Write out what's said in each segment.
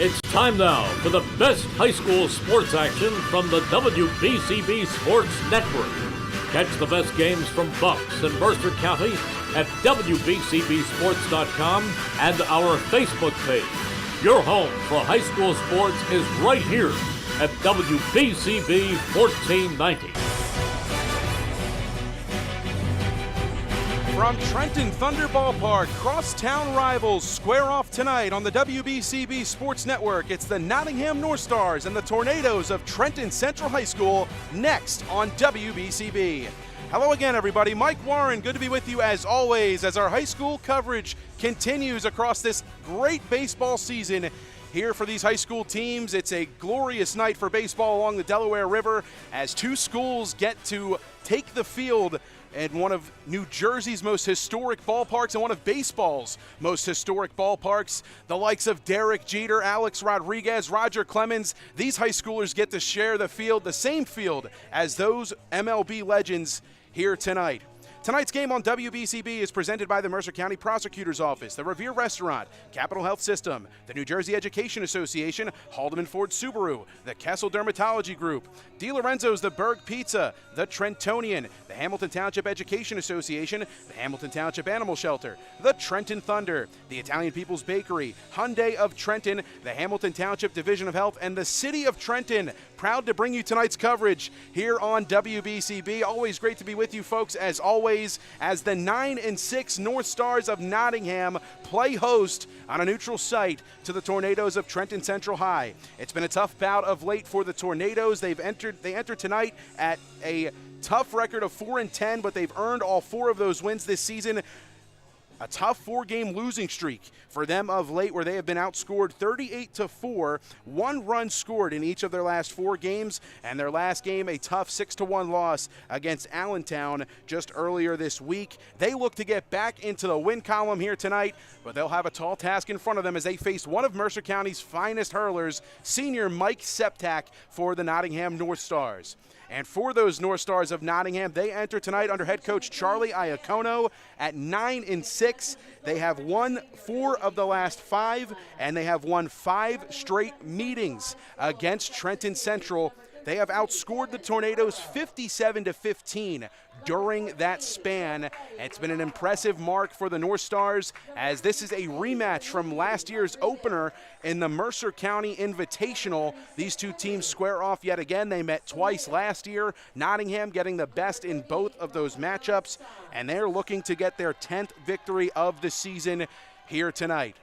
It's time now for the best high school sports action from the WBCB Sports Network. Catch the best games from Bucks and Mercer County at WBCBsports.com and our Facebook page. Your home for high school sports is right here at WBCB 1490. From Trenton Thunder Ballpark, crosstown rivals square off tonight on the WBCB Sports Network. It's the Nottingham Northstars and the Tornadoes of Trenton Central High School next on WBCB. Hello again, everybody. Mike Warren, good to be with you as always as our high school coverage continues across this great baseball season. Here for these high school teams, it's a glorious night for baseball along the Delaware River as two schools get to take the field at one of New Jersey's most historic ballparks and one of baseball's most historic ballparks. The likes of Derek Jeter, Alex Rodriguez, Roger Clemens, these high schoolers get to share the field, the same field as those MLB legends here tonight. Tonight's game on WBCB is presented by the Mercer County Prosecutor's Office, the Revere Restaurant, Capital Health System, the New Jersey Education Association, Haldeman Ford Subaru, the Kessel Dermatology Group, DiLorenzo's The Berg Pizza, the Trentonian, the Hamilton Township Education Association, the Hamilton Township Animal Shelter, the Trenton Thunder, the Italian People's Bakery, Hyundai of Trenton, the Hamilton Township Division of Health, and the City of Trenton. Proud to bring you tonight's coverage here on WBCB. Always great to be with you folks as always as the 9-6 North Stars of Nottingham play host on a neutral site to the Tornadoes of Trenton Central High. It's been a tough bout of late for the Tornadoes. They entered tonight at a tough record of 4-10, but they've earned all 4 of those wins this season. A tough 4-game losing streak for them of late where they have been outscored 38-4, 1 run scored in each of their last 4 games, and their last game a tough 6-1 loss against Allentown just earlier this week. They look to get back into the win column here tonight, but they'll have a tall task in front of them as they face one of Mercer County's finest hurlers, senior Mike Septak for the Nottingham North Stars. And for those North Stars of Nottingham, they enter tonight under head coach Charlie Iacono at 9-6. They have won 4 of the last 5, and they have won 5 straight meetings against Trenton Central. They have outscored the Tornadoes 57-15 during that span. It's been an impressive mark for the North Stars as this is a rematch from last year's opener in the Mercer County Invitational. These two teams square off yet again. They met twice last year, Nottingham getting the best in both of those matchups, and they're looking to get their 10th victory of the season here tonight.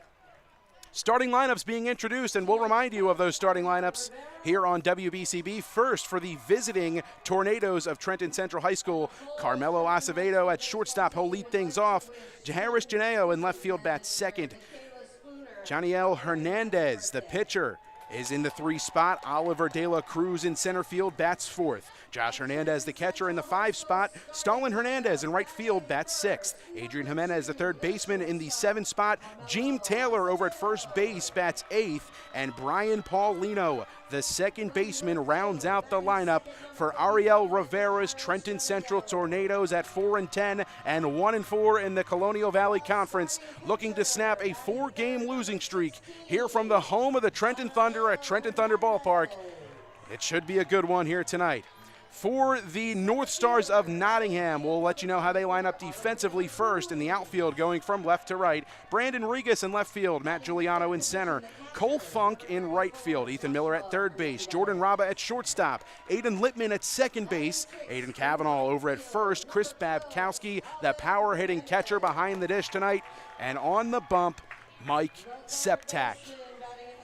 Starting lineups being introduced, and we'll remind you of those starting lineups here on WBCB. First, for the visiting Tornadoes of Trenton Central High School, Carmelo Acevedo at shortstop. He'll lead things off. Jaharis Janeo in left field bats second. Janiel Hernandez, the pitcher, is in the 3 spot. Oliver De La Cruz in center field bats 4th. Josh Hernandez, the catcher, in the 5 spot. Stalin Hernandez in right field bats 6th. Adrian Jimenez, the third baseman, in the 7 spot. Gene Taylor over at first base bats 8th. And Brian Paulino, the second baseman, rounds out the lineup for Ariel Rivera's Trenton Central Tornadoes at 4-10 and 1-4 in the Colonial Valley Conference, looking to snap a 4-game losing streak here from the home of the Trenton Thunder at Trenton Thunder Ballpark. It should be a good one here tonight. For the North Stars of Nottingham, we'll let you know how they line up defensively first in the outfield, going from left to right. Brandon Regas in left field, Matt Giuliano in center, Cole Funk in right field, Ethan Miller at third base, Jordan Raba at shortstop, Aiden Littman at second base, Aiden Cavanaugh over at first, Chris Babkowski, the power-hitting catcher behind the dish tonight, and on the bump, Mike Septak.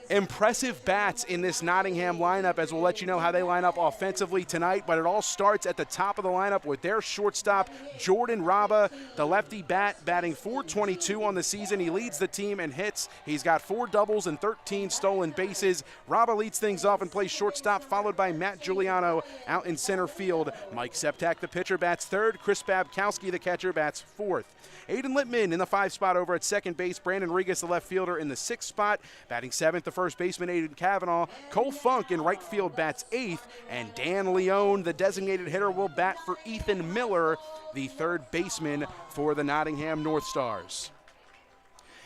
Impressive bats in this Nottingham lineup, as we'll let you know how they line up offensively tonight, but it all starts at the top of the lineup with their shortstop, Jordan Raba, the lefty bat, batting .422 on the season. He leads the team in hits. He's got 4 doubles and 13 stolen bases. Raba leads things off and plays shortstop, followed by Matt Giuliano out in center field. Mike Septak, the pitcher, bats 3rd. Chris Babkowski, the catcher, bats 4th. Aiden Littman in the 5 spot over at second base. Brandon Regas, the left fielder, in the 6th spot. Batting 7th, the first baseman, Aiden Cavanaugh. Cole Funk in right field bats 8th. And Dan Leone, the designated hitter, will bat for Ethan Miller, the third baseman for the Nottingham North Stars.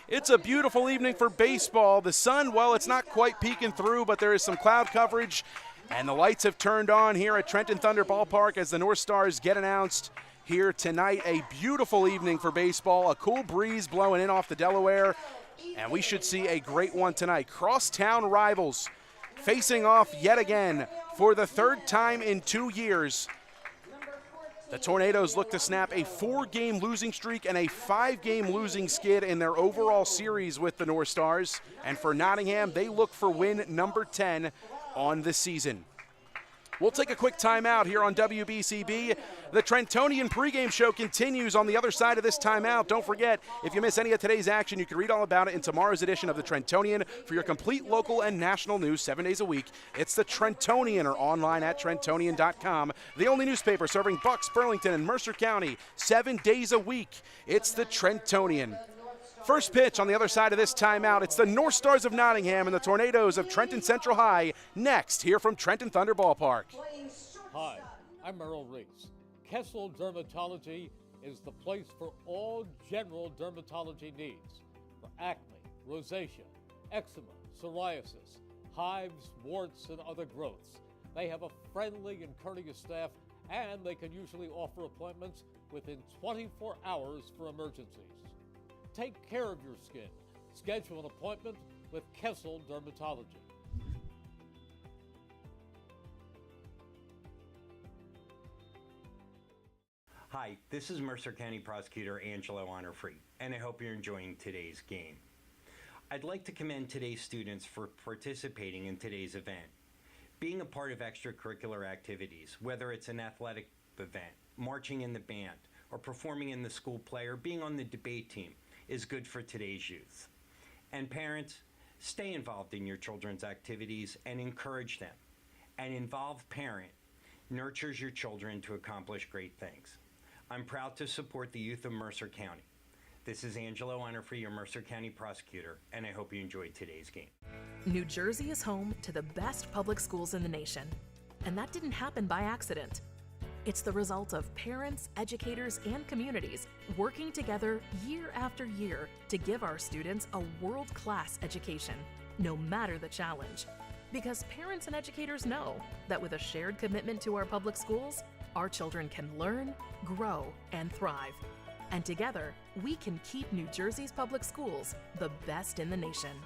It's a beautiful evening for baseball. The sun, well, it's not quite peeking through, but there is some cloud coverage, and the lights have turned on here at Trenton Thunder Ballpark as the North Stars get announced here tonight. A beautiful evening for baseball, a cool breeze blowing in off the Delaware, and we should see a great one tonight. Crosstown rivals facing off yet again for the third time in 2 years. The Tornadoes look to snap a 4-game losing streak and a 5-game losing skid in their overall series with the North Stars. And for Nottingham, they look for win number 10 on the season. We'll take a quick timeout here on WBCB. The Trentonian pregame show continues on the other side of this timeout. Don't forget, if you miss any of today's action, you can read all about it in tomorrow's edition of the Trentonian for your complete local and national news 7 days a week. It's the Trentonian, or online at Trentonian.com. The only newspaper serving Bucks, Burlington, and Mercer County 7 days a week. It's the Trentonian. First pitch on the other side of this timeout. It's the North Stars of Nottingham and the Tornadoes of Trenton Central High. Next, here from Trenton Thunder Ballpark. Hi, I'm Merrill Reese. Kessel Dermatology is the place for all general dermatology needs. For acne, rosacea, eczema, psoriasis, hives, warts, and other growths. They have a friendly and courteous staff, and they can usually offer appointments within 24 hours for emergencies. Take care of your skin. Schedule an appointment with Kessel Dermatology. Hi, this is Mercer County Prosecutor Angelo Honorfree, and I hope you're enjoying today's game. I'd like to commend today's students for participating in today's event. Being a part of extracurricular activities, whether it's an athletic event, marching in the band, or performing in the school play, or being on the debate team, is good for today's youth. And parents, stay involved in your children's activities and encourage them. An involved parent nurtures your children to accomplish great things. I'm proud to support the youth of Mercer County. This is Angelo Honorfree, your Mercer County prosecutor, and I hope you enjoyed today's game. New Jersey is home to the best public schools in the nation, and that didn't happen by accident. It's the result of parents, educators, and communities working together year after year to give our students a world-class education, no matter the challenge. Because parents and educators know that with a shared commitment to our public schools, our children can learn, grow, and thrive. And together, we can keep New Jersey's public schools the best in the nation.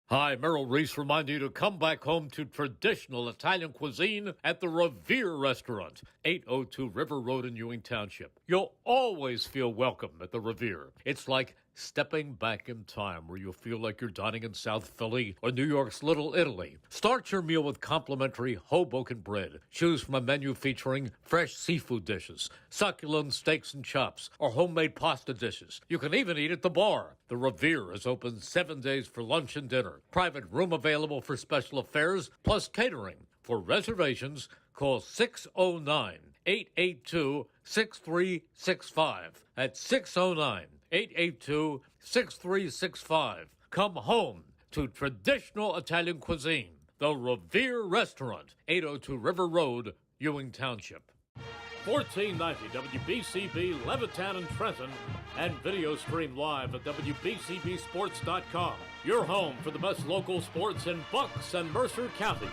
Hi, Merrill Reese reminding you to come back home to traditional Italian cuisine at the Revere Restaurant, 802 River Road in Ewing Township. You'll always feel welcome at the Revere. It's like stepping back in time where you'll feel like you're dining in South Philly or New York's Little Italy. Start your meal with complimentary Hoboken bread. Choose from a menu featuring fresh seafood dishes, succulent steaks and chops, or homemade pasta dishes. You can even eat at the bar. The Revere is open 7 days for lunch and dinner. Private room available for special affairs, plus catering. For reservations, call 609-882-6365. That's 609-882-6365. Come home to traditional Italian cuisine. The Revere Restaurant, 802 River Road, Ewing Township. 1490 WBCB, Levittown and Trenton, and video stream live at WBCBsports.com. Your home for the best local sports in Bucks and Mercer counties.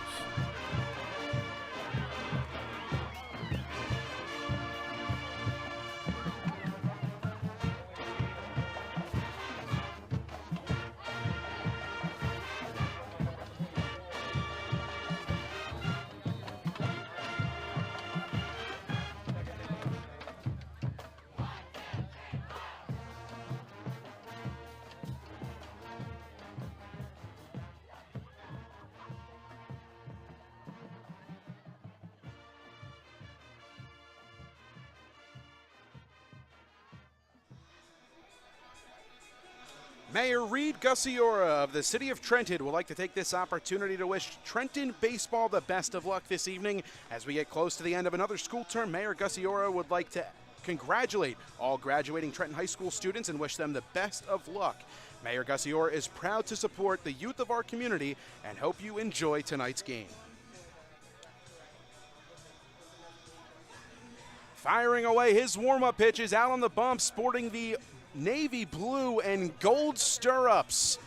Mayor Reed Gussiora of the City of Trenton would like to take this opportunity to wish Trenton baseball the best of luck this evening. As we get close to the end of another school term, Mayor Gussiora would like to congratulate all graduating Trenton High School students and wish them the best of luck. Mayor Gussiora is proud to support the youth of our community and hope you enjoy tonight's game. Firing away his warm-up pitch is out on the bump, sporting the navy blue and gold stirrups.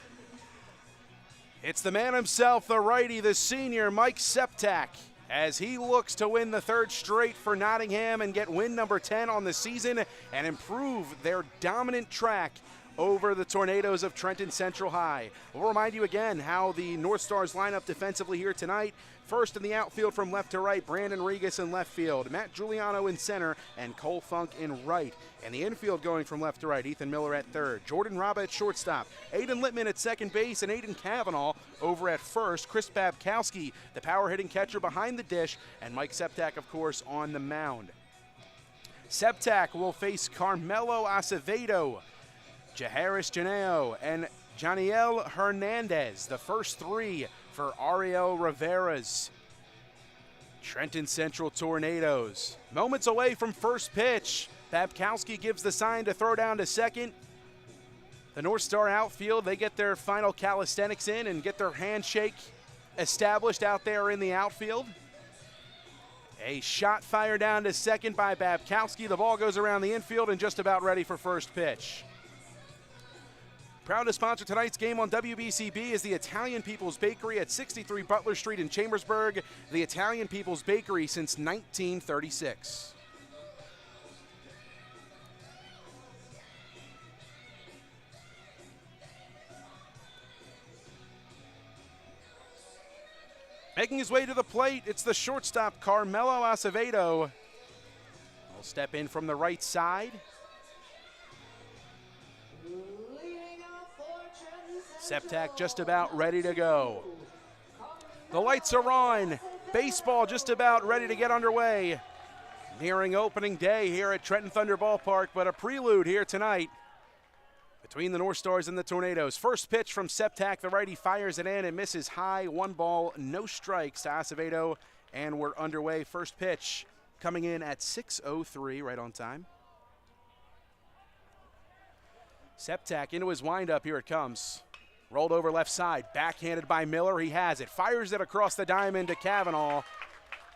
It's the man himself, the righty, the senior, Mike Septak, as he looks to win the third straight for Nottingham and get win number 10 on the season and improve their dominant track over the Tornadoes of Trenton Central High. We'll remind you again how the North Stars line up defensively here tonight. First in the outfield from left to right, Brandon Regas in left field, Matt Giuliano in center, and Cole Funk in right. And the infield going from left to right, Ethan Miller at third, Jordan Raba at shortstop, Aiden Littman at second base, and Aiden Cavanaugh over at first. Chris Babkowski, the power-hitting catcher behind the dish, and Mike Septak, of course, on the mound. Septak will face Carmelo Acevedo, Jaharis Janeo, and Janiel Hernandez, the first three for Ariel Rivera's Trenton Central Tornadoes. Moments away from first pitch. Babkowski gives the sign to throw down to second. The North Star outfield, they get their final calisthenics in and get their handshake established out there in the outfield. A shot fired down to second by Babkowski. The ball goes around the infield and just about ready for first pitch. Proud to sponsor tonight's game on WBCB is the Italian People's Bakery at 63 Butler Street in Chambersburg, the Italian People's Bakery since 1936. Making his way to the plate, it's the shortstop, Carmelo Acevedo. He'll step in from the right side. Septak just about ready to go. The lights are on. Baseball just about ready to get underway. Nearing opening day here at Trenton Thunder Ballpark, but a prelude here tonight between the North Stars and the Tornadoes. First pitch from Septak, the righty fires it in and misses high. 1 ball, no strikes to Acevedo, and we're underway. First pitch coming in at 6:03, right on time. Septak into his windup, here it comes. Rolled over left side, backhanded by Miller, he has it. Fires it across the diamond to Cavanaugh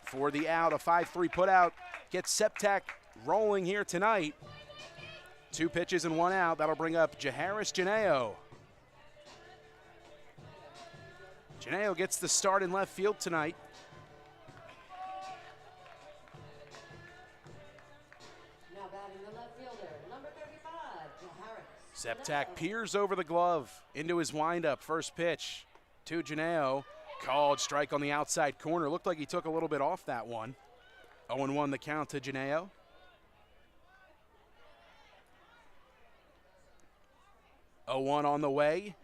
for the out. A 5-3 putout gets Septak rolling here tonight. 2 pitches and 1 out. That'll bring up Jaharis Janeo. Janeo gets the start in left field tonight. Now batting the left fielder, number 35, Jaharis. Septak peers over the glove into his windup. First pitch to Janeo. Called strike on the outside corner. Looked like he took a little bit off that one. 0-1 the count to Janeo. Oh, 0-1 on the way.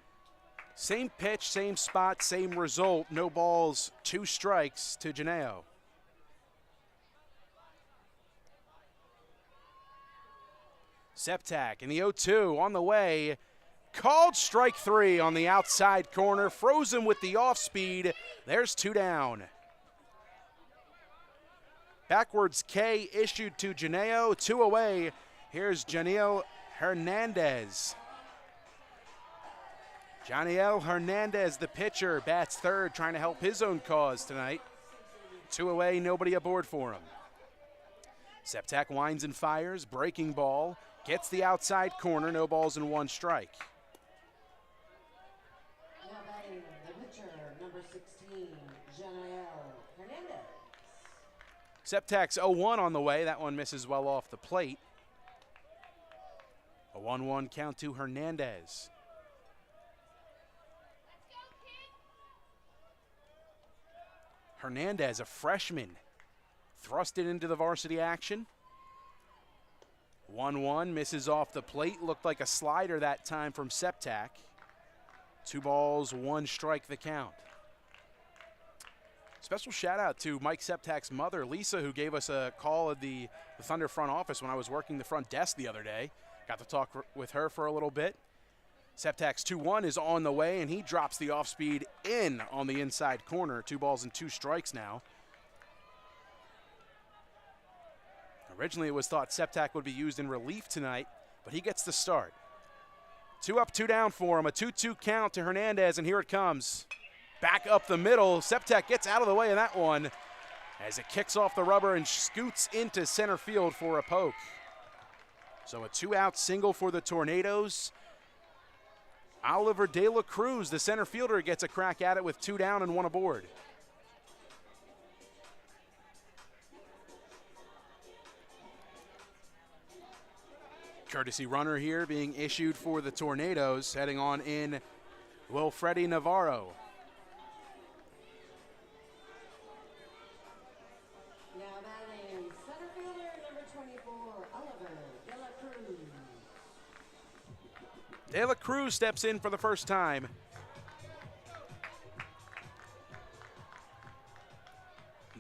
Same pitch, same spot, same result. No balls, 2 strikes to Janeo. Septak in the 0-2 on the way. Called strike 3 on the outside corner. Frozen with the off speed. There's 2 down. Backwards K issued to Janeo. 2 away. Here's Janiel Hernandez. Janiel Hernandez, the pitcher, bats third, trying to help his own cause tonight. 2 away, nobody aboard for him. Septak winds and fires, breaking ball, gets the outside corner, no balls and 1 strike. Now batting the pitcher, number 16, Janiel Hernandez. Septak's 0-1 on the way. That one misses well off the plate. A 1-1 count to Hernandez. Hernandez, a freshman, thrusted into the varsity action. 1-1, misses off the plate. Looked like a slider that time from Septak. 2 balls, 1 strike the count. Special shout out to Mike Septak's mother, Lisa, who gave us a call at the Thunder front office when I was working the front desk the other day. Got to talk with her for a little bit. Septak's 2-1 is on the way, and he drops the off speed in on the inside corner. 2 balls and 2 strikes now. Originally, it was thought Septak would be used in relief tonight, but he gets the start. 2 up, 2 down for him. A 2-2 count to Hernandez, and here it comes. Back up the middle. Septak gets out of the way of that one as it kicks off the rubber and scoots into center field for a poke. So a 2-out single for the Tornadoes. Oliver De La Cruz, the center fielder, gets a crack at it with 2 down and 1 aboard. Courtesy runner here being issued for the Tornadoes. Heading on in Wilfredi Navarro. Now batting center fielder number 24, Oliver De La Cruz. De La Cruz steps in for the first time.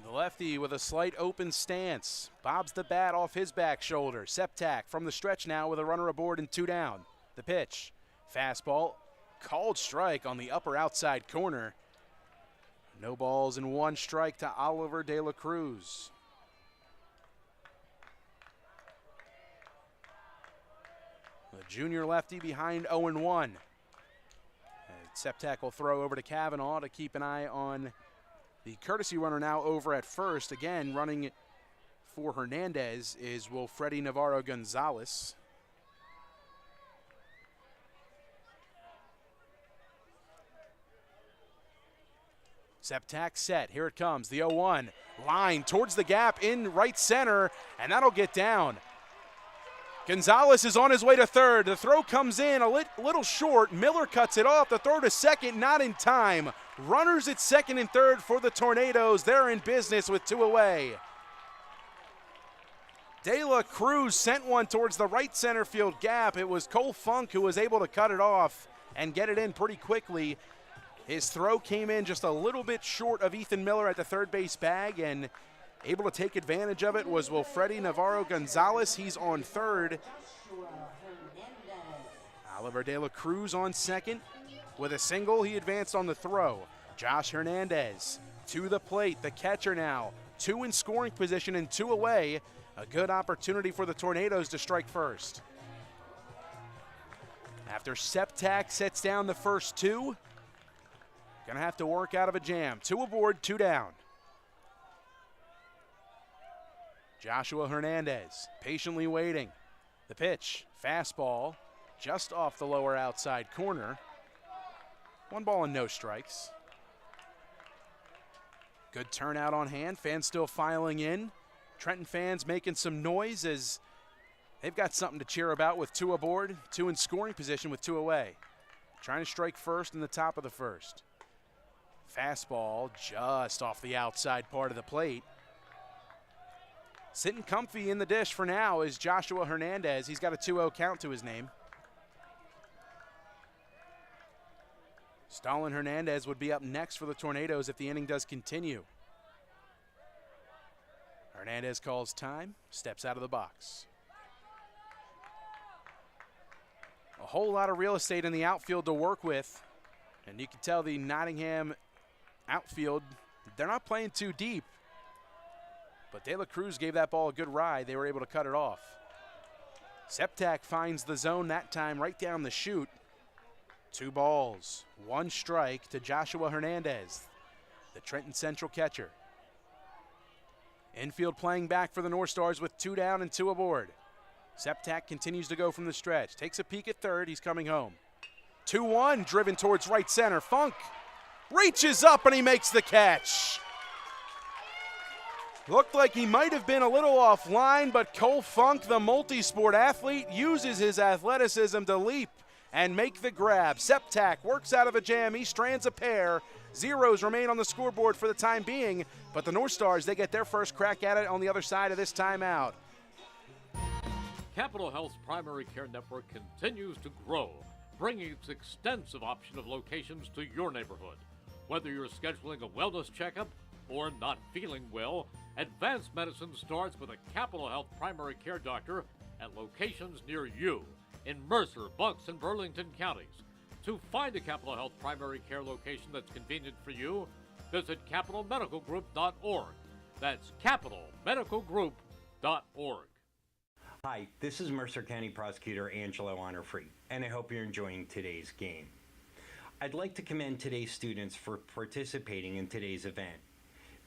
The lefty with a slight open stance. Bobs the bat off his back shoulder. Septak from the stretch now with a runner aboard and 2 down. The pitch. Fastball. Called strike on the upper outside corner. No balls and 1 strike to Oliver De La Cruz. The junior lefty behind 0-1. Septak will throw over to Kavanaugh to keep an eye on the courtesy runner now over at first. Again, running for Hernandez is Wilfredi Navarro Gonzalez. Septak set. Here it comes. The 0-1. Line towards the gap in right center, and that'll get down. Gonzalez is on his way to third. The throw comes in a little short. Miller cuts it off. The throw to second, not in time. Runners at second and third for the Tornadoes. They're in business with 2 away. De La Cruz sent one towards the right center field gap. It was Cole Funk who was able to cut it off and get it in pretty quickly. His throw came in just a little bit short of Ethan Miller at the third base bag, and able to take advantage of it was Wilfredi Navarro Gonzalez. He's on third. Oliver De La Cruz on second. With a single, he advanced on the throw. Josh Hernandez to the plate. The catcher now. 2 in scoring position and 2 away. A good opportunity for the Tornadoes to strike first. After Septak sets down the first 2, gonna have to work out of a jam. 2 aboard, 2 down. Joshua Hernandez patiently waiting. The pitch, fastball, just off the lower outside corner. 1 ball and no strikes. Good turnout on hand. Fans still filing in. Trenton fans making some noise as they've got something to cheer about with 2 aboard, 2 in scoring position with 2 away. Trying to strike first in the top of the first. Fastball just off the outside part of the plate. Sitting comfy in the dish for now is Joshua Hernandez. He's got a 2-0 count to his name. Stalin Hernandez would be up next for the Tornadoes if the inning does continue. Hernandez calls time, steps out of the box. A whole lot of real estate in the outfield to work with, and you can tell the Nottingham outfield, they're not playing too deep. But De La Cruz gave that ball a good ride. They were able to cut it off. Septak finds the zone that time right down the chute. 2 balls, 1 strike to Joshua Hernandez, the Trenton Central catcher. Infield playing back for the Northstars with 2 down and 2 aboard. Septak continues to go from the stretch. Takes a peek at third. He's coming home. 2-1, driven towards right center. Funk reaches up and he makes the catch. Looked like he might have been a little offline, but Cole Funk, the multi-sport athlete, uses his athleticism to leap and make the grab. Septak works out of a jam. He strands a pair. Zeros remain on the scoreboard for the time being, but the Northstars, they get their first crack at it on the other side of this timeout. Capital Health's primary care network continues to grow, bringing its extensive option of locations to your neighborhood. Whether you're scheduling a wellness checkup or not feeling well, advanced medicine starts with a Capital Health primary care doctor at locations near you in Mercer, Bucks, and Burlington counties. To find a Capital Health primary care location that's convenient for you, visit capitalmedicalgroup.org. That's capitalmedicalgroup.org. Hi, this is Mercer County Prosecutor Angelo Honorfree, and I hope you're enjoying today's game. I'd like to commend today's students for participating in today's event.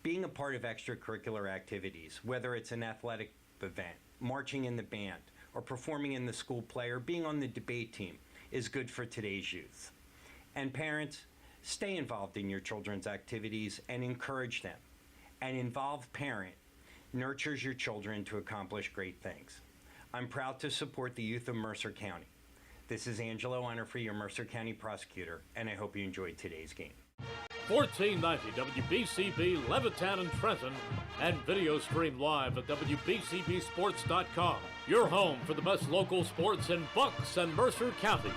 Being a part of extracurricular activities, whether it's an athletic event, marching in the band, or performing in the school play or being on the debate team is good for today's youth. And parents, stay involved in your children's activities and encourage them. An involved parent nurtures your children to accomplish great things. I'm proud to support the youth of Mercer County. This is Angelo Honorfree, your Mercer County prosecutor, and I hope you enjoyed today's game. 1490 WBCB Levittown and Trenton, and video stream live at WBCBsports.com. Your home for the best local sports in Bucks and Mercer counties.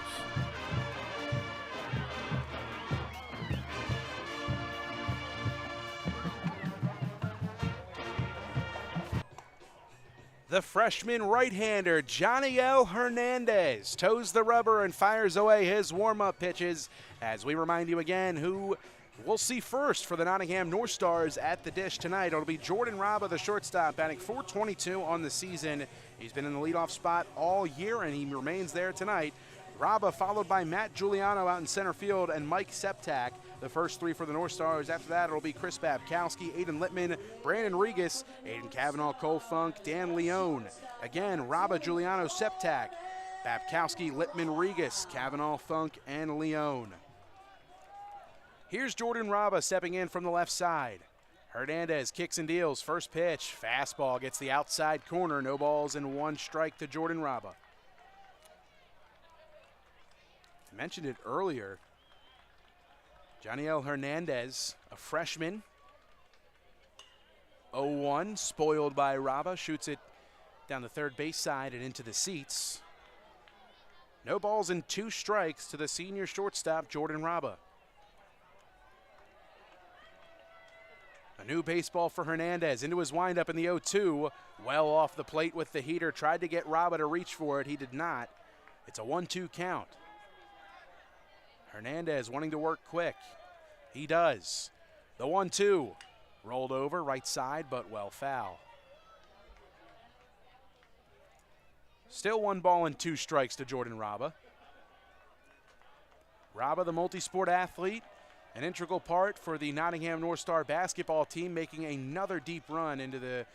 The freshman right-hander, Joniel Hernandez, toes the rubber and fires away his warm-up pitches as we remind you again who we'll see first for the Nottingham Northstars at the dish tonight. It'll be Jordan Raba, the shortstop, batting .422 on the season. He's been in the leadoff spot all year, and he remains there tonight. Raba followed by Matt Giuliano out in center field and Mike Septak, the first three for the Northstars. After that, it'll be Chris Babkowski, Aiden Littman, Brandon Regas, Aiden Cavanaugh, Cole Funk, Dan Leone. Again, Raba, Giuliano, Septak, Babkowski, Littman, Regas, Cavanaugh, Funk, and Leone. Here's Jordan Raba stepping in from the left side. Hernandez kicks and deals. First pitch, fastball gets the outside corner. No balls and one strike to Jordan Raba. I mentioned it earlier. Joniel Hernandez, a freshman. 0-1, spoiled by Raba, shoots it down the third base side and into the seats. No balls and two strikes to the senior shortstop, Jordan Raba. A new baseball for Hernandez into his windup in the 0-2. Well off the plate with the heater. Tried to get Raba to reach for it. He did not. It's a 1-2 count. Hernandez wanting to work quick. He does. The 1-2. Rolled over right side, but well foul. Still one ball and two strikes to Jordan Raba. Raba, the multi-sport athlete, an integral part for the Nottingham Northstar basketball team, making another deep run into the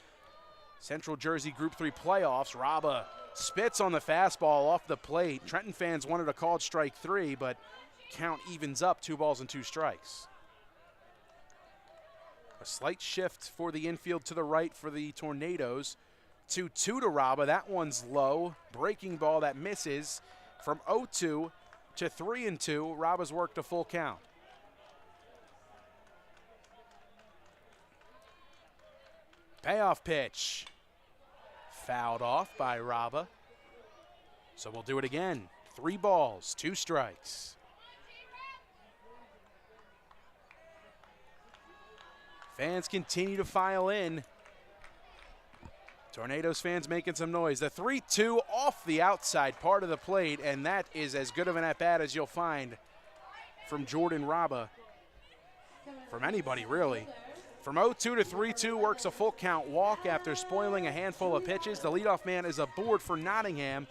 Central Jersey Group 3 playoffs. Raba spits on the fastball off the plate. Trenton fans wanted a called strike 3, but count evens up, 2 balls and 2 strikes. A slight shift for the infield to the right for the Tornadoes. 2-2 to Raba. That one's low. Breaking ball that misses. From 0-2 to 3-2, Raba's worked a full count. Payoff pitch. Fouled off by Raba. So we'll do it again. 3 balls, 2 strikes. Fans continue to file in. Tornadoes fans making some noise. The 3-2 off the outside part of the plate, and that is as good of an at-bat as you'll find from Jordan Raba. From anybody, really. From 0-2 to 3-2, works a full count walk after spoiling a handful of pitches. The leadoff man is aboard for Nottingham.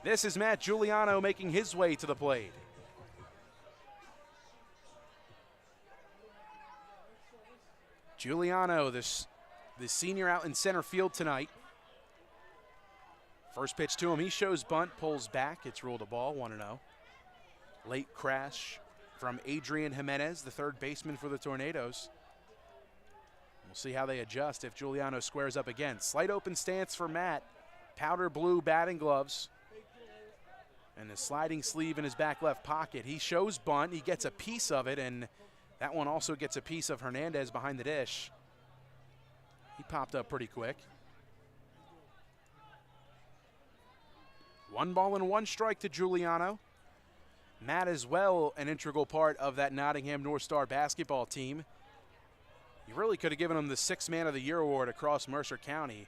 This is Matt Giuliano making his way to the plate. Giuliano, the senior, out in center field tonight. First pitch to him, he shows bunt, pulls back. It's ruled a ball, 1-0. Late crash from Adrian Jimenez, the third baseman for the Tornadoes. We'll see how they adjust if Giuliano squares up again. Slight open stance for Matt. Powder blue batting gloves. And the sliding sleeve in his back left pocket. He shows bunt, he gets a piece of it, and that one also gets a piece of Hernandez behind the dish. He popped up pretty quick. 1 ball and 1 strike to Giuliano. Matt as well, an integral part of that Nottingham Northstar basketball team. You really could have given him the 6th Man of the Year award across Mercer County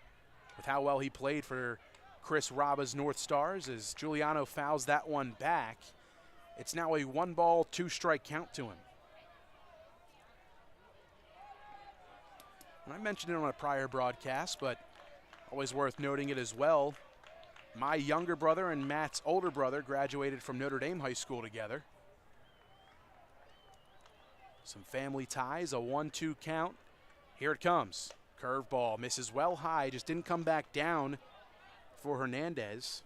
with how well he played for Chris Raba's Northstars as Giuliano fouls that one back. It's now a 1 ball, 2 strike count to him. I mentioned it on a prior broadcast, but always worth noting it as well. My younger brother and Matt's older brother graduated from Notre Dame High School together. Some family ties, a 1-2 count. Here it comes. Curveball misses well high, just didn't come back down for Hernandez.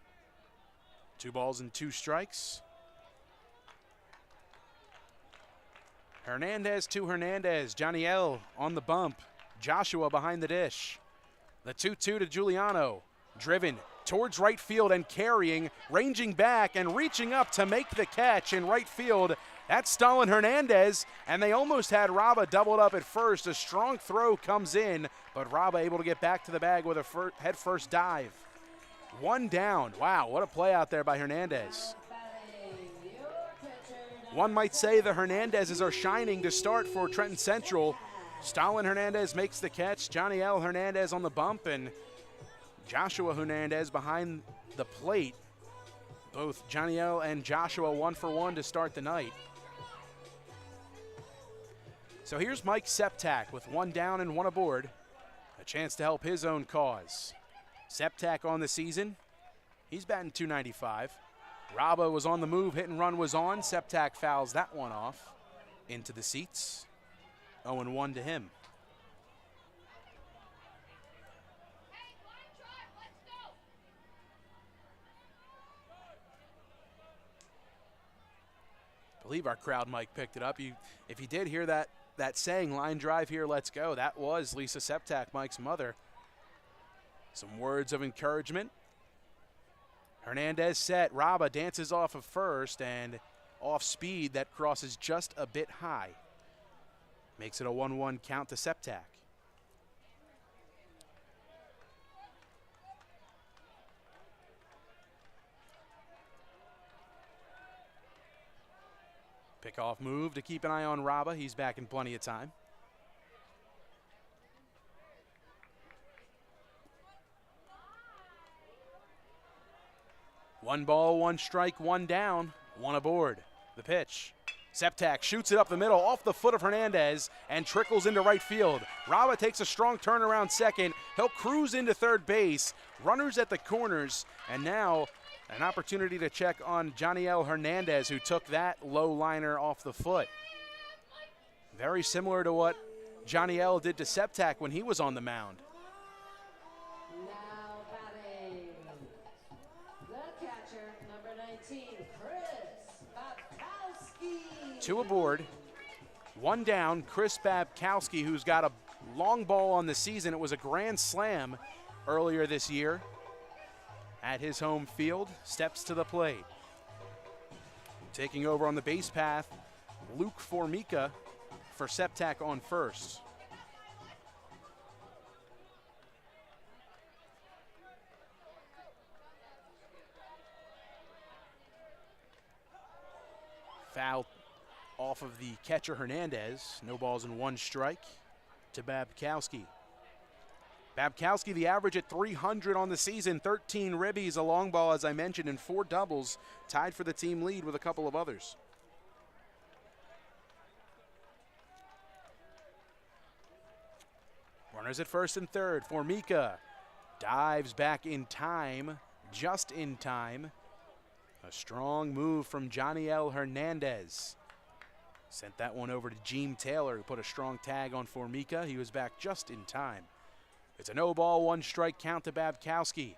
2 balls and 2 strikes. Hernandez to Hernandez. Johnny L on the bump. Joshua behind the dish. The 2-2 to Giuliano. Driven towards right field and carrying, ranging back and reaching up to make the catch in right field. That's Stalin Hernandez, and they almost had Raba doubled up at first. A strong throw comes in, but Raba able to get back to the bag with a head first dive. 1 down. Wow, what a play out there by Hernandez. One might say the Hernandezes are shining to start for Trenton Central. Stalin Hernandez makes the catch. Johnny L. Hernandez on the bump, and Joshua Hernandez behind the plate. Both Johnny L. and Joshua 1 for 1 to start the night. So here's Mike Septak with 1 down and 1 aboard. A chance to help his own cause. Septak on the season. He's batting .295. Raba was on the move. Hit and run was on. Septak fouls that one off into the seats. 0-1 to him. I believe our crowd mic picked it up. If you did hear that saying, line drive here, let's go, that was Lisa Septak, Mike's mother. Some words of encouragement. Hernandez set. Raba dances off of first, and off speed that crosses just a bit high. Makes it a 1-1 count to Septak. Pickoff move to keep an eye on Raba. He's back in plenty of time. One ball, 1 strike, 1 down, 1 aboard. The pitch. Septak shoots it up the middle off the foot of Hernandez and trickles into right field. Raba takes a strong turn around second. He'll cruise into third base. Runners at the corners, and now an opportunity to check on Johnny L. Hernandez, who took that low liner off the foot. Very similar to what Johnny L. did to Septak when he was on the mound. Now batting, the catcher, number 19, Chris Babkowski. 2 aboard, 1 down. Chris Babkowski, who's got a long ball on the season. It was a grand slam earlier this year at his home field, steps to the plate. Taking over on the base path, Luke Formica for Septak on first. Foul off of the catcher Hernandez. No balls and 1 strike to Babkowski. Babkowski, the average at 300 on the season, 13 ribbies, a long ball, as I mentioned, and 4 doubles, tied for the team lead with a couple of others. Runners at first and third. Formica dives back in time, just in time. A strong move from Johnny L. Hernandez. Sent that one over to Gene Taylor, who put a strong tag on Formica. He was back just in time. It's a no ball, 1 strike count to Babkowski.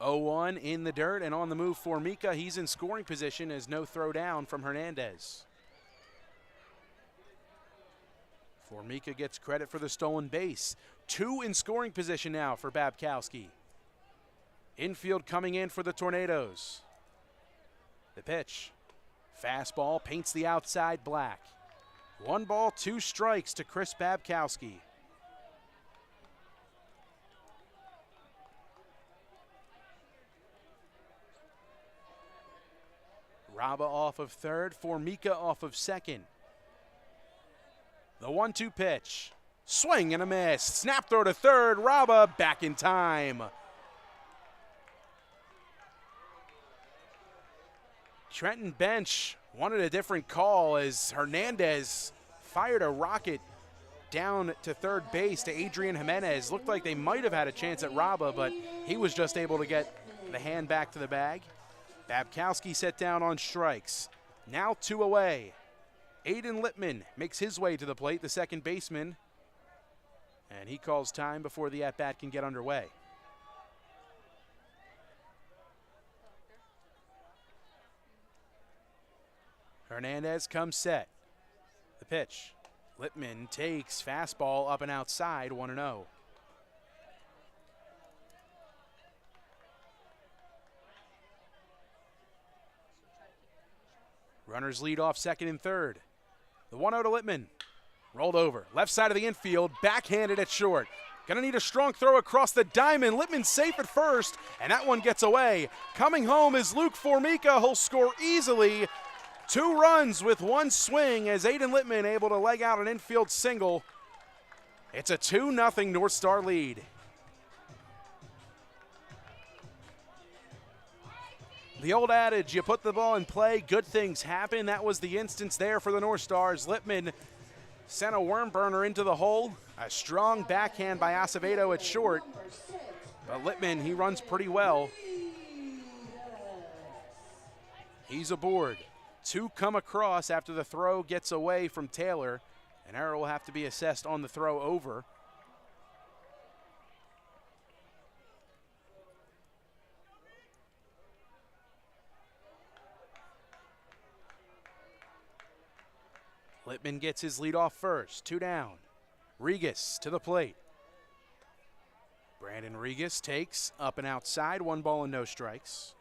0-1 in the dirt, and on the move Formica. He's in scoring position as no throw down from Hernandez. Formica gets credit for the stolen base. 2 in scoring position now for Babkowski. Infield coming in for the Tornadoes. The pitch. Fastball paints the outside black. 1 ball, 2 strikes to Chris Babkowski. Raba off of third, Formica off of second. The 1-2 pitch. Swing and a miss. Snap throw to third. Raba back in time. Trenton bench wanted a different call as Hernandez fired a rocket down to third base to Adrian Jimenez. Looked like they might have had a chance at Raba, but he was just able to get the hand back to the bag. Babkowski set down on strikes. Now 2 away. Aiden Lippman makes his way to the plate, the second baseman. And he calls time before the at-bat can get underway. Hernandez comes set. The pitch. Lippman takes fastball up and outside, 1-0. Runners lead off second and third. The 1-0 to Lippman. Rolled over. Left side of the infield. Backhanded at short. Gonna need a strong throw across the diamond. Lippman safe at first, and that one gets away. Coming home is Luke Formica. He'll score easily. 2 runs with 1 swing as Aiden Lippman able to leg out an infield single. It's a 2-0 North Star lead. The old adage, you put the ball in play, good things happen. That was the instance there for the North Stars. Lippman sent a worm burner into the hole. A strong backhand by Acevedo at short. But Lippman, he runs pretty well. He's aboard. 2 come across after the throw gets away from Taylor. An error will have to be assessed on the throw over. Lippman gets his lead off first. 2 down. Regas to the plate. Brandon Regas takes up and outside. 1 ball and no strikes.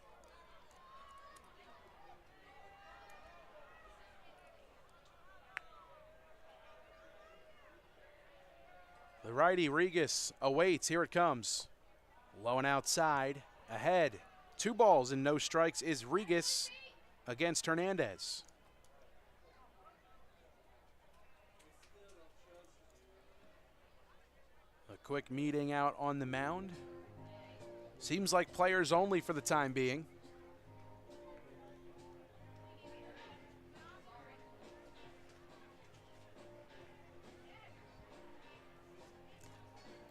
The righty Regas awaits. Here it comes. Low and outside. Ahead. 2 balls and no strikes is Regas against Hernandez. A quick meeting out on the mound. Seems like players only for the time being.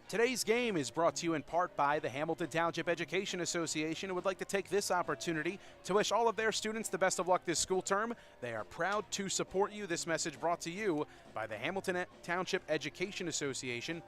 Today's game is brought to you in part by the Hamilton Township Education Association, who would like to take this opportunity to wish all of their students the best of luck this school term. They are proud to support you. This message brought to you by the Hamilton Township Education Association.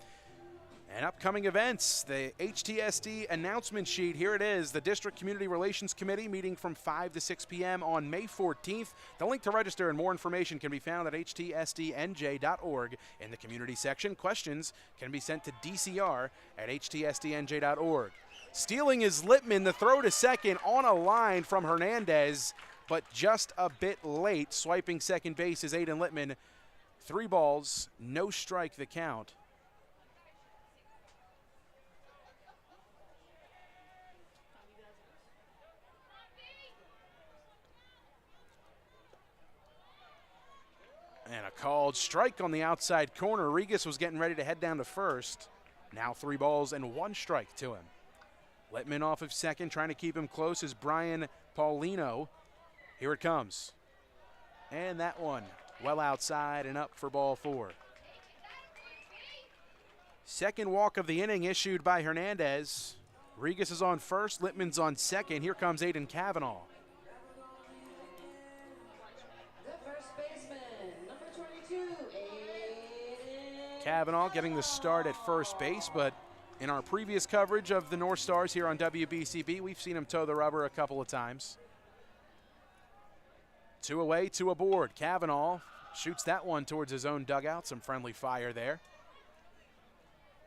And upcoming events, the HTSD announcement sheet, here it is. The District Community Relations Committee meeting from 5 to 6 p.m. on May 14th. The link to register and more information can be found at htsdnj.org in the community section. Questions can be sent to DCR at htsdnj.org. Stealing is Lippman. The throw to second on a line from Hernandez, but just a bit late. Swiping second base is Aiden Lippman. 3 balls, no strike the count. And a called strike on the outside corner. Regas was getting ready to head down to first. Now 3 balls and 1 strike to him. Lippman off of second, trying to keep him close is Brian Paulino. Here it comes. And that one well outside and up for ball 4. Second walk of the inning issued by Hernandez. Regas is on first, Lippman's on second. Here comes Aiden Cavanaugh. Cavanaugh getting the start at first base, but in our previous coverage of the North Stars here on WBCB, we've seen him toe the rubber a couple of times. 2 away, 2 aboard. Cavanaugh shoots that one towards his own dugout. Some friendly fire there.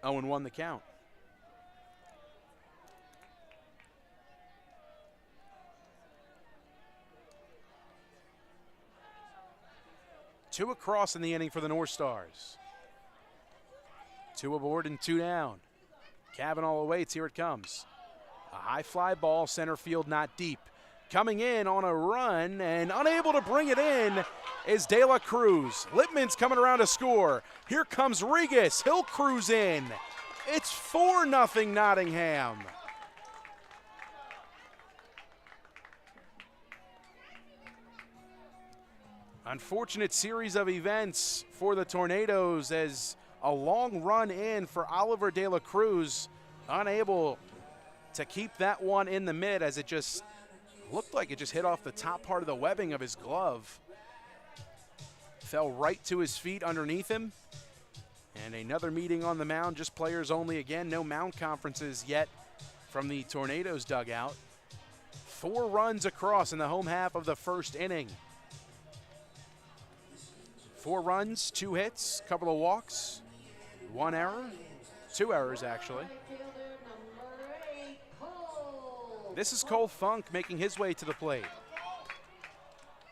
0-1 the count. Two across in the inning for the North Stars. 2 aboard and 2 down. Cavanaugh awaits. Here it comes. A high fly ball, center field not deep. Coming in on a run and unable to bring it in is De La Cruz. Lippman's coming around to score. Here comes Regas. He'll cruise in. It's 4-0 Nottingham. Unfortunate series of events for the Tornadoes as a long run in for Oliver De La Cruz, unable to keep that one in the mid as it just looked like it just hit off the top part of the webbing of his glove. Fell right to his feet underneath him. And another meeting on the mound, just players only again. No mound conferences yet from the Tornadoes dugout. 4 runs across in the home half of the first inning. 4 runs, 2 hits, couple of walks, 1 error, 2 errors actually. This is Cole Funk making his way to the plate.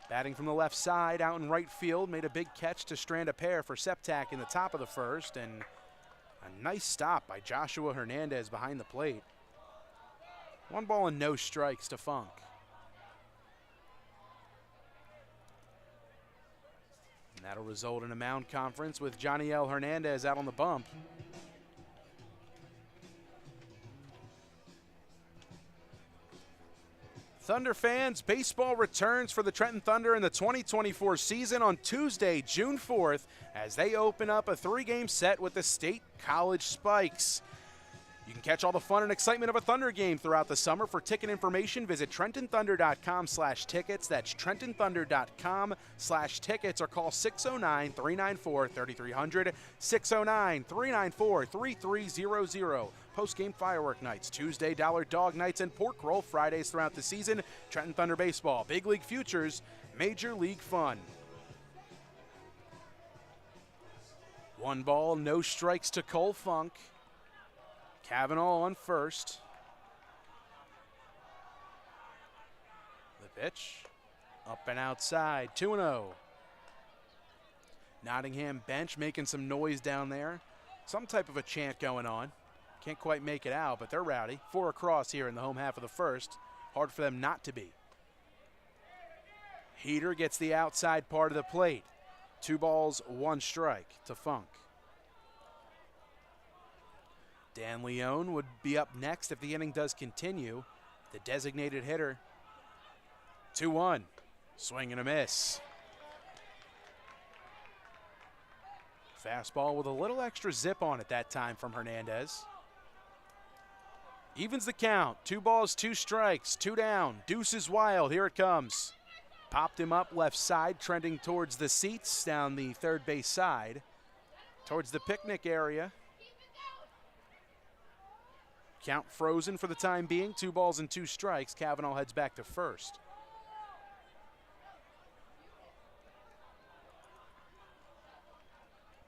Batting from the left side, out in right field, made a big catch to strand a pair for Septak in the top of the first, and a nice stop by Joshua Hernandez behind the plate. 1 ball and no strikes to Funk. And that'll result in a mound conference with Johnny L. Hernandez out on the bump. Thunder fans, baseball returns for the Trenton Thunder in the 2024 season on Tuesday, June 4th, as they open up a 3-game set with the State College Spikes. You can catch all the fun and excitement of a Thunder game throughout the summer. For ticket information, visit TrentonThunder.com/tickets. That's TrentonThunder.com/tickets, or call 609-394-3300, 609-394-3300. Post-game firework nights, Tuesday dollar dog nights, and pork roll Fridays throughout the season. Trenton Thunder baseball, big league futures, major league fun. 1 ball, no strikes to Cole Funk. Cavanaugh on first. The pitch, up and outside, 2-0. Nottingham bench making some noise down there. Some type of a chant going on. Can't quite make it out, but they're rowdy. 4 across here in the home half of the first. Hard for them not to be. Heater gets the outside part of the plate. 2 balls, 1 strike to Funk. Dan Leone would be up next if the inning does continue. The designated hitter. 2-1. Swing and a miss. Fastball with a little extra zip on it that time from Hernandez. Evens the count. 2 balls, 2 strikes, 2 down. Deuce is wild. Here it comes. Popped him up left side, trending towards the seats down the third base side, towards the picnic area. Count frozen for the time being. 2 balls and 2 strikes. Cavanaugh heads back to first.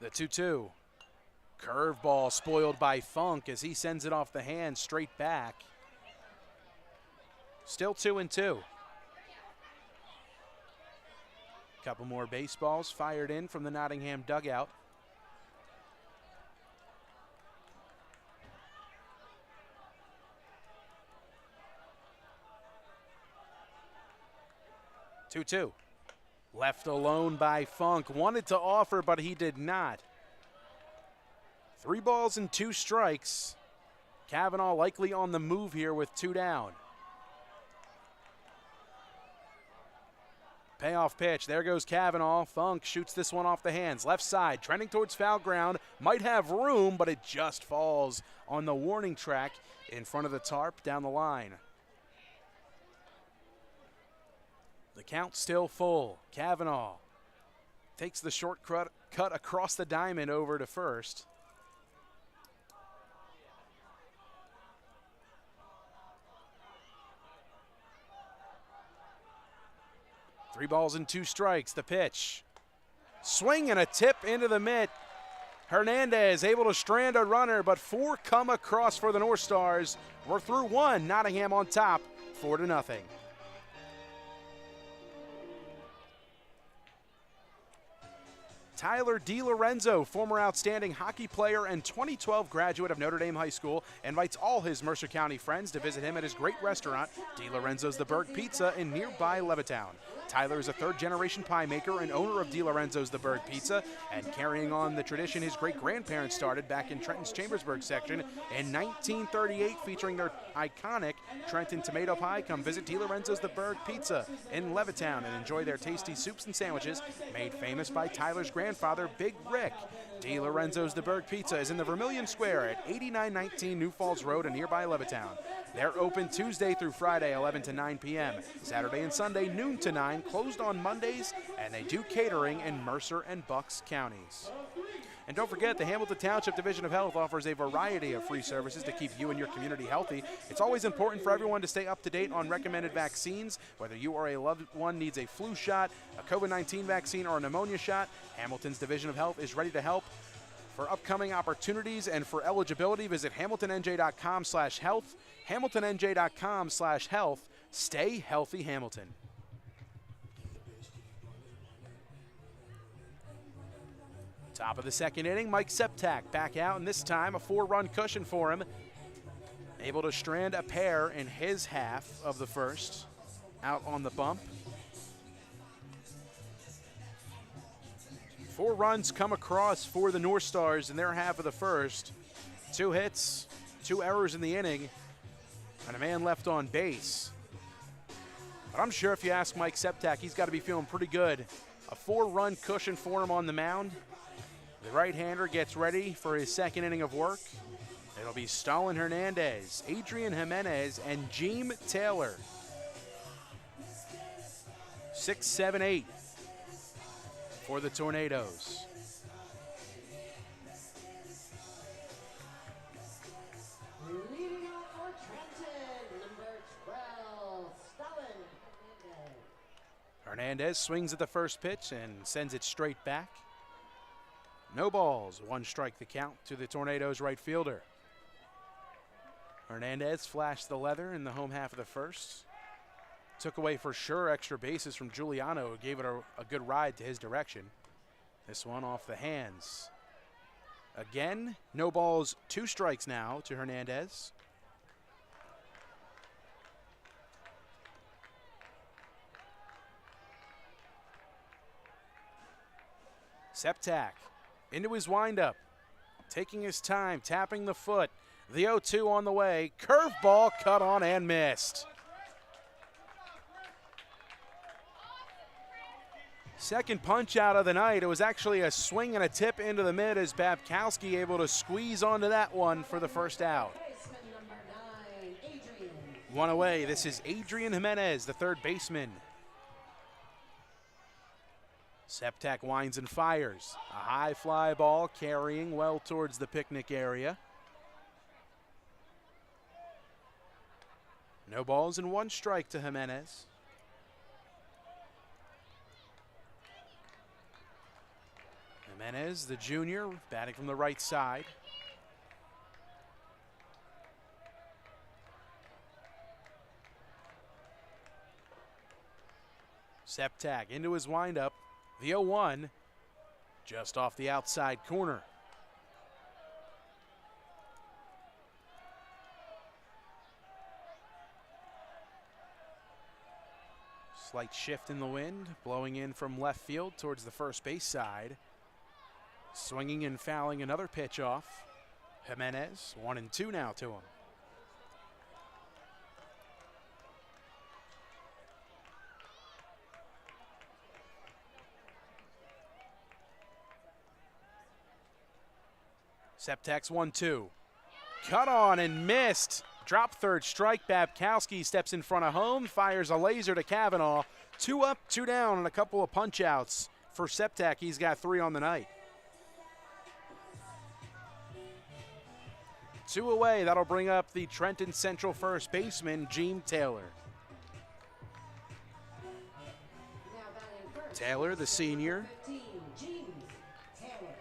The 2-2. Curveball spoiled by Funk as he sends it off the hand straight back. Still 2-2. Couple more baseballs fired in from the Nottingham dugout. Two. Left alone by Funk. Wanted to offer, but he did not. 3 balls and 2 strikes. Cavanaugh likely on the move here with 2 down. Payoff pitch. There goes Cavanaugh. Funk shoots this one off the hands. Left side, trending towards foul ground. Might have room, but it just falls on the warning track in front of the tarp down the line. The count still full. Cavanaugh takes the short cut across the diamond over to first. Three balls and 2 strikes. The pitch. Swing and a tip into the mitt. Hernandez able to strand a runner, but 4 come across for the North Stars. We're through 1. Nottingham on top, 4-0. Tyler DiLorenzo, former outstanding hockey player and 2012 graduate of Notre Dame High School, invites all his Mercer County friends to visit him at his great restaurant, DiLorenzo's The Berg Pizza, in nearby Levittown. Tyler is a 3rd-generation pie maker and owner of DiLorenzo's The Berg Pizza, and carrying on the tradition his great-grandparents started back in Trenton's Chambersburg section in 1938, featuring their iconic Trenton tomato pie. Come visit DiLorenzo's The Berg Pizza in Levittown and enjoy their tasty soups and sandwiches made famous by Tyler's grandfather, Big Rick. DiLorenzo's The Berg Pizza is in the Vermilion Square at 8919 New Falls Road in nearby Levittown. They're open Tuesday through Friday, 11 to 9 p.m. Saturday and Sunday, noon to 9, closed on Mondays, and they do catering in Mercer and Bucks counties. And don't forget, the Hamilton Township Division of Health offers a variety of free services to keep you and your community healthy. It's always important for everyone to stay up to date on recommended vaccines. Whether you or a loved one needs a flu shot, a COVID-19 vaccine, or a pneumonia shot, Hamilton's Division of Health is ready to help. For upcoming opportunities and for eligibility, visit hamiltonnj.com/health, hamiltonnj.com/health. Stay healthy, Hamilton. Top of the second inning, Mike Septak back out, and this time a 4-run cushion for him. Able to strand a pair in his half of the first, out on the bump. 4 runs come across for the Northstars in their half of the first. 2 hits, 2 errors in the inning, and a man left on base. But I'm sure if you ask Mike Septak, he's got to be feeling pretty good. A 4-run cushion for him on the mound. The right-hander gets ready for his second inning of work. It'll be Stalin Hernandez, Adrian Jimenez, and Jeem Taylor. 6, 7, 8 for the Tornadoes. Leading off for Trenton, number 12, Stalin Hernandez. Hernandez swings at the first pitch and sends it straight back. No balls, 1 strike the count to the Tornadoes right fielder. Hernandez flashed the leather in the home half of the first. Took away for sure extra bases from Giuliano, who gave it a good ride to his direction. This one off the hands. Again, no balls, 2 strikes now to Hernandez. Septak into his windup, taking his time, tapping the foot. The 0-2 on the way. Curveball cut on and missed. Second punch out of the night. It was actually a swing and a tip into the mid as Babkowski able to squeeze onto that one for the first out. Baseman number 9, Adrian. 1 away. This is Adrian Jimenez, the third baseman. Septak winds and fires. A high fly ball carrying well towards the picnic area. No balls and 1 strike to Jimenez. Jimenez, the junior, batting from the right side. Septak into his windup. The 0-1, just off the outside corner. Slight shift in the wind, blowing in from left field towards the first base side. Swinging and fouling another pitch off. Jimenez, 1-2 now to him. Septak's 1-2. Cut on and missed. Drop third strike. Babkowski steps in front of home, fires a laser to Kavanaugh. 2 up, 2 down, and a couple of punch outs for Septak. He's got 3 on the night. 2 away. That'll bring up the Trenton Central first baseman, Jeem Taylor. Now batting first. Taylor, the senior, 15, James Taylor.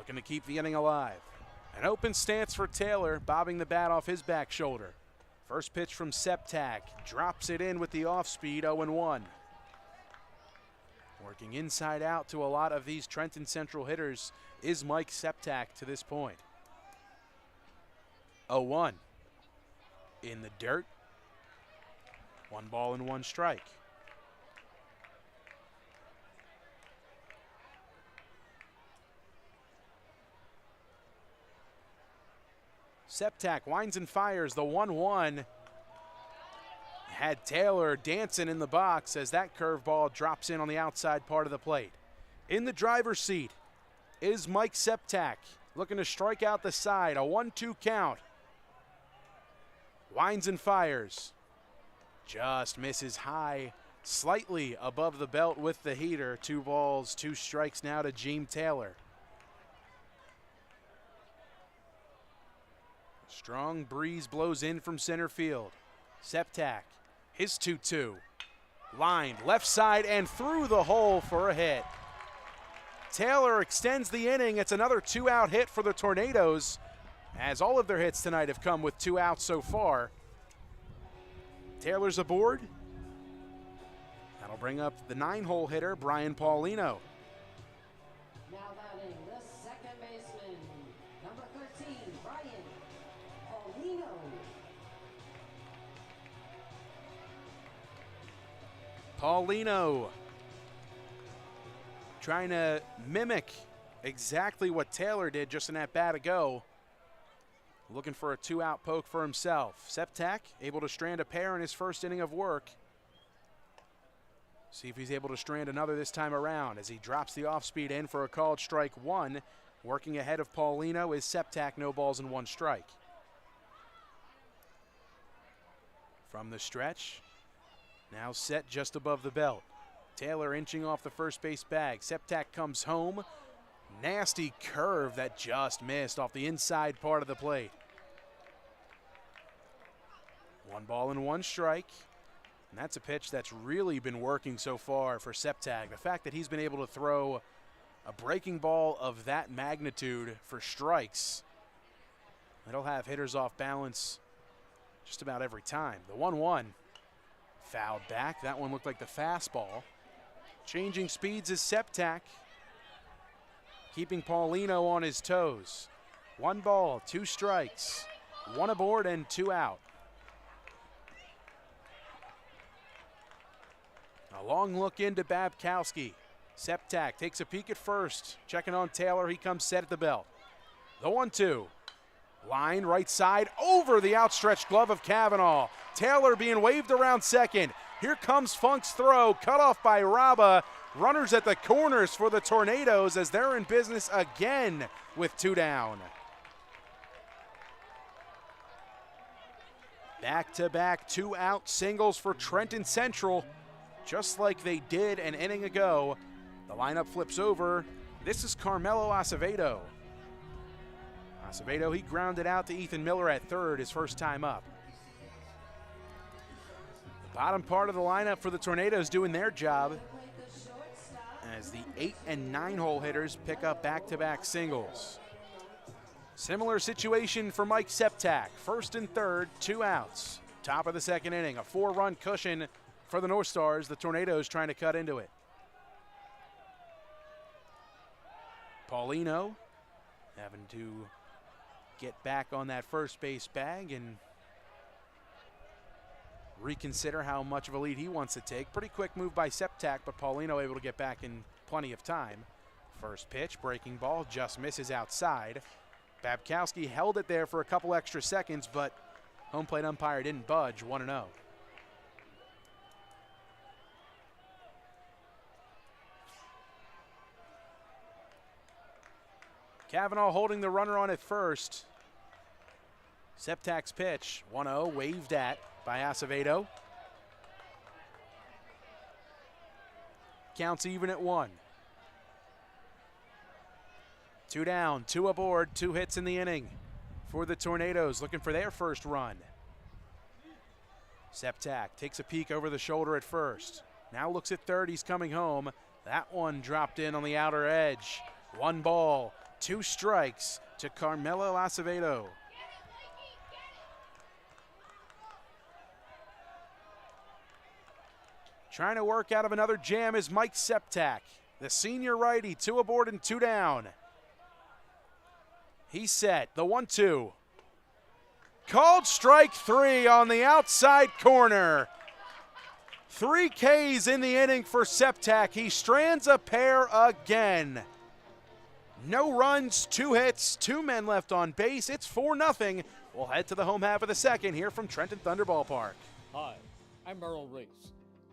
looking to keep the inning alive. An open stance for Taylor, bobbing the bat off his back shoulder. First pitch from Septak, drops it in with the off-speed, 0-1. Working inside out to a lot of these Trenton Central hitters is Mike Septak to this point. 0-1. In the dirt. 1 ball and 1 strike. Septak winds and fires the 1-1. Had Taylor dancing in the box as that curveball drops in on the outside part of the plate. In the driver's seat is Mike Septak, looking to strike out the side. A 1-2 count. Winds and fires. Just misses high, slightly above the belt with the heater. 2 balls, 2 strikes now to Jeem Taylor. Strong breeze blows in from center field. Septak, his 2-2. Lined left side and through the hole for a hit. Taylor extends the inning. It's another 2-out hit for the Tornadoes, as all of their hits tonight have come with 2 outs so far. Taylor's aboard. That'll bring up the 9-hole hitter, Brian Paulino. Now batting the second baseman, number 13, Brian Paulino. Paulino trying to mimic exactly what Taylor did just an at-bat ago. Looking for a 2-out poke for himself. Septak able to strand a pair in his first inning of work. See if he's able to strand another this time around as he drops the off-speed in for a called strike 1. Working ahead of Paulino is Septak, no balls and 1 strike. From the stretch, now set just above the belt. Taylor inching off the first base bag. Septak comes home. Nasty curve that just missed off the inside part of the plate. 1 ball and 1 strike. And that's a pitch that's really been working so far for Septak. The fact that he's been able to throw a breaking ball of that magnitude for strikes, it'll have hitters off balance just about every time. The 1-1 fouled back. That one looked like the fastball. Changing speeds is Septak, keeping Paulino on his toes. 1 ball, 2 strikes, 1 aboard and 2 out. A long look into Babkowski. Septak takes a peek at first, checking on Taylor. He comes set at the belt. The 1-2. Line right side over the outstretched glove of Cavanaugh. Taylor being waved around second. Here comes Funk's throw, cut off by Raba. Runners at the corners for the Tornadoes as they're in business again with 2 down. Back-to-back 2-out singles for Trenton Central, just like they did an inning ago. The lineup flips over. This is Carmelo Acevedo. Acevedo, he grounded out to Ethan Miller at third his first time up. The bottom part of the lineup for the Tornadoes doing their job as the 8 and 9-hole hitters pick up back-to-back singles. Similar situation for Mike Septak. First and third, 2 outs. Top of the second inning, a 4-run cushion for the Northstars. The Tornadoes trying to cut into it. Paulino having to get back on that first base bag and reconsider how much of a lead he wants to take. Pretty quick move by Septak, but Paulino able to get back in plenty of time. First pitch, breaking ball, just misses outside. Babkowski held it there for a couple extra seconds, but home plate umpire didn't budge. 1-0. Cavanaugh holding the runner on at first. Septak's pitch, 1-0, waved at by Acevedo. Counts even at 1. 2 down, 2 aboard, 2 hits in the inning for the Tornadoes, looking for their first run. Septak takes a peek over the shoulder at first. Now looks at third, he's coming home. That one dropped in on the outer edge. 1 ball, 2 strikes to Carmelo Acevedo. Trying to work out of another jam is Mike Septak, the senior righty, 2 aboard and 2 down. He's set, the 1-2. Called strike 3 on the outside corner. 3 Ks in the inning for Septak. He strands a pair again. No runs, 2 hits, 2 men left on base. It's 4-0. We'll head to the home half of the second here from Trenton Thunder Ballpark. Hi, I'm Merrill Reese.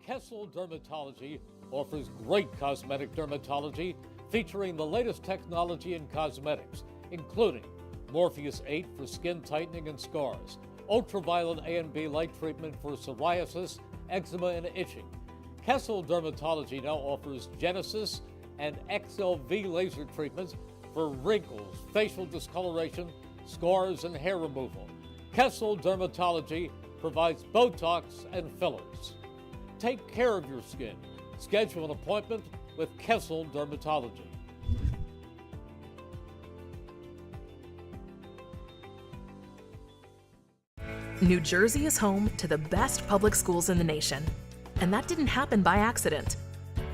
Kessel Dermatology offers great cosmetic dermatology featuring the latest technology in cosmetics, including Morpheus 8 for skin tightening and scars, ultraviolet A and B light treatment for psoriasis, eczema, and itching. Kessel Dermatology now offers Genesis and XLV laser treatments for wrinkles, facial discoloration, scars, and hair removal. Kessel Dermatology provides Botox and fillers. Take care of your skin. Schedule an appointment with Kessel Dermatology. New Jersey is home to the best public schools in the nation. And that didn't happen by accident.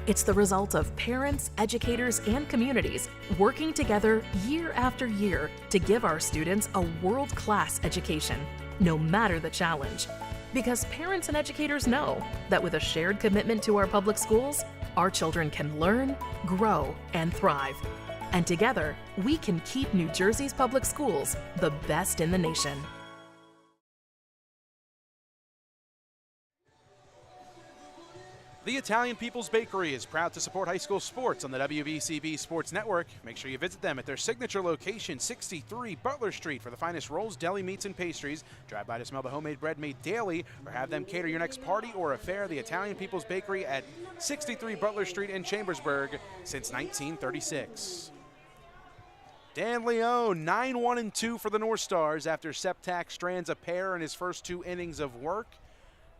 It's the result of parents, educators, and communities working together year after year to give our students a world-class education, no matter the challenge. Because parents and educators know that with a shared commitment to our public schools, our children can learn, grow, and thrive. And together, we can keep New Jersey's public schools the best in the nation. The Italian People's Bakery is proud to support high school sports on the WBCB Sports Network. Make sure you visit them at their signature location, 63 Butler Street, for the finest rolls, deli meats, and pastries. Drive by to smell the homemade bread made daily, or have them cater your next party or affair. The Italian People's Bakery at 63 Butler Street in Chambersburg since 1936. Dan Leone, 9-1-2 for the Northstars after Septak strands a pair in his first 2 innings of work.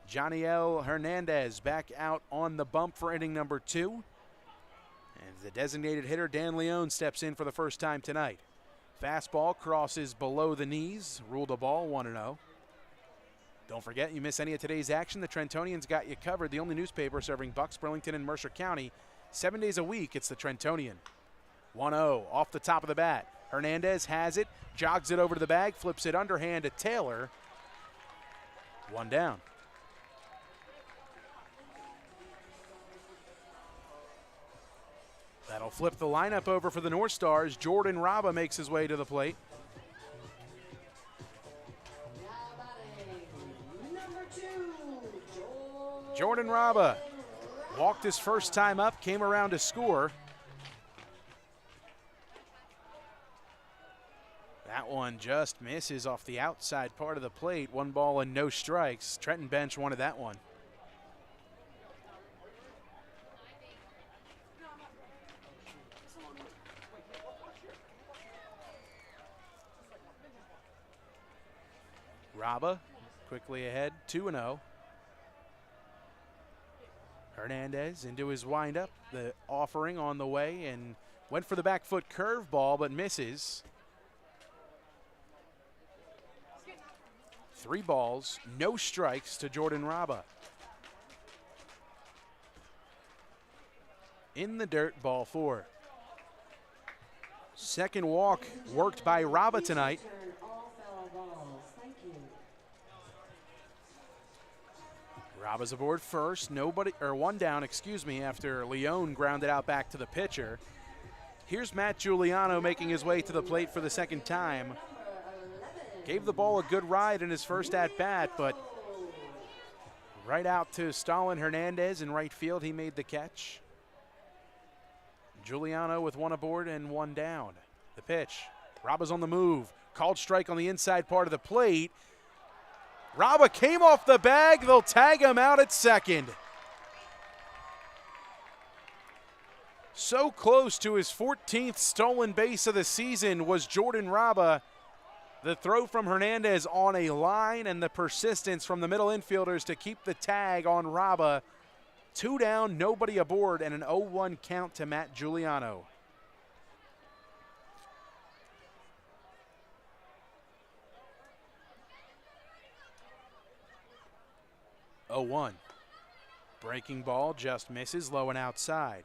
Joniel Hernandez back out on the bump for inning number 2. And the designated hitter, Dan Leone, steps in for the first time tonight. Fastball crosses below the knees, ruled a ball, 1-0. Don't forget, you miss any of today's action, the Trentonians got you covered. The only newspaper serving Bucks, Burlington, and Mercer County. 7 days a week, it's the Trentonian. 1-0 off the top of the bat. Hernandez has it, jogs it over to the bag, flips it underhand to Taylor. 1 down. That'll flip the lineup over for the Northstars. Jordan Raba makes his way to the plate. Jordan Raba walked his first time up, came around to score. That one just misses off the outside part of the plate. 1 ball and no strikes. Trenton bench wanted that one. Raba quickly ahead, 2-0. Hernandez into his windup, the offering on the way, and went for the back foot curveball, but misses. 3 balls, no strikes to Jordan Raba. In the dirt, ball 4. Second walk worked by Raba tonight. Raba's aboard first, 1 down, after Leone grounded out back to the pitcher. Here's Matt Giuliano making his way to the plate for the second time. Gave the ball a good ride in his first at-bat, but right out to Stalin Hernandez in right field, he made the catch. Giuliano with 1 aboard and 1 down. The pitch, Raba's on the move, called strike on the inside part of the plate. Raba came off the bag. They'll tag him out at second. So close to his 14th stolen base of the season was Jordan Raba. The throw from Hernandez on a line and the persistence from the middle infielders to keep the tag on Raba. 2 down, nobody aboard, and an 0-1 count to Matt Giuliano. Breaking ball just misses, low and outside.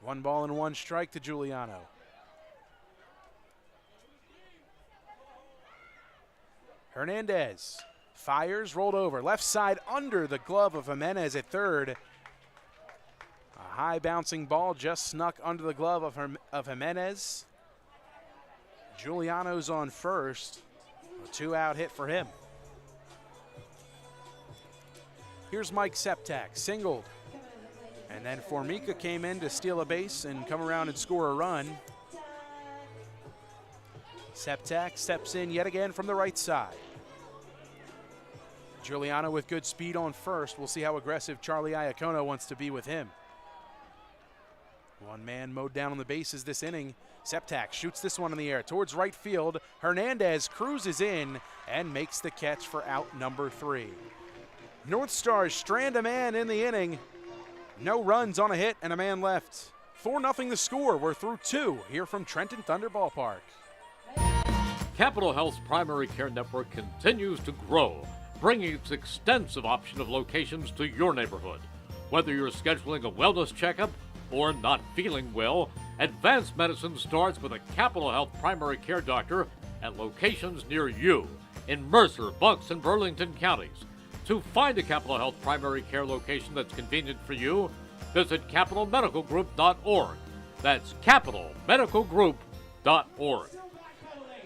1 ball and 1 strike to Giuliano. Hernandez fires, rolled over, left side under the glove of Jimenez at third. A high bouncing ball just snuck under the glove of Jimenez. Giuliano's on first. A 2-out hit for him. Here's Mike Septak, singled. And then Formica came in to steal a base and come around and score a run. Septak steps in yet again from the right side. Giuliano with good speed on first. We'll see how aggressive Charlie Iacono wants to be with him. One man mowed down on the bases this inning. Septak shoots this one in the air towards right field. Hernandez cruises in and makes the catch for out number 3. North Stars strand a man in the inning. No runs on a hit and a man left. 4-0 the score. We're through 2 here from Trenton Thunder Ballpark. Capital Health's primary care network continues to grow, bringing its extensive option of locations to your neighborhood. Whether you're scheduling a wellness checkup or not feeling well, advanced medicine starts with a Capital Health primary care doctor at locations near you in Mercer, Bucks, and Burlington counties. To find a Capital Health primary care location that's convenient for you, visit capitalmedicalgroup.org. That's capitalmedicalgroup.org.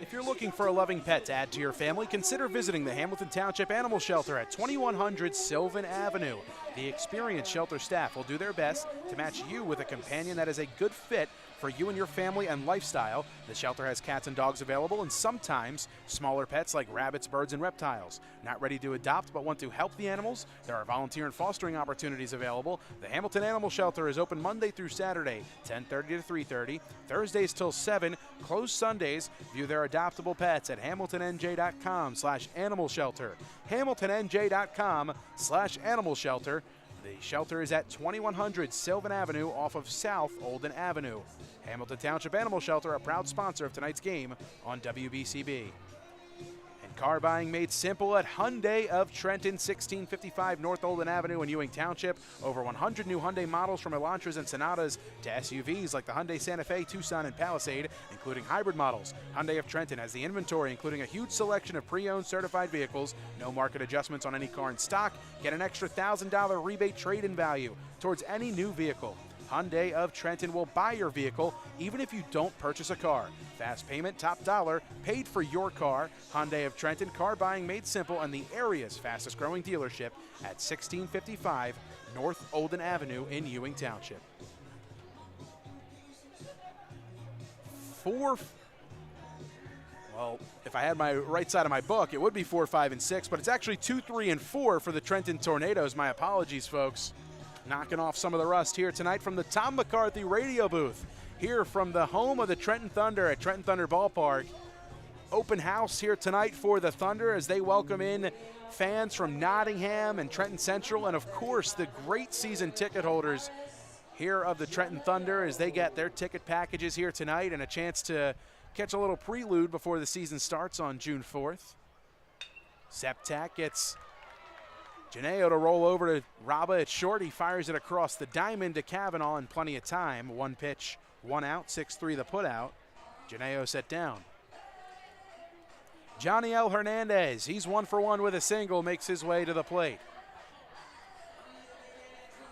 If you're looking for a loving pet to add to your family, consider visiting the Hamilton Township Animal Shelter at 2100 Sylvan Avenue. The experienced shelter staff will do their best to match you with a companion that is a good fit for you and your family and lifestyle. The shelter has cats and dogs available and sometimes smaller pets like rabbits, birds, and reptiles. Not ready to adopt but want to help the animals? There are volunteer and fostering opportunities available. The Hamilton Animal Shelter is open Monday through Saturday, 10:30 to 3:30, Thursdays till 7, closed Sundays. View their adoptable pets at hamiltonnj.com/animal shelter. hamiltonnj.com/animal shelter. The shelter is at 2100 Sylvan Avenue off of South Olden Avenue. Hamilton Township Animal Shelter, a proud sponsor of tonight's game on WBCB. And car buying made simple at Hyundai of Trenton, 1655 North Olden Avenue in Ewing Township. Over 100 new Hyundai models from Elantras and Sonatas to SUVs like the Hyundai Santa Fe, Tucson, and Palisade, including hybrid models. Hyundai of Trenton has the inventory, including a huge selection of pre-owned certified vehicles. No market adjustments on any car in stock. Get an extra $1,000 rebate trade-in value towards any new vehicle. Hyundai of Trenton will buy your vehicle even if you don't purchase a car. Fast payment, top dollar, paid for your car. Hyundai of Trenton, car buying made simple, and the area's fastest growing dealership at 1655 North Olden Avenue in Ewing Township. Well, if I had my right side of my book, it would be 4, 5, and 6, but it's actually 2, 3, and 4 for the Trenton Tornadoes. My apologies, folks. Knocking off some of the rust here tonight from the Tom McCarthy radio booth. Here from the home of the Trenton Thunder at Trenton Thunder Ballpark. Open house here tonight for the Thunder as they welcome in fans from Nottingham and Trenton Central, and of course the great season ticket holders here of the Trenton Thunder as they get their ticket packages here tonight and a chance to catch a little prelude before the season starts on June 4th. Septak gets Janeo to roll over to Raba at short. He fires it across the diamond to Kavanaugh in plenty of time. 1 pitch, 1 out, 6-3 the putout. Janeo set down. Johnny L. Hernandez, he's 1 for 1 with a single, makes his way to the plate.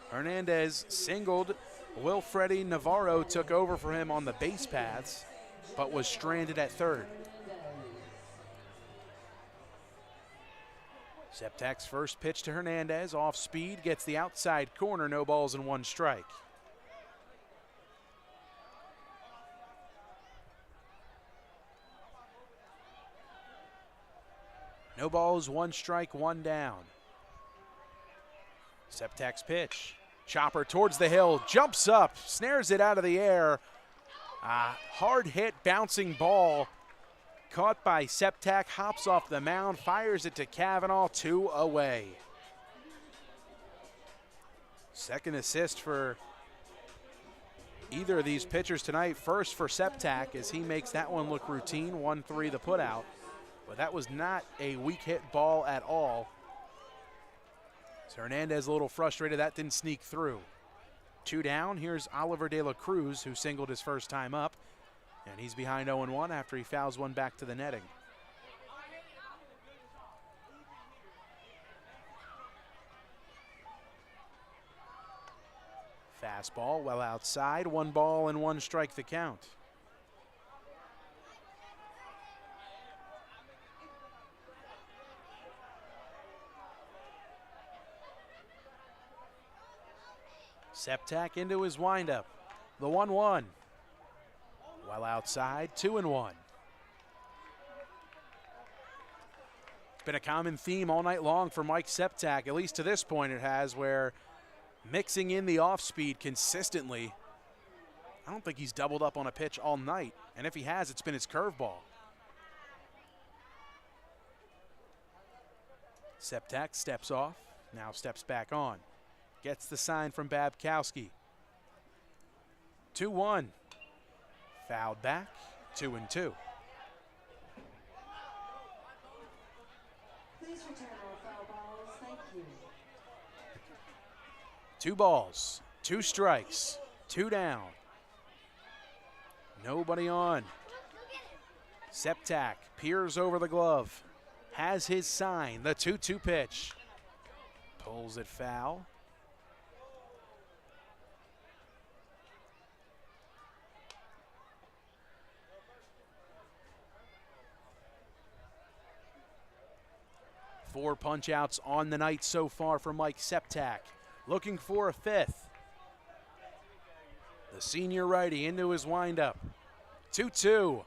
Hernandez singled. Wilfredi Navarro took over for him on the base paths, but was stranded at third. Septak's first pitch to Hernandez, off speed, gets the outside corner, no balls and 1 strike. No balls, 1 strike, 1 down. Septak's pitch. Chopper towards the hill, jumps up, snares it out of the air. Hard hit, bouncing ball. Caught by Septak, hops off the mound, fires it to Kavanaugh, 2 away. Second assist for either of these pitchers tonight. First for Septak as he makes that one look routine, 1-3 the putout. But that was not a weak hit ball at all. So Hernandez a little frustrated, that didn't sneak through. 2 down, here's Oliver De La Cruz, who singled his first time up. And he's behind 0-1 after he fouls one back to the netting. Fastball well outside, 1 ball and 1 strike the count. Septak into his windup. The 1-1. Well outside, 2-1. It's been a common theme all night long for Mike Septak, at least to this point it has, where mixing in the off-speed consistently I don't think he's doubled up on a pitch all night, and if he has, it's been his curveball. Septak steps off, now steps back on. Gets the sign from Babkowski. 2-1. Fouled back, 2-2. Please return all foul balls. Thank you. 2 balls, 2 strikes, 2 down. Nobody on. Septak peers over the glove. Has his sign, the 2-2 pitch. Pulls it foul. Four punch-outs on the night so far for Mike Septak. Looking for a 5th. The senior righty into his windup. 2-2.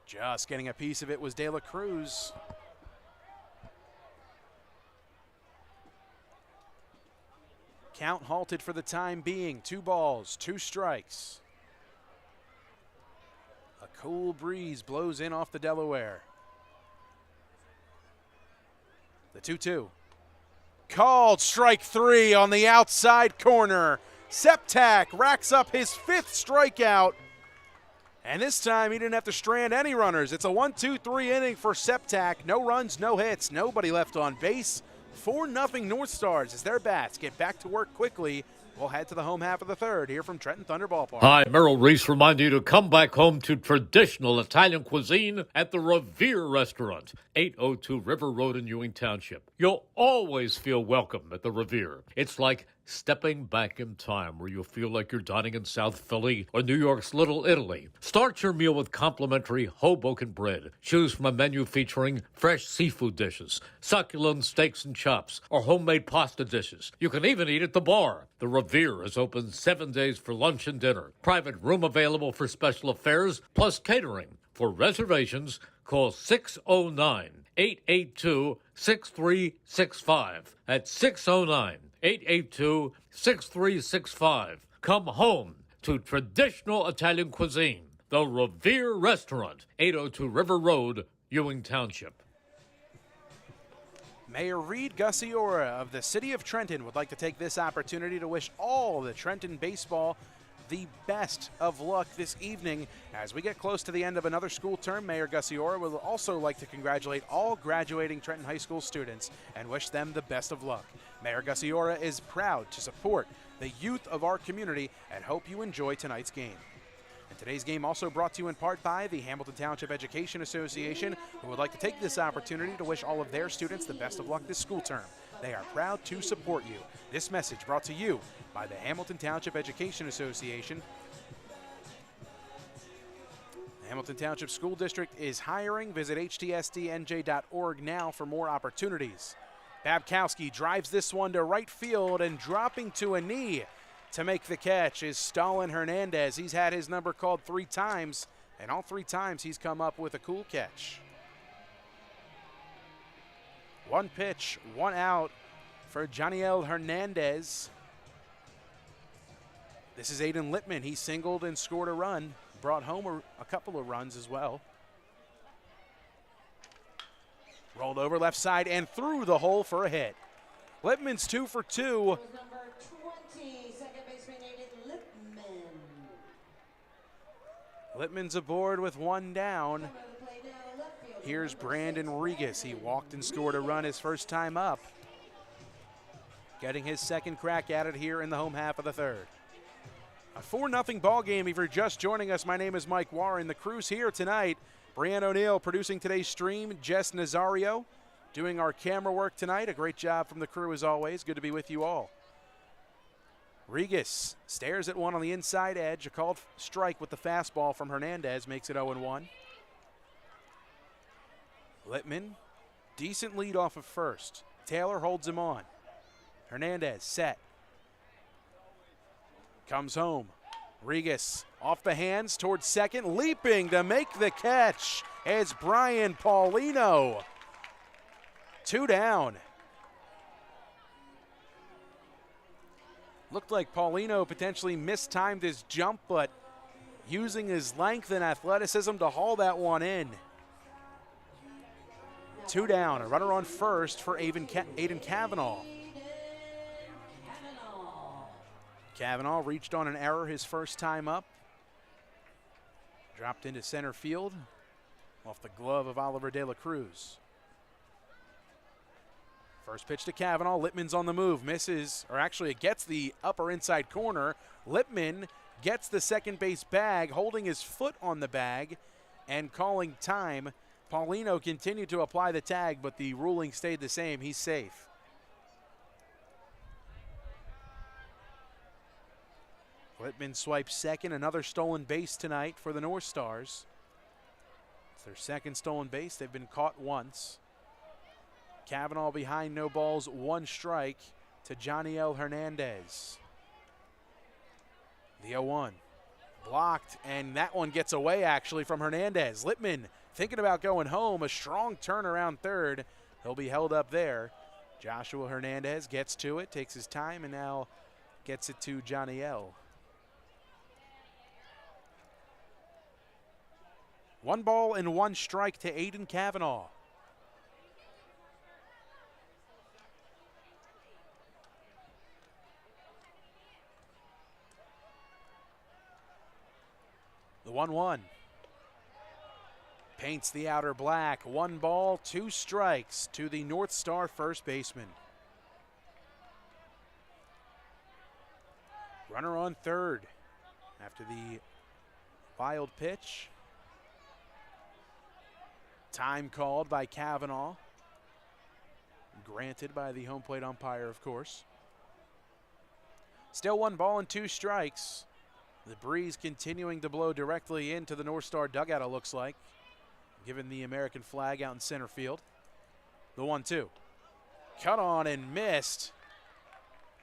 Just getting a piece of it was De La Cruz. Count halted for the time being. 2 balls, 2 strikes. A cool breeze blows in off the Delaware. The 2-2. Called strike 3 on the outside corner. Septak racks up his 5th strikeout. And this time he didn't have to strand any runners. It's a 1-2-3 inning for Septak. No runs, no hits, nobody left on base. 4-0 North Stars as their bats get back to work quickly. We'll head to the home half of the third here from Trenton Thunder Ballpark. Hi, Merrill Reese reminding you to come back home to traditional Italian cuisine at the Revere Restaurant, 802 River Road in Ewing Township. You'll always feel welcome at the Revere. It's like stepping back in time where you'll feel like you're dining in South Philly or New York's Little Italy. Start your meal with complimentary Hoboken bread. Choose from a menu featuring fresh seafood dishes, succulent steaks and chops, or homemade pasta dishes. You can even eat at the bar. The Revere is open 7 days for lunch and dinner. Private room available for special affairs, plus catering. For reservations, call 609-882-6365. That's 609-882-6365. Come home to traditional Italian cuisine. The Revere Restaurant, 802 River Road, Ewing Township. Mayor Reed Gussiora of the City of Trenton would like to take this opportunity to wish all the Trenton baseball the best of luck this evening. As we get close to the end of another school term, Mayor Gussiora would also like to congratulate all graduating Trenton High School students and wish them the best of luck. Mayor Gussiora is proud to support the youth of our community and hope you enjoy tonight's game. And today's game also brought to you in part by the Hamilton Township Education Association, who would like to take this opportunity to wish all of their students the best of luck this school term. They are proud to support you. This message brought to you by the Hamilton Township Education Association. The Hamilton Township School District is hiring. Visit htsdnj.org now for more opportunities. Babkowski drives this one to right field, and dropping to a knee to make the catch is Stalin Hernandez. He's had his number called 3 times, and all 3 times he's come up with a cool catch. 1 pitch, 1 out for Janiel Hernandez. This is Aiden Littman. He singled and scored a run, brought home a couple of runs as well. Rolled over left side and through the hole for a hit. Littman's 2 for 2. Number 20, second baseman Aiden Lippman. Littman's aboard with 1 down. Over the plate now, left field. Here's Brandon Regas. He walked and scored a run his first time up. Getting his second crack at it here in the home half of the third. A 4-0 ball game. If you're just joining us, my name is Mike Warren. The crew's here tonight. Brianne O'Neill producing today's stream. Jess Nazario doing our camera work tonight. A great job from the crew as always. Good to be with you all. Regas stares at one on the inside edge. A called strike with the fastball from Hernandez makes it 0-1. Littman, decent lead off of first. Taylor holds him on. Hernandez set. Comes home. Regas off the hands towards second, leaping to make the catch. It's Brian Paulino. 2 down. Looked like Paulino potentially mistimed his jump, but using his length and athleticism to haul that one in. 2 down, a runner on first for Aiden Cavanaugh. Cavanaugh reached on an error his first time up. Dropped into center field off the glove of Oliver De La Cruz. First pitch to Cavanaugh. Lippman's on the move. Misses, or actually it gets the upper inside corner. Lippman gets the second base bag, holding his foot on the bag and calling time. Paulino continued to apply the tag, but the ruling stayed the same. He's safe. Lippman swipes second, another stolen base tonight for the Northstars. It's their second stolen base. They've been caught once. Cavanaugh behind, no balls, 1 strike to Joniel Hernandez. The 0-1. Blocked, and that one gets away actually from Hernandez. Lippman thinking about going home, a strong turnaround third. He'll be held up there. Joshua Hernandez gets to it, takes his time, and now gets it to Joniel. 1 ball and 1 strike to Aiden Cavanaugh. The 1-1. Paints the outer black. 1 ball, 2 strikes to the North Star first baseman. Runner on third after the wild pitch. Time called by Cavanaugh. Granted by the home plate umpire, of course. Still 1 ball and 2 strikes. The breeze continuing to blow directly into the North Star dugout, it looks like, given the American flag out in center field. The 1-2. Cut on and missed.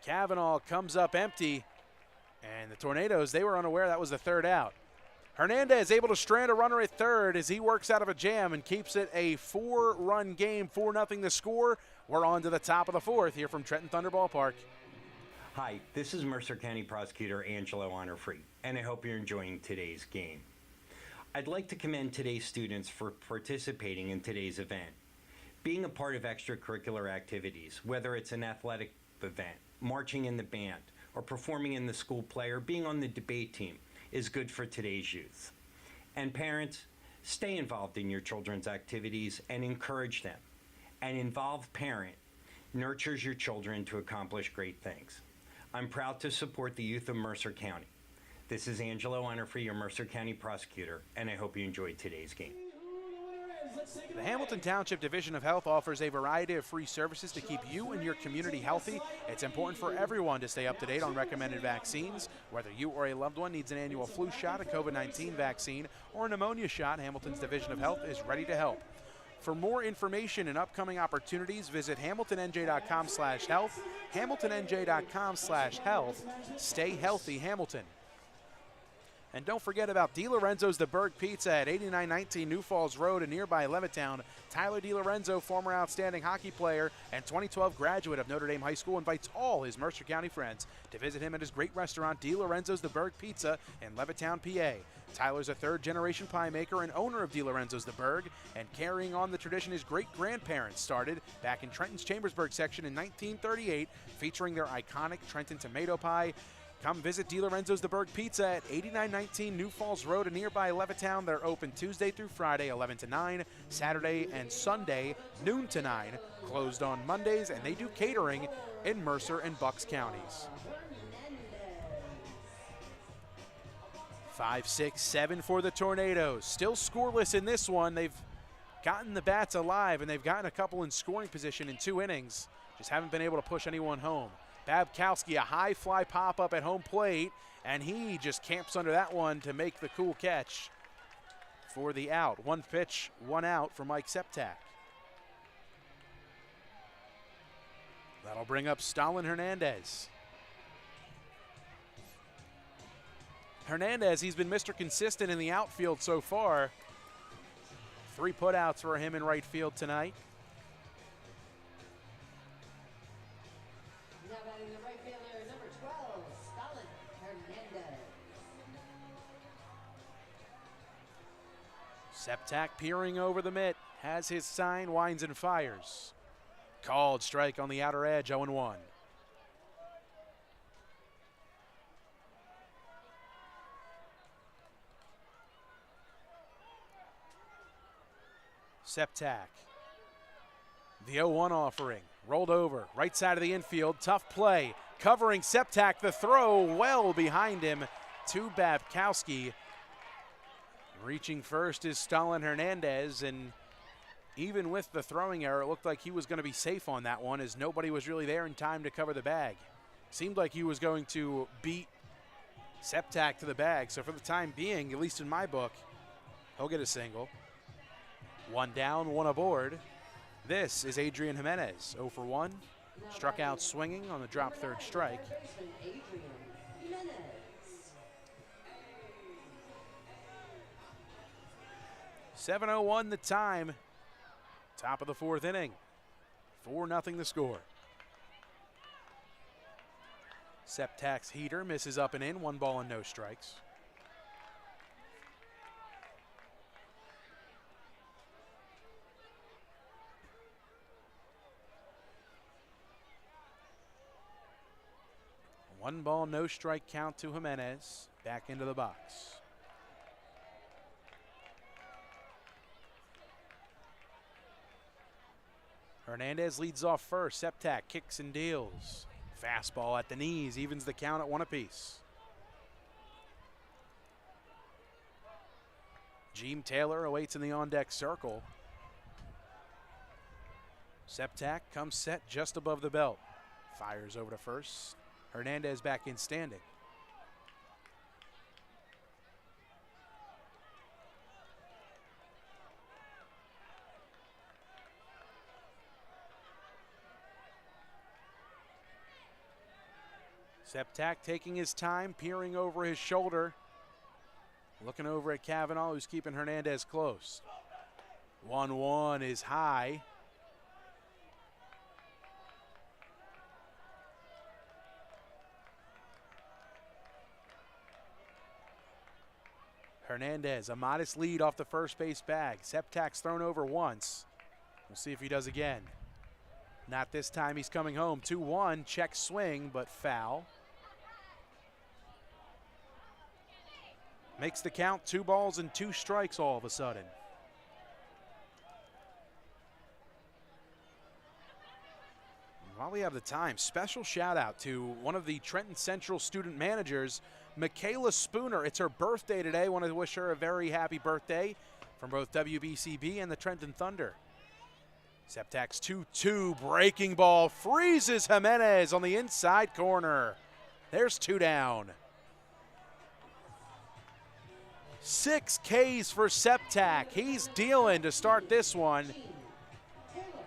Cavanaugh comes up empty, and the Tornadoes, they were unaware that was the 3rd out. Hernandez able to strand a runner at 3rd as he works out of a jam and keeps it a 4-run game, 4-0 the score. We're on to the top of the 4th here from Trenton Thunder Ballpark. Hi, this is Mercer County Prosecutor Angelo Honorfree, and I hope you're enjoying today's game. I'd like to commend today's students for participating in today's event. Being a part of extracurricular activities, whether it's an athletic event, marching in the band, or performing in the school play, or being on the debate team, is good for today's youth. And parents, stay involved in your children's activities and encourage them. An involved parent nurtures your children to accomplish great things. I'm proud to support the youth of Mercer County. This is Angelo Honorfree, your Mercer County prosecutor, and I hope you enjoyed today's game. The Hamilton Township Division of Health offers a variety of free services to keep you and your community healthy. It's important for everyone to stay up to date on recommended vaccines. Whether you or a loved one needs an annual flu shot, a COVID-19 vaccine, or a pneumonia shot, Hamilton's Division of Health is ready to help. For more information and upcoming opportunities, visit hamiltonnj.com/health, hamiltonnj.com/health. Stay healthy, Hamilton. And don't forget about DiLorenzo's The Berg Pizza at 8919 New Falls Road in nearby Levittown. Tyler DiLorenzo, former outstanding hockey player and 2012 graduate of Notre Dame High School, invites all his Mercer County friends to visit him at his great restaurant, DiLorenzo's The Berg Pizza in Levittown, PA. Tyler's a 3rd-generation pie maker and owner of DiLorenzo's The Berg, and carrying on the tradition his great-grandparents started back in Trenton's Chambersburg section in 1938, featuring their iconic Trenton tomato pie. Come visit DiLorenzo's The Berg Pizza at 8919 New Falls Road in nearby Levittown. They're open Tuesday through Friday, 11 to 9, Saturday and Sunday, noon to 9, closed on Mondays, and they do catering in Mercer and Bucks counties. 5, 6, 7 for the Tornadoes. Still scoreless in this one. They've gotten the bats alive, and they've gotten a couple in scoring position in 2 innings. Just haven't been able to push anyone home. Babkowski, a high fly pop-up at home plate, and he just camps under that one to make the cool catch for the out. 1 pitch, 1 out for Mike Septak. That'll bring up Stalin Hernandez. Hernandez, he's been Mr. Consistent in the outfield so far. 3 putouts for him in right field tonight. Now batting the right fielder, number 12, Stalin Hernandez. Septak peering over the mitt, has his sign, winds and fires. Called strike on the outer edge, 0-1. Septak. The 0-1 offering, rolled over, right side of the infield, tough play. Covering Septak, the throw well behind him to Babkowski. Reaching first is Stalin Hernandez, and even with the throwing error, it looked like he was going to be safe on that one as nobody was really there in time to cover the bag. Seemed like he was going to beat Septak to the bag, so for the time being, at least in my book, he'll get a single. One down, one aboard. This is Adrian Jimenez, 0 for 1. Struck out swinging on the drop third strike. 7:01 the time. Top of the fourth inning. 4-0 the score. Septak's heater misses up and in. 1 ball and no strikes. One ball, no strike count to Jimenez. Back into the box. Hernandez leads off first. Septak kicks and deals. Fastball at the knees, evens the count at 1 apiece. Gene Taylor awaits in the on-deck circle. Septak comes set just above the belt. Fires over to first. Hernandez back in standing. Septak taking his time, peering over his shoulder. Looking over at Cavanaugh, who's keeping Hernandez close. 1-1 is high. Hernandez, a modest lead off the first base bag. Septak's thrown over once. We'll see if he does again. Not this time, he's coming home. 2-1, check swing, but foul. Makes the count 2 balls and 2 strikes all of a sudden. While we have the time, special shout out to one of the Trenton Central student managers, Michaela Spooner. It's her birthday today. Want to wish her a very happy birthday from both WBCB and the Trenton Thunder. Septak's 2-2 breaking ball freezes Jimenez on the inside corner. There's 2 down. 6 Ks for Septak. He's dealing to start this one.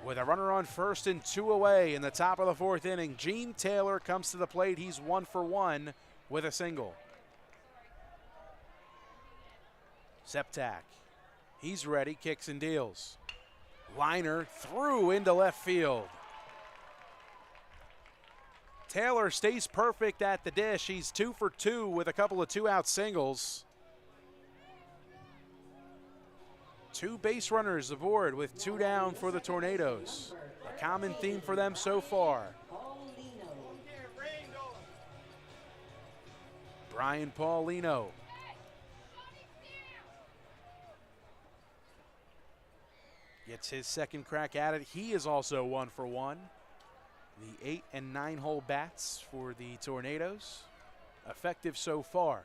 With a runner on first and 2 away in the top of the 4th inning, Gene Taylor comes to the plate. He's 1 for 1 with a single. Septak, he's ready, kicks and deals. Liner through into left field. Taylor stays perfect at the dish. He's 2 for 2 with a couple of 2-out singles. 2 base runners aboard with 2 down for the Tornadoes. A common theme for them so far. Brian Paulino. Gets his second crack at it. He is also 1 for 1. The 8 and 9 hole bats for the Tornadoes. Effective so far.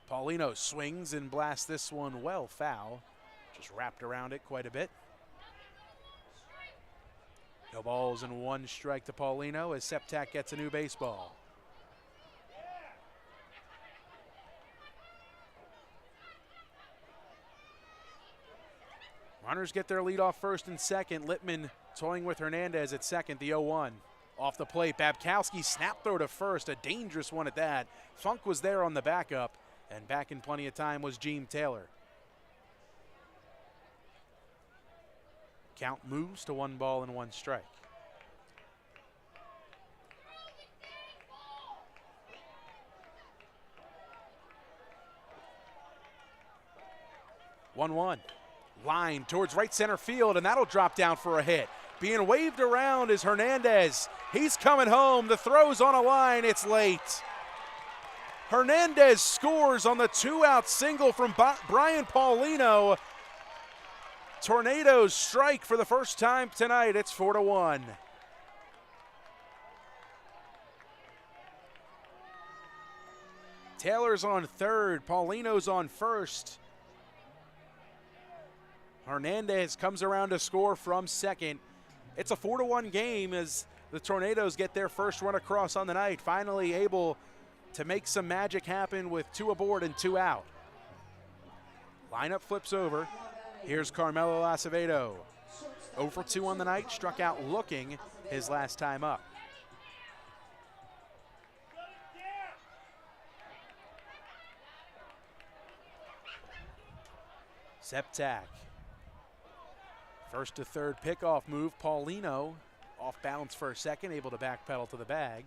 Paulino swings and blasts this one well foul. Just wrapped around it quite a bit. No balls and 1 strike to Paulino as Septak gets a new baseball. Runners get their lead off first and second. Littman toying with Hernandez at second, the 0-1. Off the plate, Babkowski snap throw to first, a dangerous one at that. Funk was there on the backup, and back in plenty of time was Gene Taylor. Count moves to 1 ball and 1 strike. One. Line towards right center field, and that'll drop down for a hit. Being waved around is Hernandez. He's coming home. The throw's on a line. It's late. Hernandez scores on the 2-out single from Brian Paulino. Tornadoes strike for the first time tonight. It's 4-1. Taylor's on third. Paulino's on first. Hernandez comes around to score from second. It's a 4-1 game as the Tornadoes get their first run across on the night, finally able to make some magic happen with 2 aboard and 2 out. Lineup flips over. Here's Carmelo Acevedo. 0 for 2 on the night, struck out looking his last time up. Septak. First to third pickoff move. Paulino off balance for a second, able to backpedal to the bag.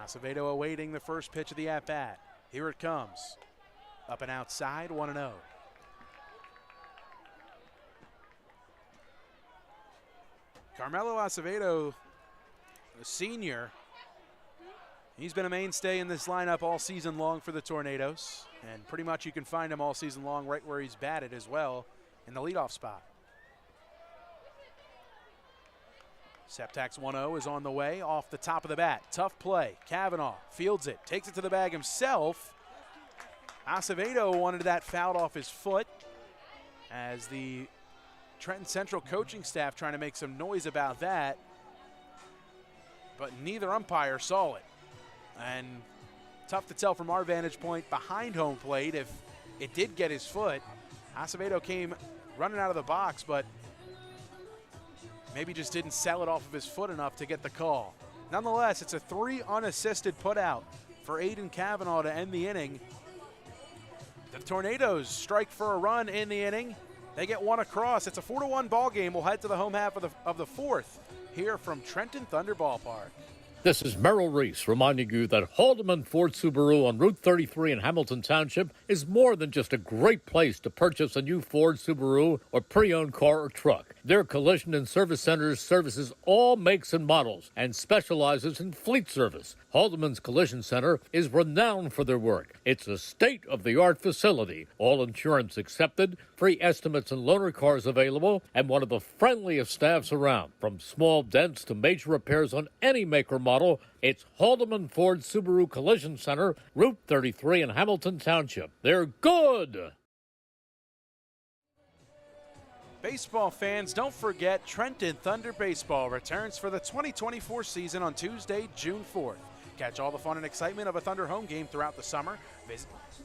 Acevedo awaiting the first pitch of the at-bat. Here it comes. Up and outside, 1-0. Carmelo Acevedo, a senior, he's been a mainstay in this lineup all season long for the Tornadoes, and pretty much you can find him all season long right where he's batted as well in the leadoff spot. Septak's 1-0 is on the way off the top of the bat. Tough play. Kavanaugh fields it, takes it to the bag himself. Acevedo wanted that fouled off his foot as the Trenton Central coaching staff trying to make some noise about that, but neither umpire saw it. And tough to tell from our vantage point behind home plate if it did get his foot. Acevedo came running out of the box, but maybe just didn't sell it off of his foot enough to get the call. Nonetheless, it's a 3 unassisted putout for Aiden Kavanaugh to end the inning. The Tornadoes strike for a run in the inning. They get 1 across. It's a 4-1 ball game. We'll head to the home half of the fourth here from Trenton Thunder Ballpark. This is Merrill Reese reminding you that Haldeman Ford Subaru on Route 33 in Hamilton Township is more than just a great place to purchase a new Ford, Subaru, or pre-owned car or truck. Their collision and service centers services all makes and models and specializes in fleet service. Haldeman's Collision Center is renowned for their work. It's a state-of-the-art facility, all insurance accepted, free estimates and loaner cars available, and one of the friendliest staffs around. From small dents to major repairs on any make or model, it's Haldeman Ford Subaru Collision Center, Route 33 in Hamilton Township. They're good! Baseball fans, don't forget Trenton Thunder Baseball returns for the 2024 season on Tuesday, June 4th. Catch all the fun and excitement of a Thunder home game throughout the summer.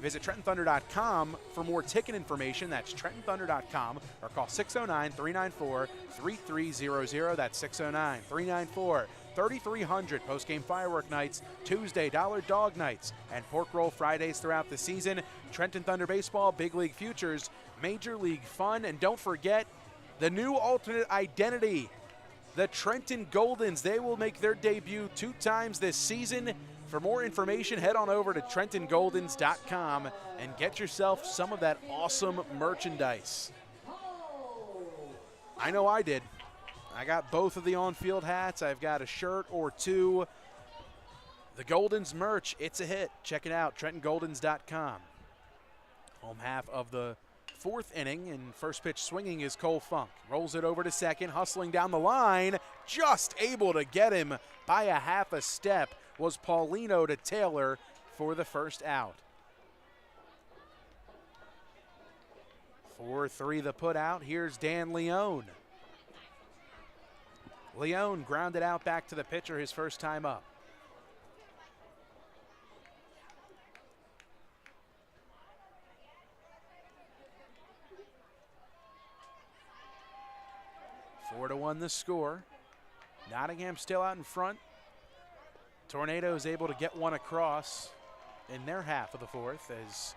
Visit TrentonThunder.com for more ticket information. That's TrentonThunder.com or call 609-394-3300. That's 609-394-3300. Post-game firework nights, Tuesday dollar dog nights, and pork roll Fridays throughout the season. Trenton Thunder Baseball, Big League Futures, Major League Fun, and don't forget the new alternate identity, the Trenton Goldens. They will make their debut 2 times this season. For more information, head on over to TrentonGoldens.com and get yourself some of that awesome merchandise. I know I did. I got both of the on-field hats. I've got a shirt or 2. The Goldens merch, it's a hit. Check it out, TrentonGoldens.com. Home half of the 4th inning, and first pitch swinging is Cole Funk. Rolls it over to second, hustling down the line. Just able to get him by a half a step was Paulino to Taylor for the first out. 4-3 the put out. Here's Dan Leone. Leone grounded out back to the pitcher his first time up. Four to 1 the score. Nottingham still out in front. Tornadoes able to get 1 across in their half of the 4th as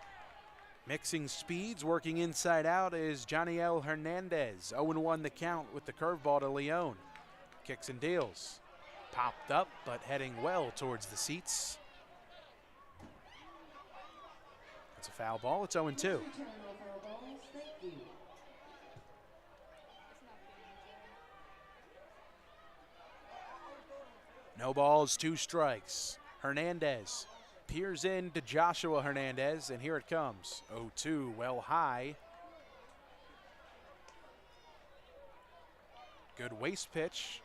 mixing speeds, working inside out is Johnny L. Hernandez. 0-1 the count with the curveball to Leone. kicks and deals. Popped up, but heading well towards the seats. It's a foul ball. It's 0-2. No balls, 2 strikes. Hernandez peers in to Joshua Hernandez, and here it comes. 0-2, well high. Good waist pitch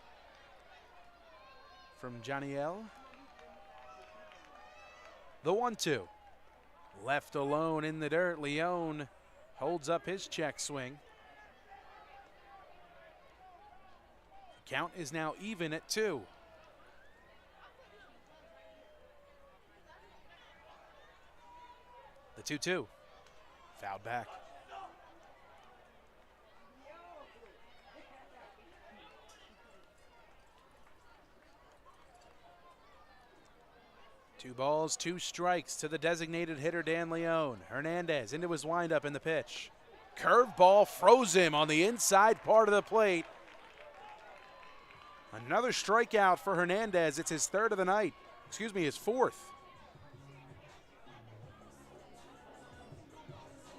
from Janiel. The 1-2. Left alone in the dirt. Leone holds up his check swing. Count is now even at 2. The 2-2. Fouled back. Two balls, 2 strikes to the designated hitter, Dan Leone. Hernandez into his windup in the pitch. Curveball froze him on the inside part of the plate. Another strikeout for Hernandez. It's his 3rd of the night. Excuse me, his 4th.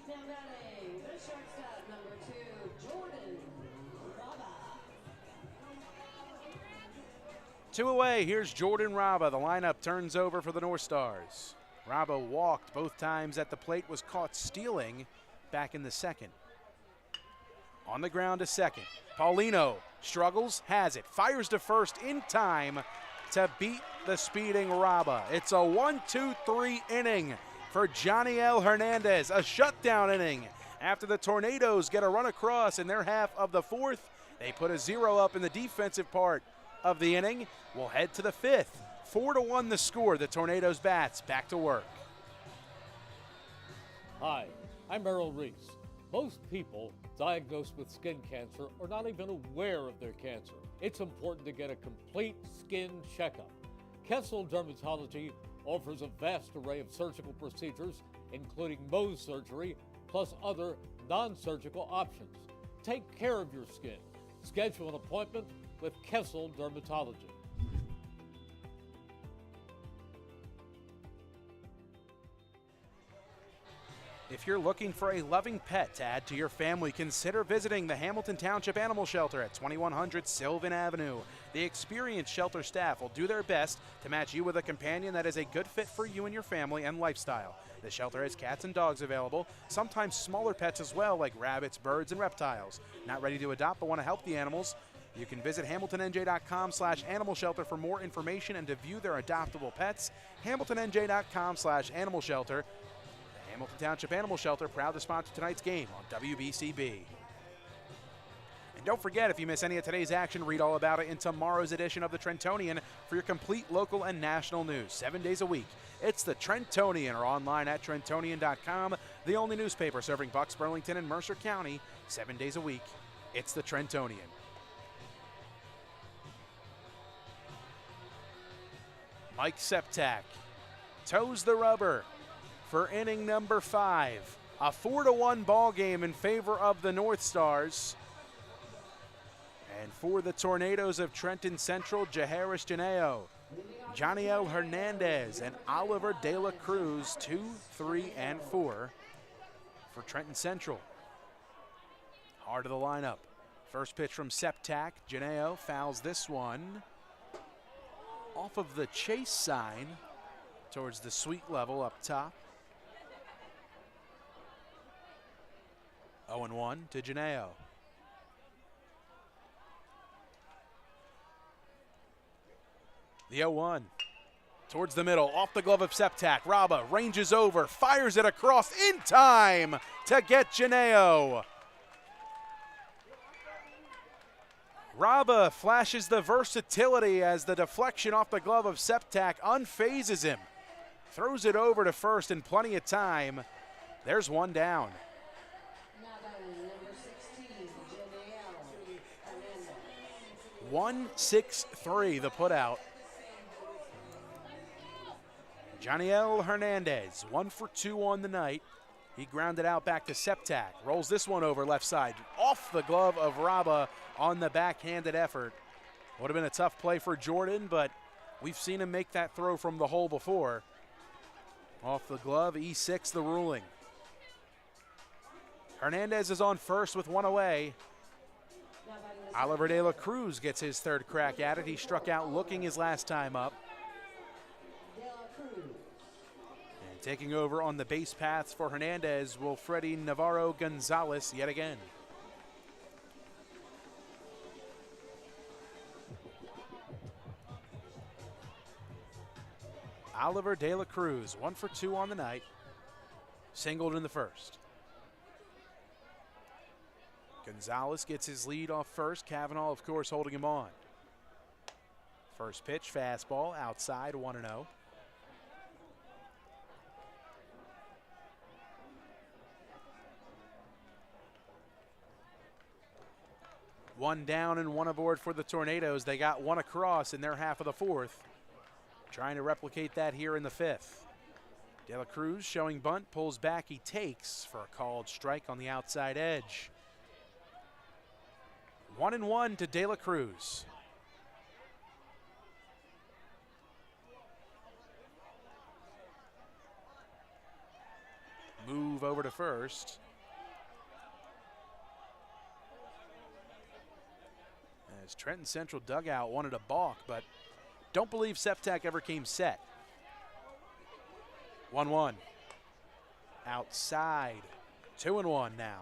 Now batting, the shortstop, number 2, Jordan Raba. 2 away, here's Jordan Raba. The lineup turns over for the Northstars. Raba walked both times at the plate, was caught stealing back in the 2nd. On the ground to 2nd. Paulino struggles, has it, fires to first in time to beat the speeding Raba. It's a 1-2-3 inning for Janiel Hernandez, a shutdown inning. After the Tornadoes get a run across in their half of the 4th, they put a 0 up in the defensive part of the inning. We'll head to the 5th. 4-1 the score. The Tornadoes bats back to work. Hi, I'm Merrill Reese. Most people diagnosed with skin cancer are not even aware of their cancer. It's important to get a complete skin checkup. Kessel Dermatology offers a vast array of surgical procedures, including Mohs surgery, plus other non-surgical options. Take care of your skin. Schedule an appointment with Kessel Dermatology. If you're looking for a loving pet to add to your family, consider visiting the Hamilton Township Animal Shelter at 2100 Sylvan Avenue. The experienced shelter staff will do their best to match you with a companion that is a good fit for you and your family and lifestyle. The shelter has cats and dogs available, sometimes smaller pets as well, like rabbits, birds, and reptiles. Not ready to adopt but want to help the animals? You can visit HamiltonNJ.com/animal shelter for more information and to view their adoptable pets. HamiltonNJ.com/animal shelter. Hamilton Township Animal Shelter, proud to sponsor tonight's game on WBCB. And don't forget, if you miss any of today's action, read all about it in tomorrow's edition of the Trentonian for your complete local and national news, 7 days a week. It's the Trentonian, or online at Trentonian.com, the only newspaper serving Bucks, Burlington, and Mercer County, 7 days a week. It's the Trentonian. Mike Septak toes the rubber for inning number 5. A 4-1 ball game in favor of the Northstars. And for the Tornadoes of Trenton Central, Jaharis Janeo, Janiel Hernandez, and Oliver De La Cruz, 2, 3, and 4 for Trenton Central. Heart of the lineup. First pitch from Septak. Janeo fouls this one off of the chase sign towards the sweet level up top. 0-1 to Janeo. The 0-1 towards the middle, off the glove of Septak. Raba ranges over, fires it across in time to get Janeo. Raba flashes the versatility as the deflection off the glove of Septak unfazes him. Throws it over to first in plenty of time. There's one down. 1-6-3 the putout. Janiel Hernandez, 1 for 2 on the night. He grounded out back to Septak. Rolls this one over left side. Off the glove of Raba on the backhanded effort. Would have been a tough play for Jordan, but we've seen him make that throw from the hole before. Off the glove, E6 the ruling. Hernandez is on first with one away. Oliver De La Cruz gets his third crack at it. He struck out looking his last time up. And taking over on the base paths for Hernandez, Wilfredi Navarro Gonzalez yet again. Oliver De La Cruz, 1 for 2 on the night. Singled in the first. Gonzalez gets his lead off first. Cavanaugh, of course, holding him on. First pitch, fastball, outside, 1-0. One down and one aboard for the Tornadoes. They got one across in their half of the fourth. Trying to replicate that here in the fifth. De La Cruz showing bunt, pulls back, he takes for a called strike on the outside edge. 1-1 to De La Cruz. Move over to first. As Trenton Central dugout wanted a balk, but don't believe Septak ever came set. 1-1. Outside. 2-1 now.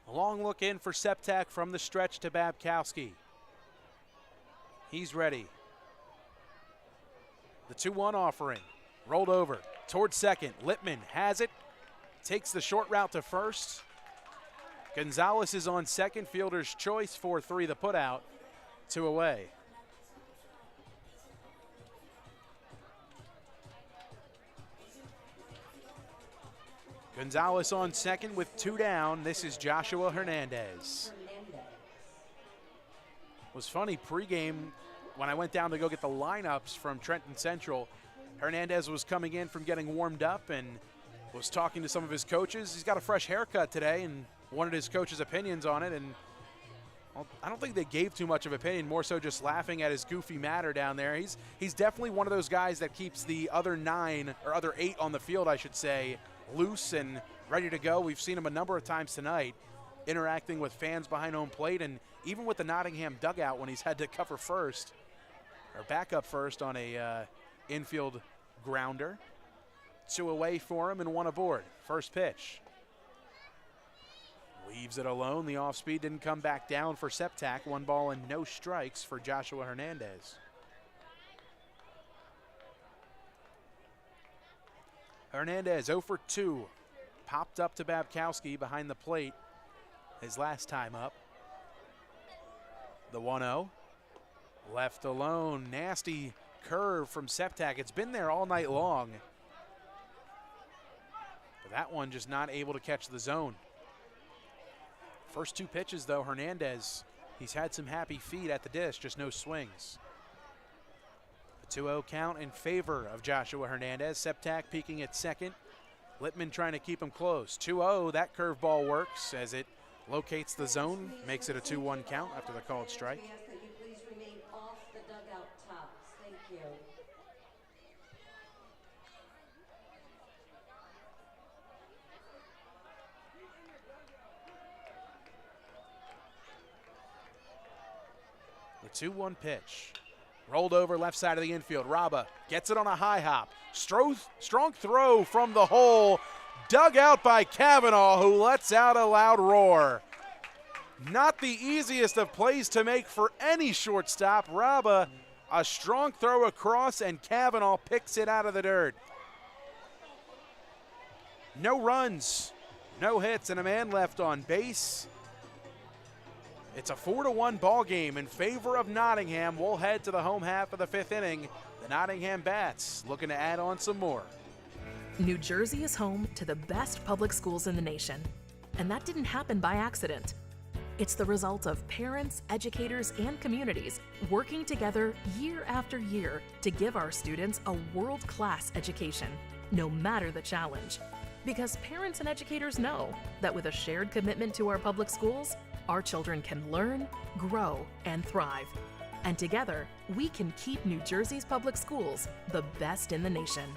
A long look in for Septak from the stretch to Babkowski. He's ready. The 2-1 offering. Rolled over towards second. Lippman has it. Takes the short route to first. Gonzalez is on second. Fielder's choice, 4-3 the putout. 2 away. Gonzalez on second with 2 down. This is Joshua Hernandez. It was funny pregame when I went down to go get the lineups from Trenton Central. Hernandez was coming in from getting warmed up and was talking to some of his coaches. He's got a fresh haircut today and wanted his coach's opinions on it. And well, I don't think they gave too much of opinion, more so just laughing at his goofy matter down there. He's definitely one of those guys that keeps the other 9 or other 8 on the field, I should say, loose and ready to go. We've seen him a number of times tonight interacting with fans behind home plate and even with the Nottingham dugout when he's had to cover first or back up first on a infield grounder. 2 away for him and 1 aboard. First pitch. Leaves it alone. The off speed didn't come back down for Septak. 1 ball and no strikes for Joshua Hernandez. Hernandez 0 for 2. Popped up to Babkowski behind the plate his last time up. The 1-0. Left alone. Nasty curve from Septak. It's been there all night long. But that one just not able to catch the zone. First 2 pitches, though, Hernandez, he's had some happy feet at the dish, just no swings. The 2-0 count in favor of Joshua Hernandez. Septak peeking at second. Lippman trying to keep him close. 2-0, that curveball works as it locates the zone, makes it a 2-1 count after the called strike. We ask that you please remain off the dugout tops. Thank you. The 2-1 pitch. Rolled over left side of the infield. Raba gets it on a high hop. Strong throw from the hole. Dug out by Cavanaugh, who lets out a loud roar. Not the easiest of plays to make for any shortstop. Raba, a strong throw across, and Cavanaugh picks it out of the dirt. No runs, no hits, and a man left on base. It's a 4-1 ball game in favor of Nottingham. We'll head to the home half of the 5th inning. The Nottingham Bats looking to add on some more. New Jersey is home to the best public schools in the nation. And that didn't happen by accident. It's the result of parents, educators, and communities working together year after year to give our students a world-class education. no matter the challenge. Because parents and educators know that with a shared commitment to our public schools, our children can learn, grow, and thrive. And together, we can keep New Jersey's public schools the best in the nation.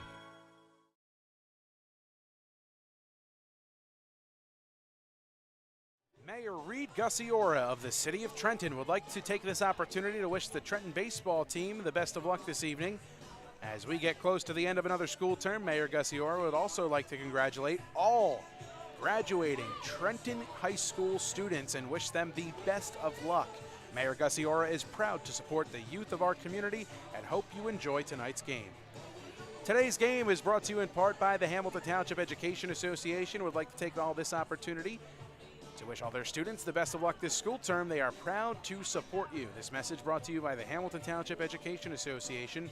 Mayor Reed Gussiora of the City of Trenton would like to take this opportunity to wish the Trenton baseball team the best of luck this evening. As we get close to the end of another school term, Mayor Gussiora would also like to congratulate all graduating Trenton High School students and wish them the best of luck. Mayor Gussiora is proud to support the youth of our community and hope you enjoy tonight's game. Today's game is brought to you in part by the Hamilton Township Education Association. Would like to take all this opportunity to wish all their students the best of luck this school term. They are proud to support you. This message brought to you by the Hamilton Township Education Association.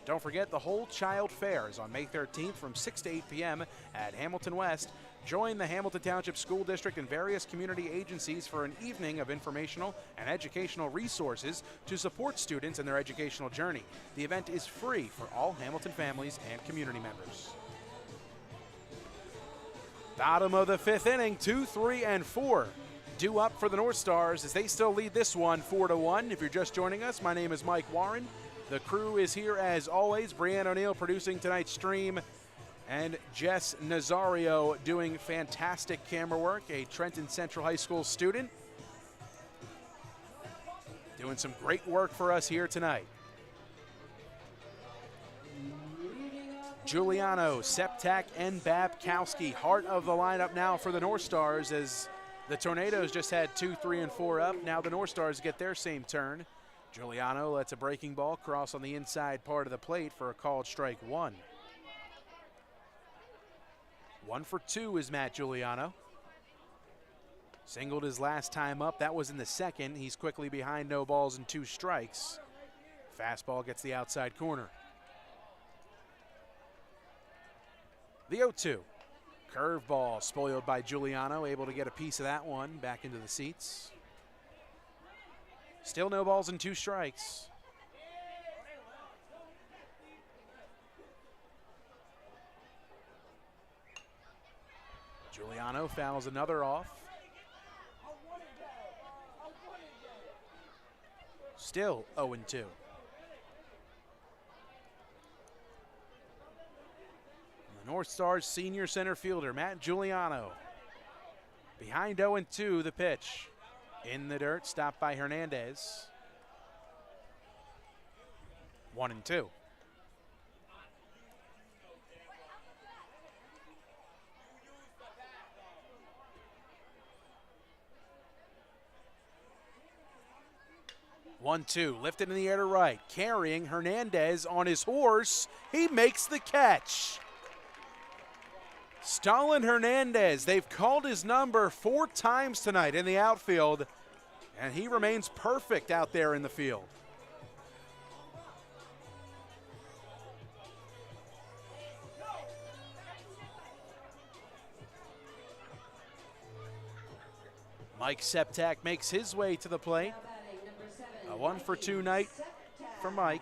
Don't forget, the Whole Child Fair is on May 13th from 6 to 8 p.m. at Hamilton West. Join the Hamilton Township School District and various community agencies for an evening of informational and educational resources to support students in their educational journey. The event is free for all Hamilton families and community members. Bottom of the fifth inning, 2, 3, and 4 due up for the North Stars as they still lead this one 4-1. If you're just joining us, my name is Mike Warren. The crew is here as always. Brianne O'Neill producing tonight's stream, and Jess Nazario doing fantastic camera work, a Trenton Central High School student. Doing some great work for us here tonight. Giuliano, Septak, and Babkowski, heart of the lineup now for the North Stars as the Tornadoes just had 2, 3, and 4 up. Now the North Stars get their same turn. Giuliano lets a breaking ball cross on the inside part of the plate for a called strike 1. 1 for 2 is Matt Giuliano. Singled his last time up. That was in the second. He's quickly behind, no balls and 2 strikes. Fastball gets the outside corner. The 0-2. Curveball spoiled by Giuliano, able to get a piece of that one back into the seats. Still no balls and 2 strikes. Giuliano fouls another off. Still 0-2. The North Stars senior center fielder, Matt Giuliano. Behind 0-2, the pitch. In the dirt, stopped by Hernandez. 1-2. One-two, lifted in the air to right, carrying Hernandez on his horse. He makes the catch. Stalin Hernandez, they've called his number 4 times tonight in the outfield, and he remains perfect out there in the field. Mike Septak makes his way to the plate. A 1 for 2 night for Mike.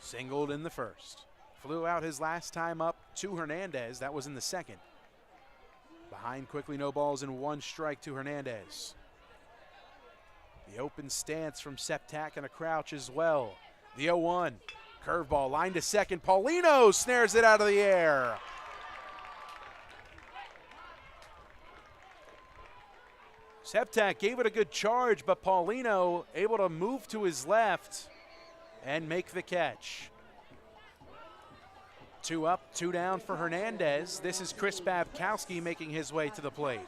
Singled in the first. Flew out his last time up to Hernandez. That was in the second. Behind quickly, no balls and 1 strike to Hernandez. The open stance from Septak and a crouch as well. The 0-1. Curveball line to second. Paulino snares it out of the air. Septak gave it a good charge, but Paulino able to move to his left and make the catch. 2 up, 2 down for Hernandez. This is Chris Babkowski making his way to the plate.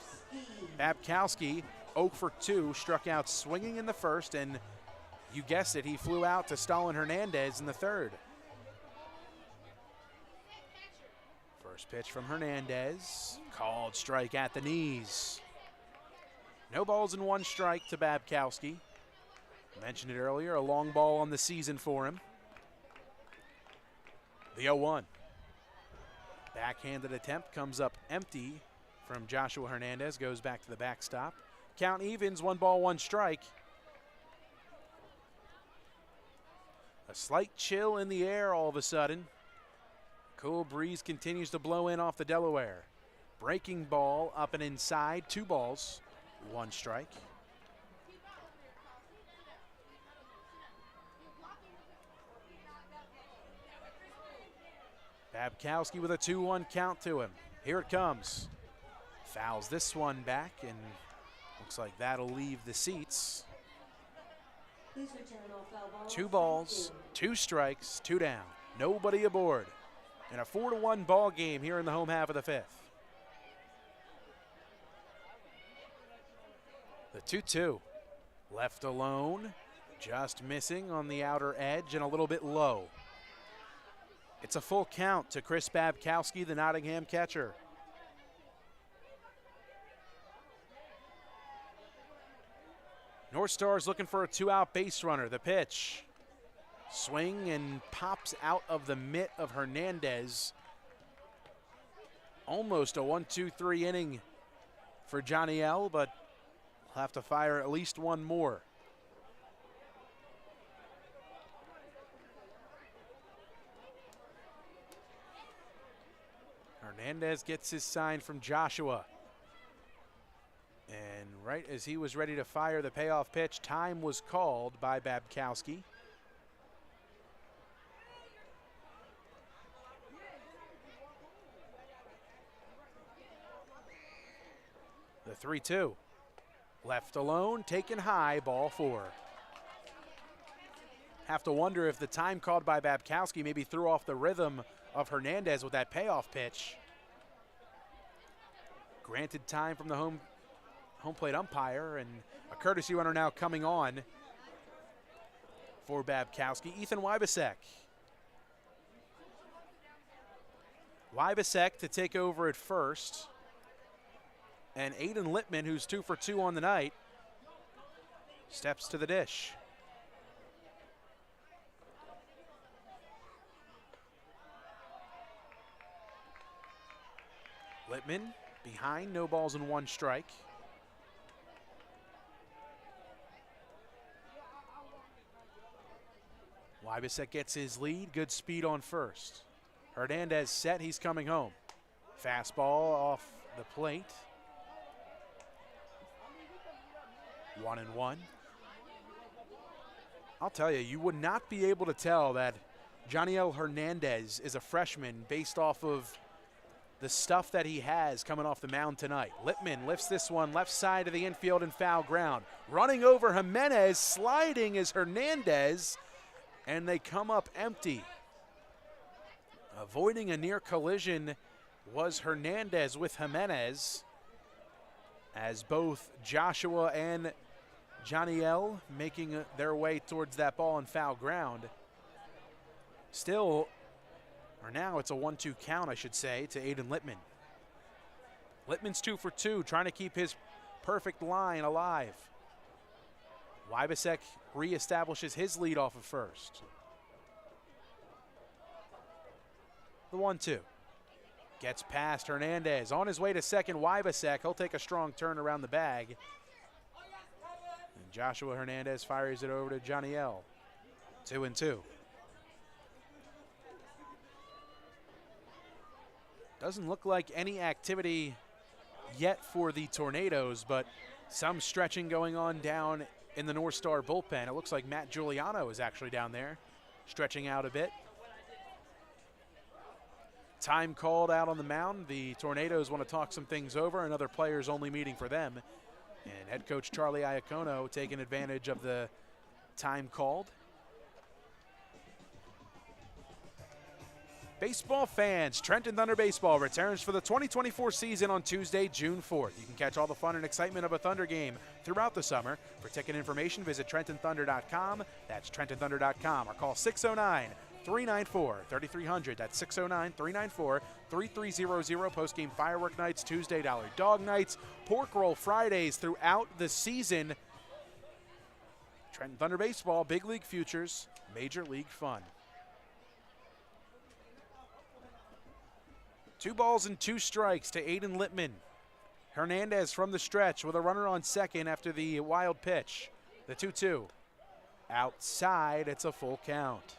Babkowski, 0 for 2, struck out swinging in the first, and you guessed it, he flew out to Stalin Hernandez in the third. First pitch from Hernandez, called strike at the knees. No balls and 1 strike to Babkowski. Mentioned it earlier, a long ball on the season for him. The 0-1. Backhanded attempt comes up empty from Joshua Hernandez, goes back to the backstop. Count evens, 1 ball, 1 strike. A slight chill in the air all of a sudden. Cool breeze continues to blow in off the Delaware. Breaking ball up and inside, 2 balls, 1 strike. Babkowski with a 2-1 count to him. Here it comes. Fouls this one back, and looks like that'll leave the seats. 2 balls, 2 strikes, 2 down. Nobody aboard. And a 4-1 ball game here in the home half of the 5th. The 2-2. Left alone, just missing on the outer edge and a little bit low. It's a full count to Chris Babkowski, the Nottingham catcher. Northstars looking for a 2-out base runner. The pitch. Swing and pops out of the mitt of Hernandez. Almost a 1-2-3 inning for Johnny L, but he'll have to fire at least one more. Hernandez gets his sign from Joshua. And right as he was ready to fire the payoff pitch, time was called by Babkowski. The 3-2. Left alone, taken high, ball 4. Have to wonder if the time called by Babkowski maybe threw off the rhythm of Hernandez with that payoff pitch. Granted time from the home plate umpire, and a courtesy runner now coming on for Babkowski. Ethan Wybasek. Wybasek to take over at first. And Aiden Littman, who's 2 for 2 on the night, steps to the dish. Littman behind, no balls and 1 strike. Wybasek gets his lead, good speed on first. Hernandez set, he's coming home. Fastball off the plate. 1-1. I'll tell you, you would not be able to tell that Johnny L. Hernandez is a freshman based off of the stuff that he has coming off the mound tonight. Littman lifts this one left side of the infield and foul ground. Running over Jimenez, sliding is Hernandez, and they come up empty. Avoiding a near collision was Hernandez with Jimenez, as both Joshua and Johnny L. making their way towards that ball and foul ground. Still, or now it's a 1-2 count, I should say, to Aiden Littman. Littman's 2 for 2, trying to keep his perfect line alive. Wybasek reestablishes his lead off of first. The 1-2. Gets past Hernandez. On his way to second, Wybasek. He'll take a strong turn around the bag. And Joshua Hernandez fires it over to Johnny L. 2-2. Doesn't look like any activity yet for the Tornadoes, but some stretching going on down in the North Star bullpen. It looks like Matt Giuliano is actually down there, stretching out a bit. Time called out on the mound. The Tornadoes want to talk some things over. Another players only meeting for them. And head coach Charlie Iacono taking advantage of the time called. Baseball fans, Trenton Thunder Baseball returns for the 2024 season on Tuesday, June 4th. You can catch all the fun and excitement of a Thunder game throughout the summer. For ticket information, visit TrentonThunder.com. That's TrentonThunder.com, or call 609-394-3300. That's 609-394-3300. Post-game firework nights, Tuesday dollar dog nights, pork roll Fridays throughout the season. Trenton Thunder Baseball, big league futures, major league fun. 2 balls and 2 strikes to Aiden Littman. Hernandez from the stretch with a runner on second after the wild pitch. The 2-2. Outside, it's a full count.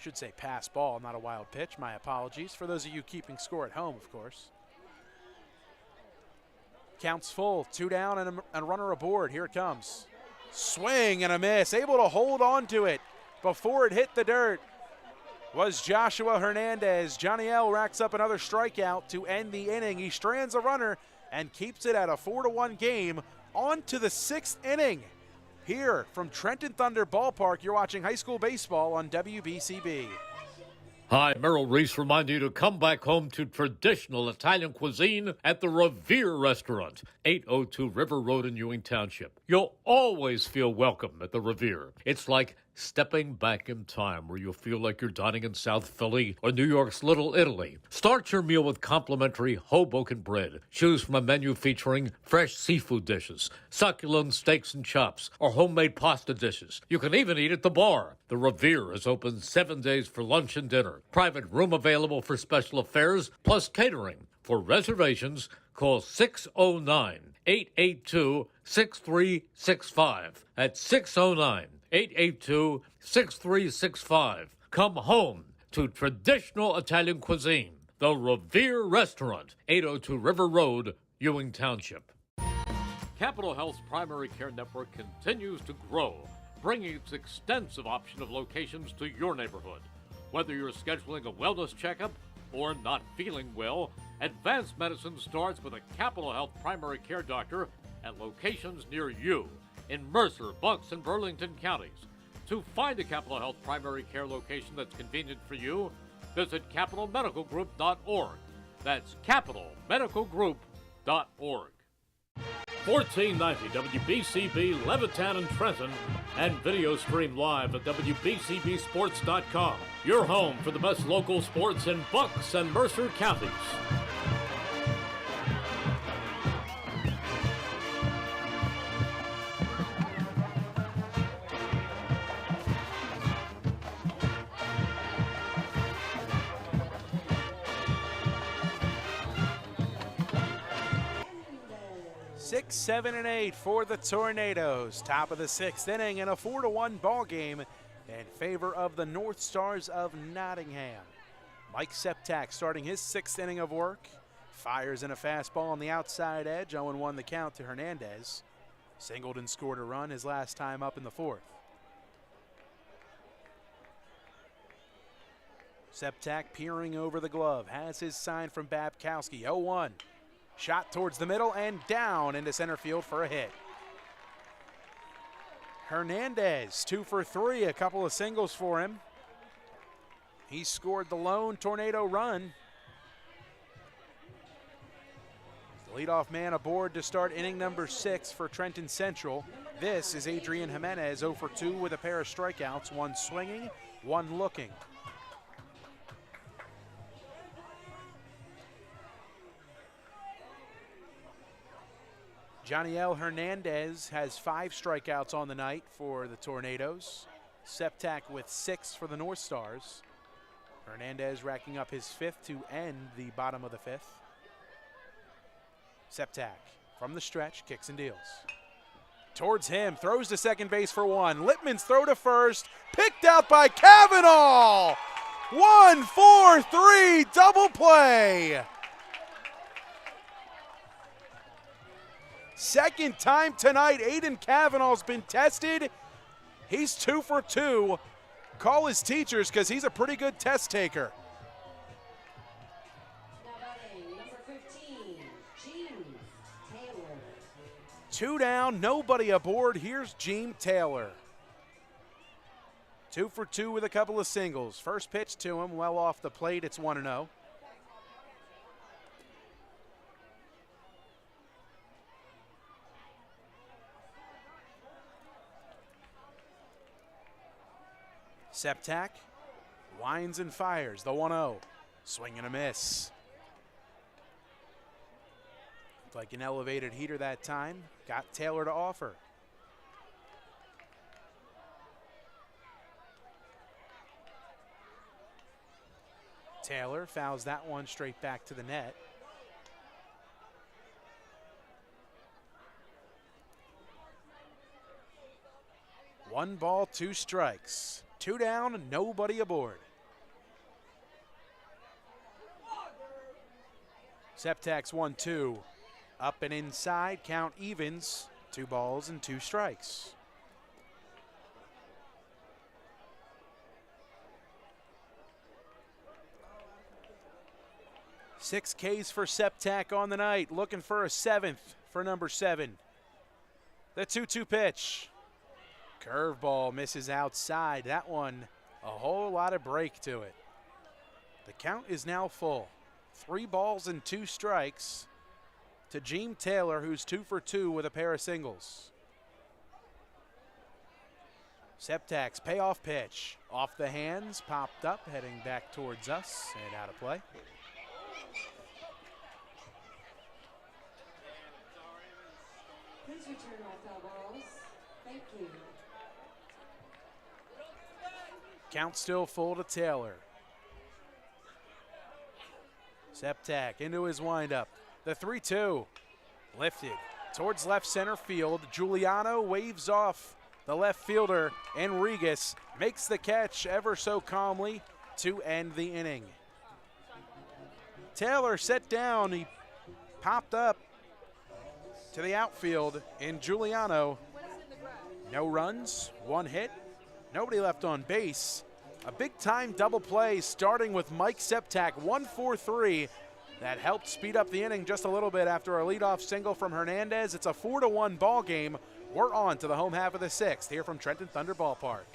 Should say pass ball, not a wild pitch. My apologies. For those of you keeping score at home, of course. Counts full, 2 down and a runner aboard. Here it comes. Swing and a miss. Able to hold on to it before it hit the dirt was Joshua Hernandez. Johnny L racks up another strikeout to end the inning. He strands a runner and keeps it at a 4-1 game. On to the 6th inning. Here from Trenton Thunder Ballpark, you're watching high school baseball on WBCB. Hi, Merrill Reese reminding you to come back home to traditional Italian cuisine at the Revere Restaurant, 802 River Road in Ewing Township. You'll always feel welcome at the Revere. It's like stepping back in time where you'll feel like you're dining in South Philly or New York's Little Italy. Start your meal with complimentary Hoboken bread. Choose from a menu featuring fresh seafood dishes, succulent steaks and chops, or homemade pasta dishes. You can even eat at the bar. The Revere is open 7 days for lunch and dinner. Private room available for special affairs, plus catering. For reservations, call 609-882-6365. That's 609-882-6365. Come home to traditional Italian cuisine. The Revere Restaurant, 802 River Road, Ewing Township. Capital Health's primary care network continues to grow, bringing its extensive option of locations to your neighborhood. Whether you're scheduling a wellness checkup or not feeling well, advanced medicine starts with a Capital Health primary care doctor at locations near you in Mercer, Bucks, and Burlington counties. To find a Capital Health primary care location that's convenient for you, visit capitalmedicalgroup.org. That's capitalmedicalgroup.org. 1490 WBCB Levittown and Trenton, and video stream live at WBCBsports.com. Your home for the best local sports in Bucks and Mercer counties. Six, 7, and 8 for the Tornadoes. Top of the 6th inning and a 4-1 ball game in favor of the North Stars of Nottingham. Mike Septak starting his 6th inning of work. Fires in a fastball on the outside edge. 0-1 the count to Hernandez. Singleton scored a run his last time up in the 4th. Septak peering over the glove. Has his sign from Babkowski. 0-1. Shot towards the middle and down into center field for a hit. Hernandez, 2 for 3, a couple of singles for him. He scored the lone Tornado run. The leadoff man aboard to start inning number 6 for Trenton Central. This is Adrian Jimenez, 0 for 2 with a pair of strikeouts, 1 swinging, 1 looking. Johnny L. Hernandez has 5 strikeouts on the night for the Tornadoes. Septak with 6 for the North Stars. Hernandez racking up his 5th to end the bottom of the 5th. Septak from the stretch, kicks and deals. Towards him, throws to second base for 1. Lippman's throw to first, picked out by Cavanaugh. 1-4-3 double play. Second time tonight, Aiden Cavanaugh's been tested. He's 2 for 2. Call his teachers because he's a pretty good test taker. Now batting, number 15, James Taylor. 2 down, nobody aboard. Here's Gene Taylor. 2 for 2 with a couple of singles. First pitch to him, well off the plate. It's 1-0. Septak winds and fires the 1-0. Swing and a miss. Looked like an elevated heater that time. Got Taylor to offer. Taylor fouls that one straight back to the net. One ball, 2 strikes. 2 down, nobody aboard. Septak's 1-2. Up and inside, count evens. 2 balls and 2 strikes. Six Ks for Septak on the night, looking for a 7th for number 7. The 2-2 pitch. Curveball misses outside. That one, a whole lot of break to it. The count is now full. 3 balls and 2 strikes to Gene Taylor, who's 2 for 2 with a pair of singles. Septak's payoff pitch. Off the hands, popped up, heading back towards us, and out of play. Please return all foul balls. Thank you. Count still full to Taylor. Septak into his windup. The 3-2 lifted towards left center field. Giuliano waves off the left fielder. Enriquez makes the catch ever so calmly to end the inning. Taylor set down. He popped up to the outfield, and Giuliano, no runs, 1 hit, nobody left on base. A big-time double play starting with Mike Septak, 1-4-3. That helped speed up the inning just a little bit after a leadoff single from Hernandez. It's a 4-1 ball game. We're on to the home half of the 6th here from Trenton Thunder Ballpark.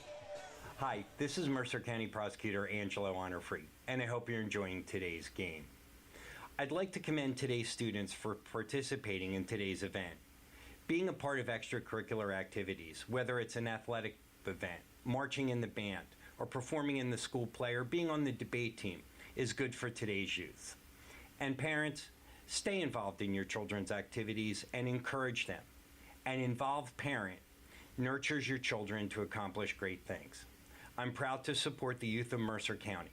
Hi, this is Mercer County Prosecutor Angelo Honorfree, and I hope you're enjoying today's game. I'd like to commend today's students for participating in today's event. Being a part of extracurricular activities, whether it's an athletic event, marching in the band, or performing in the school play, or being on the debate team, is good for today's youth. And parents, stay involved in your children's activities and encourage them. An involved parent nurtures your children to accomplish great things. I'm proud to support the youth of Mercer County.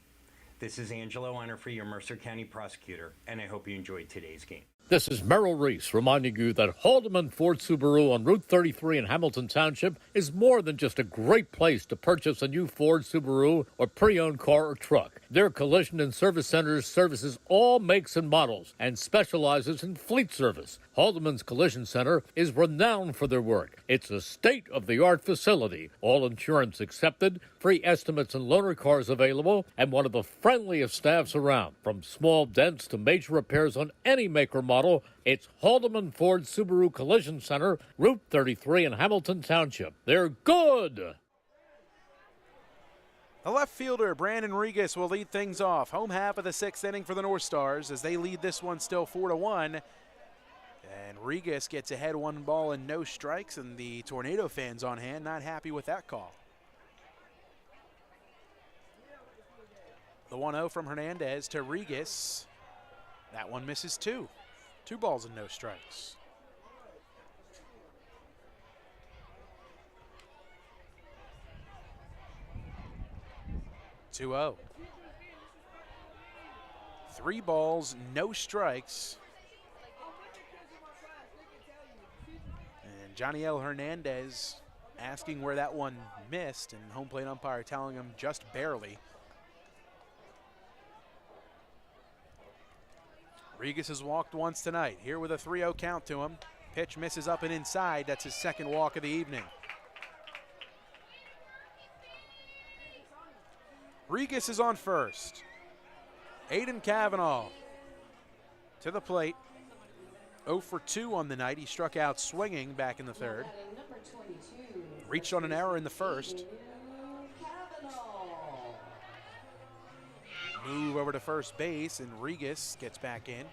This is Angelo Honorfree, your Mercer County Prosecutor, and I hope you enjoyed today's game. This is Merrill Reese reminding you that Haldeman Ford Subaru on Route 33 in Hamilton Township is more than just a great place to purchase a new Ford, Subaru, or pre-owned car or truck. Their collision and service centers services all makes and models and specializes in fleet service. Haldeman's Collision Center is renowned for their work. It's a state-of-the-art facility, all insurance accepted, free estimates and loaner cars available, and one of the friendliest staffs around. From small dents to major repairs on any make or model, it's Haldeman Ford Subaru Collision Center, Route 33 in Hamilton Township. They're good! The left fielder, Brandon Regas, will lead things off. Home half of the 6th inning for the North Stars as they lead this one still 4-1. And Regas gets ahead 1 ball and no strikes, and the Tornado fans on hand not happy with that call. The 1-0 from Hernandez to Regas. That one misses 2. 2 balls and no strikes. (2-0). 3 balls, no strikes. And Johnny L. Hernandez asking where that one missed, and home plate umpire telling him just barely. Regas has walked once tonight, here with a 3-0 count to him. Pitch misses up and inside. That's his 2nd walk of the evening. Regas is on first. Aiden Cavanaugh to the plate. 0 for 2 on the night. He struck out swinging back in the 3rd. Reached on an error in the 1st. Move over to first base, and Regas gets back in.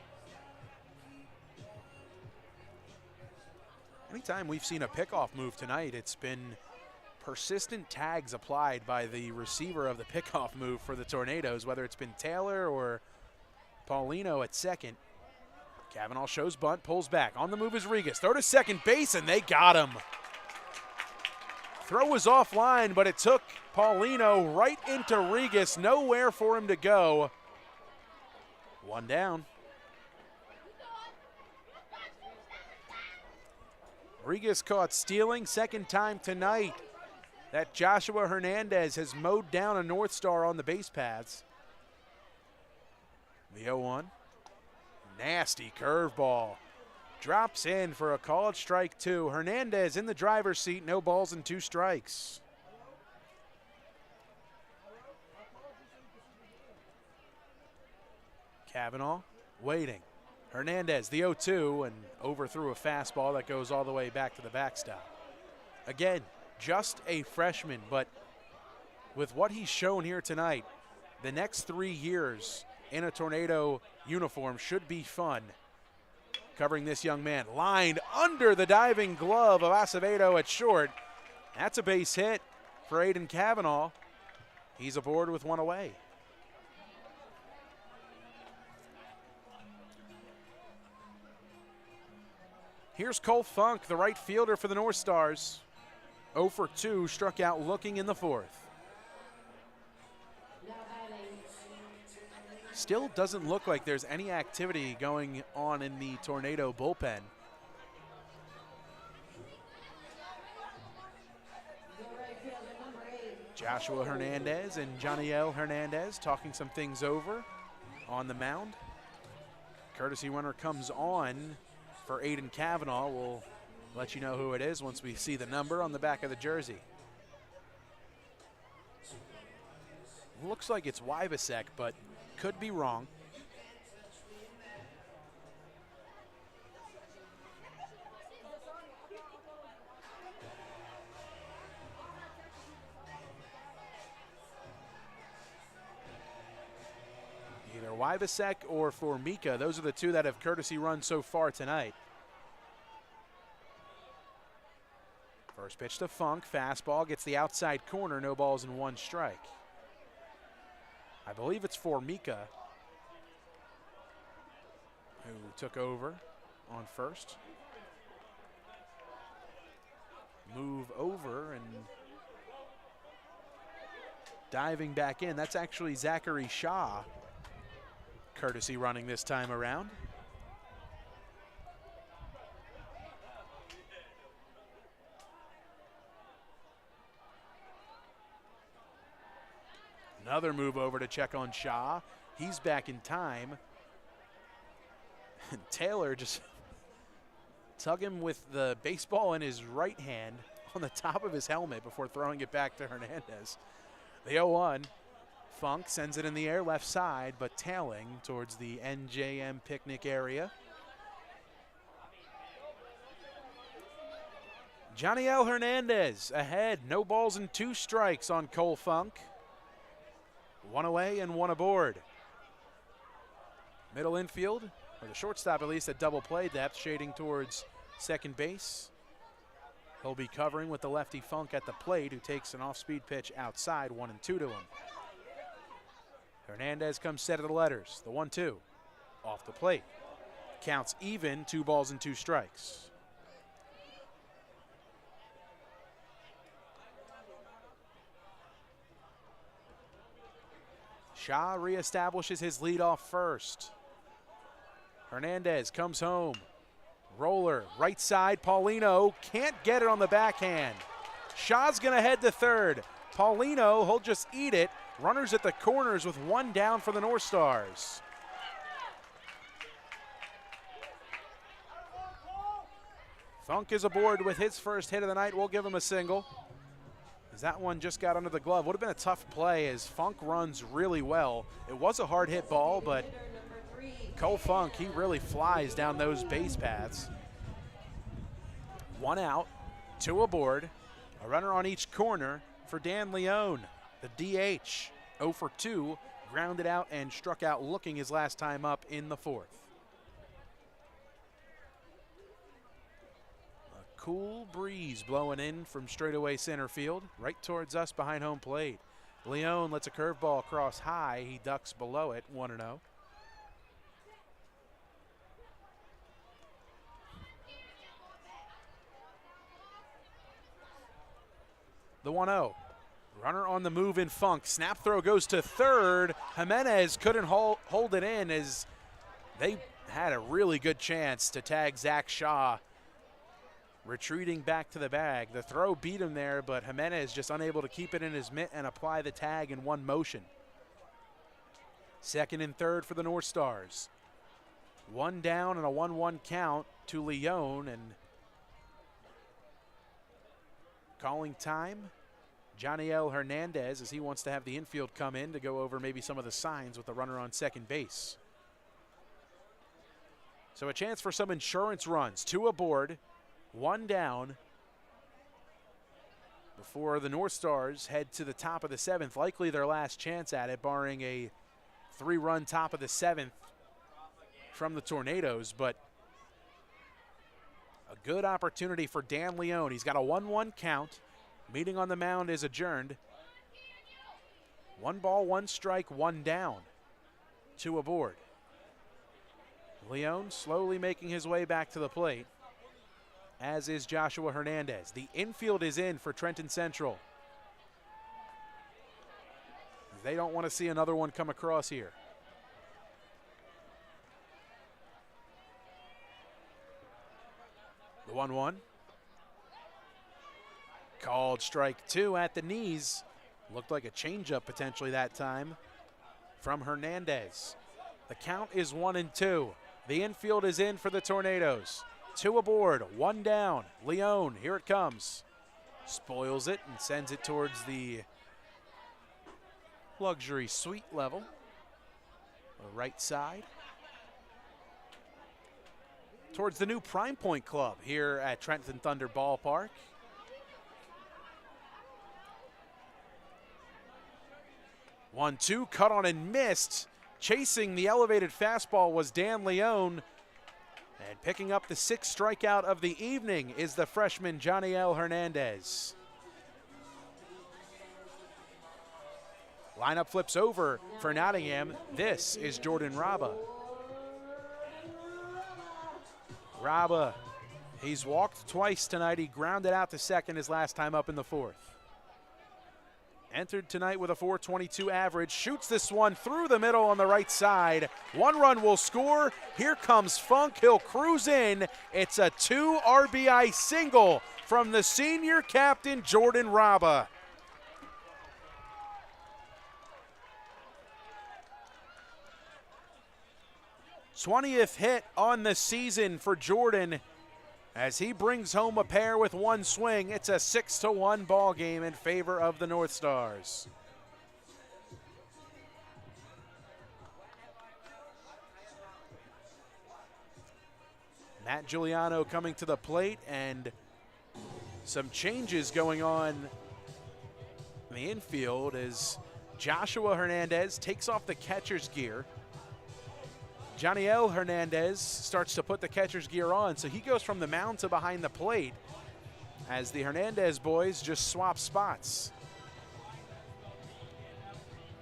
Anytime we've seen a pickoff move tonight, it's been persistent tags applied by the receiver of the pickoff move for the Tornadoes, whether it's been Taylor or Paulino at second. Cavanaugh shows bunt, pulls back. On the move is Regas. Throw to second base, and they got him. Throw was offline, but it took Paulino right into Regas. Nowhere for him to go. 1 down. Regas caught stealing, 2nd time tonight that Joshua Hernandez has mowed down a North Star on the base paths. The 0-1. Nasty curveball. Drops in for a called strike 2. Hernandez in the driver's seat, no balls and 2 strikes. Cavanaugh waiting. Hernandez, the 0-2, and overthrew a fastball that goes all the way back to the backstop. Again, just a freshman, but with what he's shown here tonight, the next 3 years in a Tornado uniform should be fun. Covering this young man, lined under the diving glove of Acevedo at short. That's a base hit for Aiden Cavanaugh. He's aboard with 1 away. Here's Cole Funk, the right fielder for the North Stars. 0 for 2, struck out looking in the 4th. Still doesn't look like there's any activity going on in the Tornado bullpen. Joshua Hernandez and Janiel Hernandez talking some things over on the mound. Courtesy runner comes on for Aiden Cavanaugh. We'll let you know who it is once we see the number on the back of the jersey. Looks like it's Wybasek, but could be wrong. Either Wybasek or Formica. Those are the 2 that have courtesy run so far tonight. First pitch to Funk, fastball, gets the outside corner, no balls and 1 strike. I believe it's Formica who took over on first. Move over and diving back in. That's actually Zachary Shaw, courtesy running this time around. Another move over to check on Shaw. He's back in time. And Taylor just tug him with the baseball in his right hand on the top of his helmet before throwing it back to Hernandez. The 0-1. Funk sends it in the air left side, but tailing towards the NJM picnic area. Janiel Hernandez ahead. No balls and 2 strikes on Cole Funk. 1 away and 1 aboard. Middle infield, or the shortstop at least, at double play depth, shading towards second base. He'll be covering with the lefty Funk at the plate, who takes an off-speed pitch outside, 1-2 to him. Hernandez comes set of the letters, the 1-2, off the plate. Counts even, 2 balls and 2 strikes. Shaw reestablishes his lead off first. Hernandez comes home. Roller, right side, Paulino can't get it on the backhand. Shaw's gonna head to third. Paulino, he'll just eat it. Runners at the corners with 1 down for the North Stars. Funk is aboard with his first hit of the night. We'll give him a single, as that one just got under the glove. Would have been a tough play as Funk runs really well. It was a hard hit ball, but Cole Funk, he really flies down those base paths. 1 out, 2 aboard. A runner on each corner for Dan Leone, the DH. 0 for 2, grounded out and struck out looking his last time up in the 4th. Cool breeze blowing in from straightaway center field, right towards us behind home plate. Leone lets a curveball cross high. He ducks below it, 1-0. The 1-0. Runner on the move in Funk. Snap throw goes to third. Jimenez couldn't hold it in as they had a really good chance to tag Zach Shaw. Retreating back to the bag. The throw beat him there, but Jimenez just unable to keep it in his mitt and apply the tag in one motion. Second and third for the North Stars. One down and a 1-1 count to Leone, and calling time, Janiel Hernandez, as he wants to have the infield come in to go over maybe some of the signs with the runner on second base. So a chance for some insurance runs. 2 aboard, 1 down, before the North Stars head to the top of the 7th. Likely their last chance at it, barring a 3-run top of the 7th from the Tornadoes. But a good opportunity for Dan Leone. He's got a 1-1 count. Meeting on the mound is adjourned. 1 ball, 1 strike, 1 down. 2 aboard. Leone slowly making his way back to the plate, as is Joshua Hernandez. The infield is in for Trenton Central. They don't want to see another one come across here. The 1-1. Called strike 2 at the knees. Looked like a changeup potentially that time from Hernandez. The count is 1-2. The infield is in for the Tornadoes. 2 aboard, 1 down. Leone, here it comes. Spoils it and sends it towards the luxury suite level. The right side. Towards the new Prime Point Club here at Trenton Thunder Ballpark. One, 2, cut on and missed. Chasing the elevated fastball was Dan Leone. And picking up the 6th strikeout of the evening is the freshman Janiel Hernandez. Lineup flips over for Nottingham. This is Jordan Raba. Raba, he's walked twice tonight. He grounded out to second his last time up in the 4th. Entered tonight with a .422 average. Shoots this one through the middle on the right side. 1 run will score. Here comes Funk. He'll cruise in. It's a 2 RBI single from the senior captain, Jordan Raba. _20th hit on the season for Jordan, as he brings home a pair with 1 swing. It's a 6-1 ball game in favor of the North Stars. Matt Giuliano coming to the plate, and some changes going on in the infield as Joshua Hernandez takes off the catcher's gear. Janiel Hernandez starts to put the catcher's gear on, so he goes from the mound to behind the plate as the Hernandez boys just swap spots.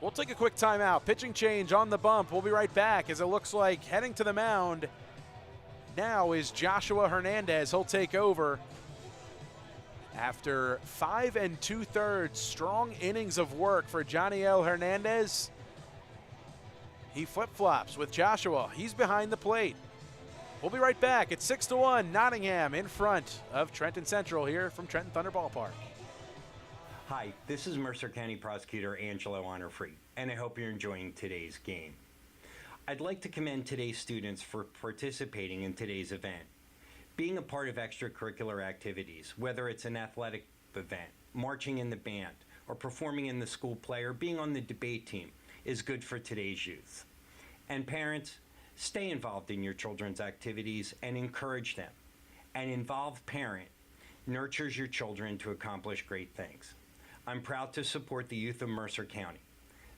We'll take a quick timeout. Pitching change on the bump. We'll be right back, as it looks like heading to the mound now is Joshua Hernandez. He'll take over after 5 2/3 strong innings of work for Janiel Hernandez. He flip-flops with Joshua. He's behind the plate. We'll be right back. It's 6-1, Nottingham in front of Trenton Central here from Trenton Thunder Ballpark. Hi, this is Mercer County Prosecutor Angelo Honorfree, and I hope you're enjoying today's game. I'd like to commend today's students for participating in today's event. Being a part of extracurricular activities, whether it's an athletic event, marching in the band, or performing in the school play, or being on the debate team, is good for today's youth. And parents, stay involved in your children's activities and encourage them. An involved parent nurtures your children to accomplish great things. I'm proud to support the youth of Mercer County.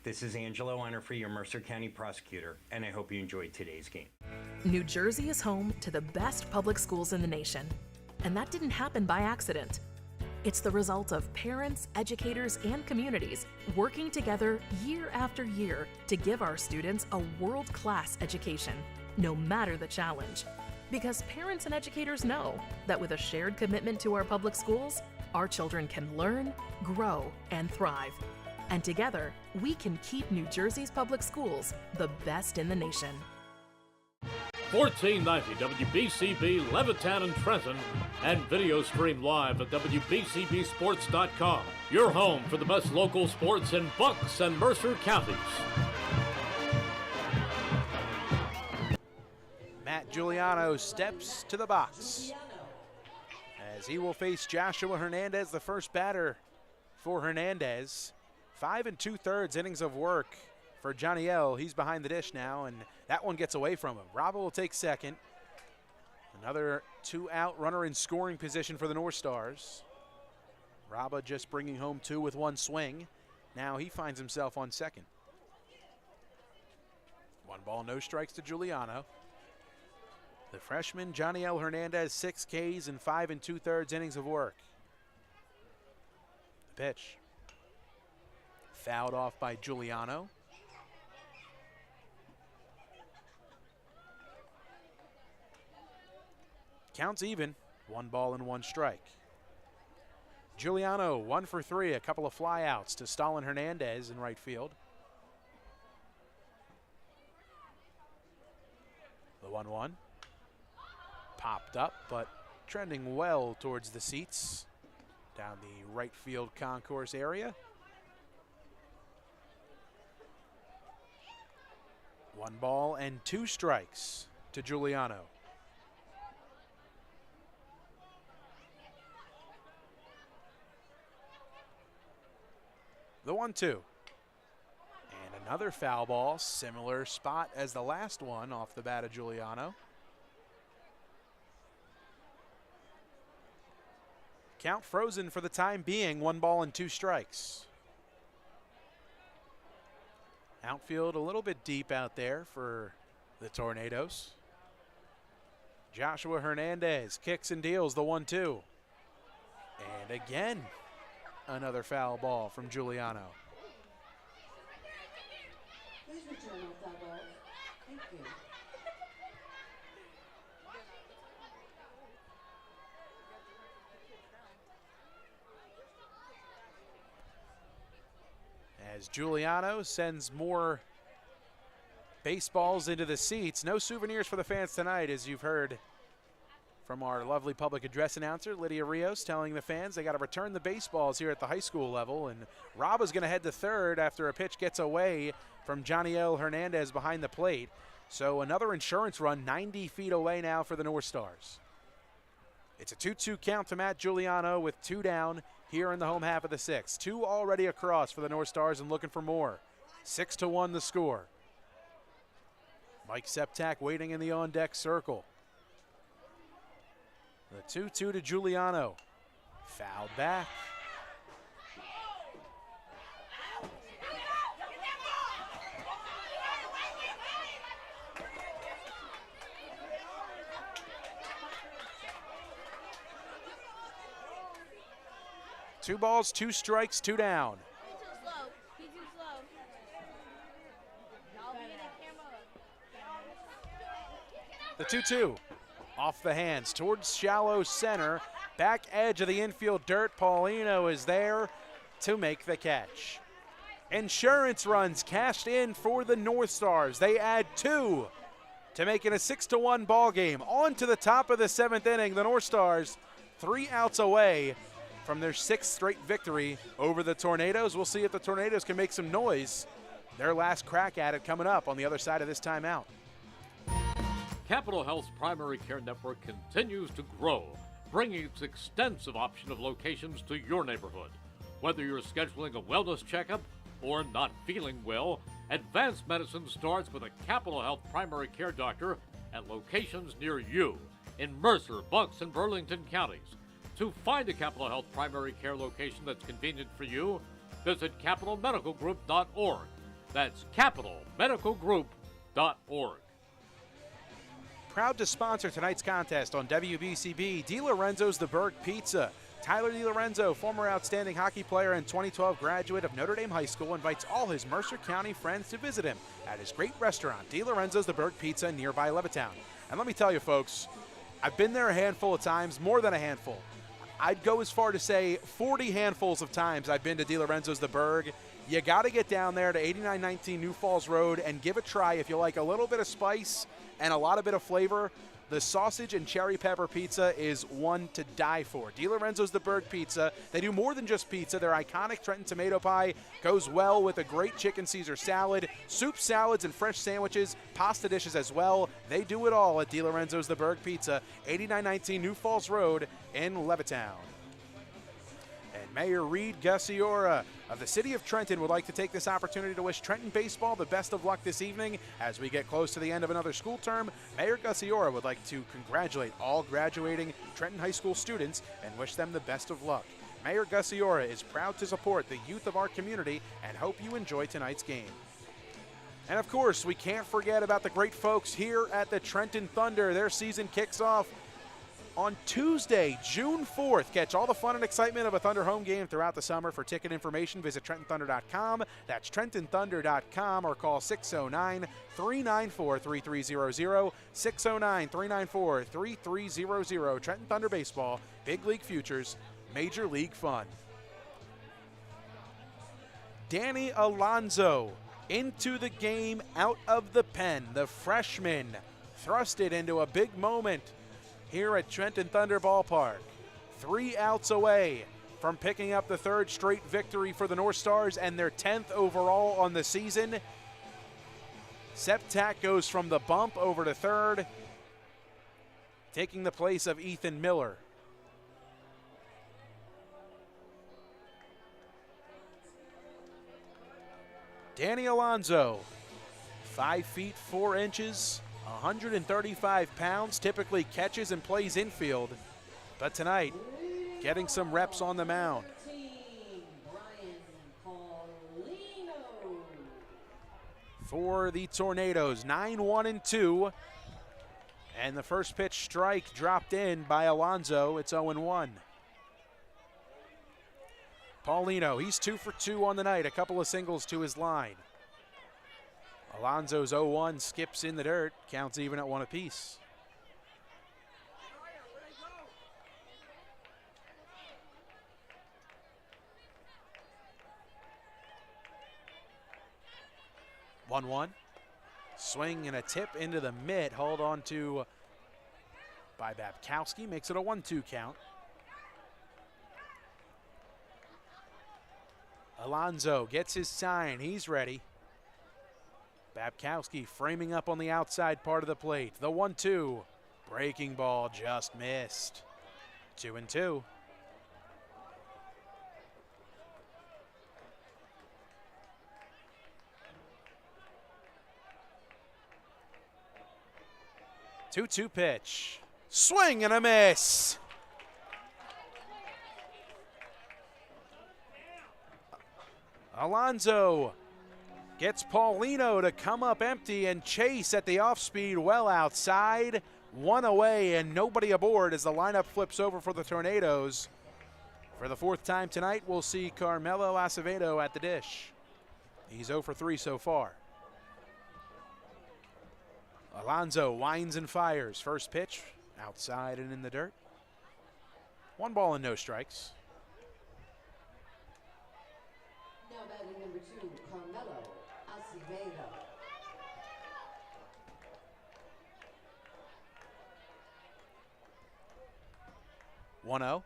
This is Angelo Honorfree, your Mercer County Prosecutor, and I hope you enjoyed today's game. New Jersey is home to the best public schools in the nation. And that didn't happen by accident. It's the result of parents, educators, and communities working together year after year to give our students a world-class education, no matter the challenge. Because parents and educators know that with a shared commitment to our public schools, our children can learn, grow, and thrive. And together, we can keep New Jersey's public schools the best in the nation. 1490 WBCB Levittown and Trenton, and video stream live at WBCBsports.com. Your home for the best local sports in Bucks and Mercer counties. Matt Giuliano steps to the box as he will face Joshua Hernandez, the first batter for Hernandez. 5 2/3 innings of work for Johnny L. He's behind the dish now, and that one gets away from him. Raba will take second. Another 2-out runner in scoring position for the North Stars. Raba just bringing home 2 with 1 swing. Now he finds himself on second. 1 ball, no strikes to Giuliano. The freshman, Johnny L. Hernandez, 6 Ks and 5 2/3 innings of work. The pitch. Fouled off by Giuliano. Counts even, 1 ball and 1 strike. Giuliano 1 for 3, a couple of flyouts to Stalin Hernandez in right field. The 1-1. Popped up, but trending well towards the seats down the right field concourse area. 1 ball and 2 strikes to Giuliano. The 1-2. And another foul ball, similar spot as the last one off the bat of Giuliano. Count frozen for the time being, 1 ball and 2 strikes. Outfield a little bit deep out there for the Tornadoes. Joshua Hernandez kicks and deals the 1-2. And again, another foul ball from Giuliano. Please return all foul balls. Thank you. As Giuliano sends more baseballs into the seats. No souvenirs for the fans tonight, as you've heard from our lovely public address announcer, Lydia Rios, telling the fans they got to return the baseballs here at the high school level. And Raba's going to head to third after a pitch gets away from Johnny L. Hernandez behind the plate. So another insurance run 90 feet away now for the North Stars. It's a 2-2 count to Matt Giuliano with 2 down here in the home half of the 6th. 2 already across for the North Stars and looking for more. 6-1 the score. Mike Septak waiting in the on-deck circle. The 2-2 to Giuliano. Fouled back. Two balls, 2 strikes, 2 down. He's too slow. He's too slow. Y'all be in the camera. The 2-2 off the hands towards shallow center. Back edge of the infield dirt. Paulino is there to make the catch. Insurance runs cashed in for the North Stars. They add 2 to make it a 6-1 ball game. On to the top of the 7th inning. The North Stars 3 outs away from their 6th straight victory over the Tornadoes. We'll see if the Tornadoes can make some noise. Their last crack at it coming up on the other side of this timeout. Capital Health's primary care network continues to grow, bringing its extensive option of locations to your neighborhood. Whether you're scheduling a wellness checkup or not feeling well, advanced medicine starts with a Capital Health primary care doctor at locations near you in Mercer, Bucks, and Burlington counties. To find a Capital Health primary care location that's convenient for you, visit capitalmedicalgroup.org. That's capitalmedicalgroup.org. Proud to sponsor tonight's contest on WBCB, DiLorenzo's The Berg Pizza. Tyler DiLorenzo, former outstanding hockey player and 2012 graduate of Notre Dame High School, invites all his Mercer County friends to visit him at his great restaurant, DiLorenzo's The Berg Pizza, in nearby Levittown. And let me tell you, folks, I've been there a handful of times, more than a handful. I'd go as far to say 40 handfuls of times I've been to DiLorenzo's The Berg, you got to get down there to 8919 New Falls Road and give a try. If you like a little bit of spice and a lot of bit of flavor, the sausage and cherry pepper pizza is one to die for. DiLorenzo's the Berg Pizza. They do more than just pizza. Their iconic Trenton tomato pie goes well with a great chicken Caesar salad, soup, salads, and fresh sandwiches, pasta dishes as well. They do it all at DiLorenzo's the Berg Pizza, 8919 New Falls Road in Levittown. And Mayor Reed Gussiora of the City of Trenton would like to take this opportunity to wish Trenton baseball the best of luck this evening. As we get close to the end of another school term, Mayor Gussiora would like to congratulate all graduating Trenton High School students and wish them the best of luck. Mayor Gussiora is proud to support the youth of our community and hope you enjoy tonight's game. And of course, we can't forget about the great folks here at the Trenton Thunder. Their season kicks off on Tuesday, June 4th. Catch all the fun and excitement of a Thunder home game throughout the summer. For ticket information, visit TrentonThunder.com. That's TrentonThunder.com, or call 609-394-3300. 609-394-3300. Trenton Thunder Baseball, Big League Futures, Major League Fun. Danny Alonso into the game out of the pen. The freshman thrusted into a big moment here at Trenton Thunder Ballpark. 3 outs away from picking up the 3rd straight victory for the North Stars and their 10th overall on the season. Septak goes from the bump over to 3rd, taking the place of Ethan Miller. Danny Alonso, 5 feet 4 inches, 135 pounds, typically catches and plays infield, but tonight getting some reps on the mound. For the Tornadoes, 9-1-2, and the first pitch strike dropped in by Alonso. It's 0-1. Paulino, he's 2 for 2 on the night, a couple of singles to his line. Alonso's 0-1 skips in the dirt, counts even at 1 apiece. One. Swing and a tip into the mitt, hold on to by Babkowski, makes it a 1-2 count. Alonso gets his sign, he's ready. Babkowski framing up on the outside part of the plate. The 1-2. Breaking ball just missed. 2-2. Two pitch. Swing and a miss. Alonso gets Paulino to come up empty and chase at the off-speed well outside. 1 away and nobody aboard as the lineup flips over for the Tornadoes. For the 4th time tonight, we'll see Carmelo Acevedo at the dish. He's 0 for 3 so far. Alonso winds and fires. First pitch, outside and in the dirt. 1 ball and no strikes. Now batting number 2, Carmelo Acevedo. 1-0.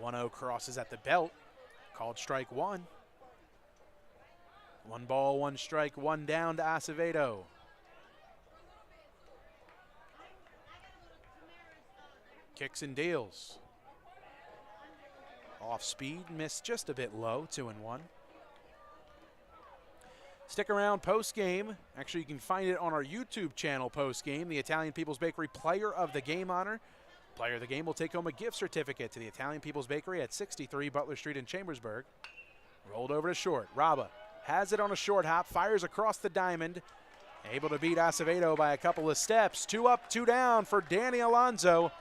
1-0 crosses at the belt. Called strike 1. 1 ball, 1 strike, 1 down to Acevedo. Kicks and deals. Off speed, missed just a bit low, 2-1. Stick around post game. Actually, you can find it on our YouTube channel post game. The Italian People's Bakery Player of the Game honor. Player of the Game will take home a gift certificate to the Italian People's Bakery at 63 Butler Street in Chambersburg. Rolled over to short. Raba has it on a short hop, fires across the diamond. Able to beat Acevedo by a couple of steps. 2 up, 2 down for Danny Alonso.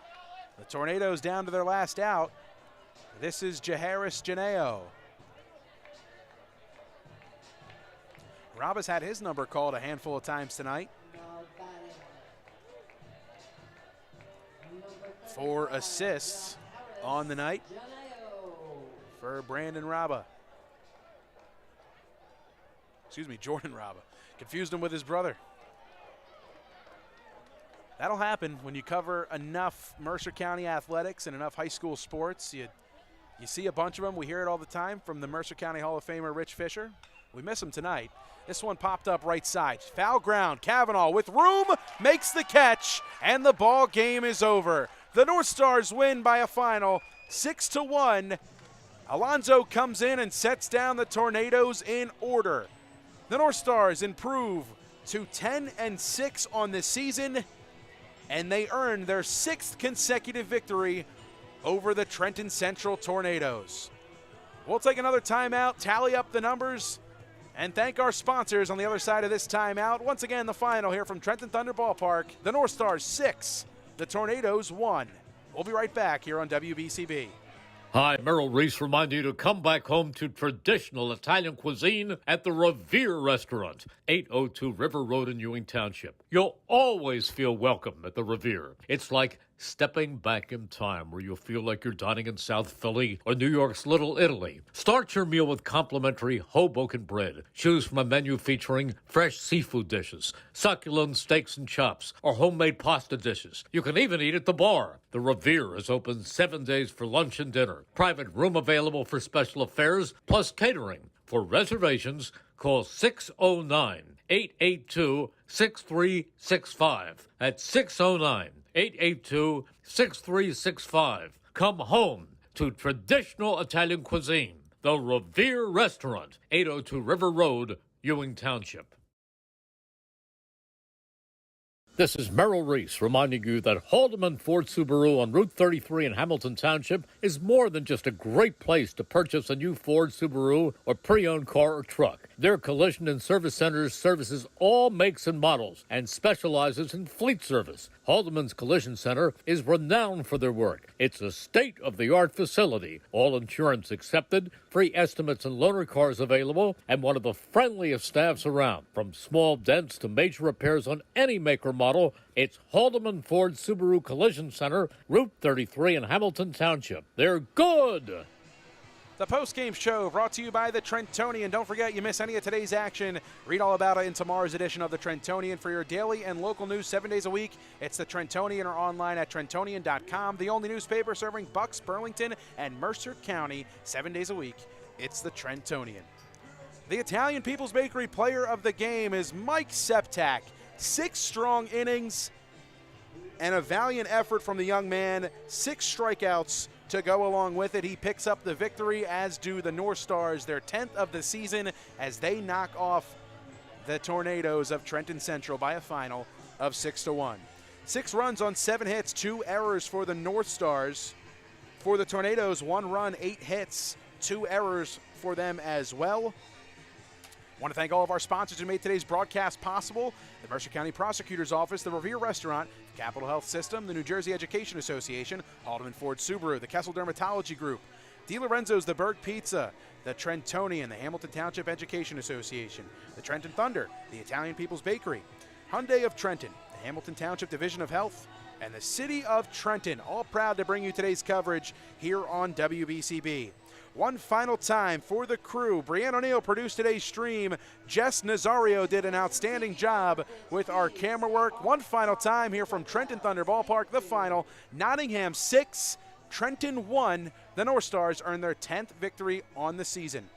The Tornadoes down to their last out. This is Jaharis Janeo. Raba's had his number called a handful of times tonight. 4 assists on the night. for Brandon Raba. Excuse me, Jordan Raba. Confused him with his brother. That'll happen when you cover enough Mercer County athletics and enough high school sports. You see a bunch of them. We hear it all the time from the Mercer County Hall of Famer Rich Fisher. We miss him tonight. This one popped up right side. Foul ground. Kavanaugh with room makes the catch, and the ball game is over. The North Stars win by a final 6-1. Alonzo comes in and sets down the Tornadoes in order. The North Stars improve to 10-6 on the season, and they earn their 6th consecutive victory over the Trenton Central Tornadoes. We'll take another timeout, tally up the numbers, and thank our sponsors on the other side of this timeout. Once again, the final here from Trenton Thunder Ballpark. The North Stars 6, the Tornadoes 1. We'll be right back here on WBCB. Hi, Merrill Reese reminding you to come back home to traditional Italian cuisine at the Revere Restaurant, 802 River Road in Ewing Township. You'll always feel welcome at the Revere. It's like stepping back in time where you'll feel like you're dining in South Philly or New York's Little Italy. Start your meal with complimentary Hoboken bread. Choose from a menu featuring fresh seafood dishes, succulent steaks and chops, or homemade pasta dishes. You can even eat at the bar. The Revere is open 7 days for lunch and dinner. Private room available for special affairs, plus catering. For reservations, call 609-882-6365. That's 609-882-6365. Come home to traditional Italian cuisine. The Revere Restaurant, 802 River Road, Ewing Township. This is Merrill Reese reminding you that Haldeman Ford Subaru on Route 33 in Hamilton Township is more than just a great place to purchase a new Ford, Subaru, or pre-owned car or truck. Their collision and service centers services all makes and models and specializes in fleet service. Haldeman's Collision Center is renowned for their work. It's a state-of-the-art facility, all insurance accepted, free estimates and loaner cars available, and one of the friendliest staffs around. From small dents to major repairs on any make or model, it's Haldeman Ford Subaru Collision Center, Route 33 in Hamilton Township. They're good! The post-game show brought to you by the Trentonian. Don't forget, you miss any of today's action, read all about it in tomorrow's edition of the Trentonian. For your daily and local news 7 days a week, it's the Trentonian or online at Trentonian.com. The only newspaper serving Bucks, Burlington, and Mercer County 7 days a week. It's the Trentonian. The Italian People's Bakery player of the game is Mike Septak. 6 strong innings and a valiant effort from the young man. 6 strikeouts to go along with it. He picks up the victory, as do the North Stars, their 10th of the season, as they knock off the Tornadoes of Trenton Central by a final of 6-1. 6 runs on 7 hits, 2 errors for the North Stars. For the Tornadoes, 1 run, 8 hits, 2 errors for them as well. I want to thank all of our sponsors who made today's broadcast possible: the Mercer County Prosecutor's Office, the Revere Restaurant, Capital Health System, the New Jersey Education Association, Haldeman Ford Subaru, the Kessel Dermatology Group, DiLorenzo's, the Berg Pizza, the Trentonian, the Hamilton Township Education Association, the Trenton Thunder, the Italian People's Bakery, Hyundai of Trenton, the Hamilton Township Division of Health, and the City of Trenton, all proud to bring you today's coverage here on WBCB. One final time for the crew. Brianne O'Neill produced today's stream. Jess Nazario did an outstanding job with our camera work. One final time here from Trenton Thunder Ballpark. The final, Nottingham 6, Trenton 1. The North Stars earn their 10th victory on the season.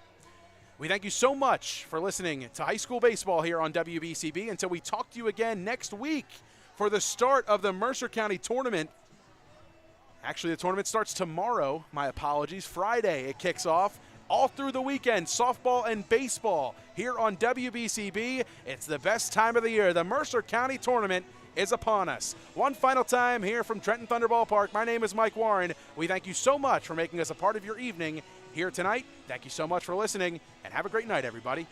We thank you so much for listening to high school baseball here on WBCB. Until we talk to you again next week for the start of the Mercer County Tournament. Actually, the tournament starts tomorrow. My apologies. Friday it kicks off. All through the weekend, softball and baseball here on WBCB. It's the best time of the year. The Mercer County Tournament is upon us. One final time here from Trenton Thunder Ballpark. My name is Mike Warren. We thank you so much for making us a part of your evening here tonight. Thank you so much for listening, and have a great night, everybody.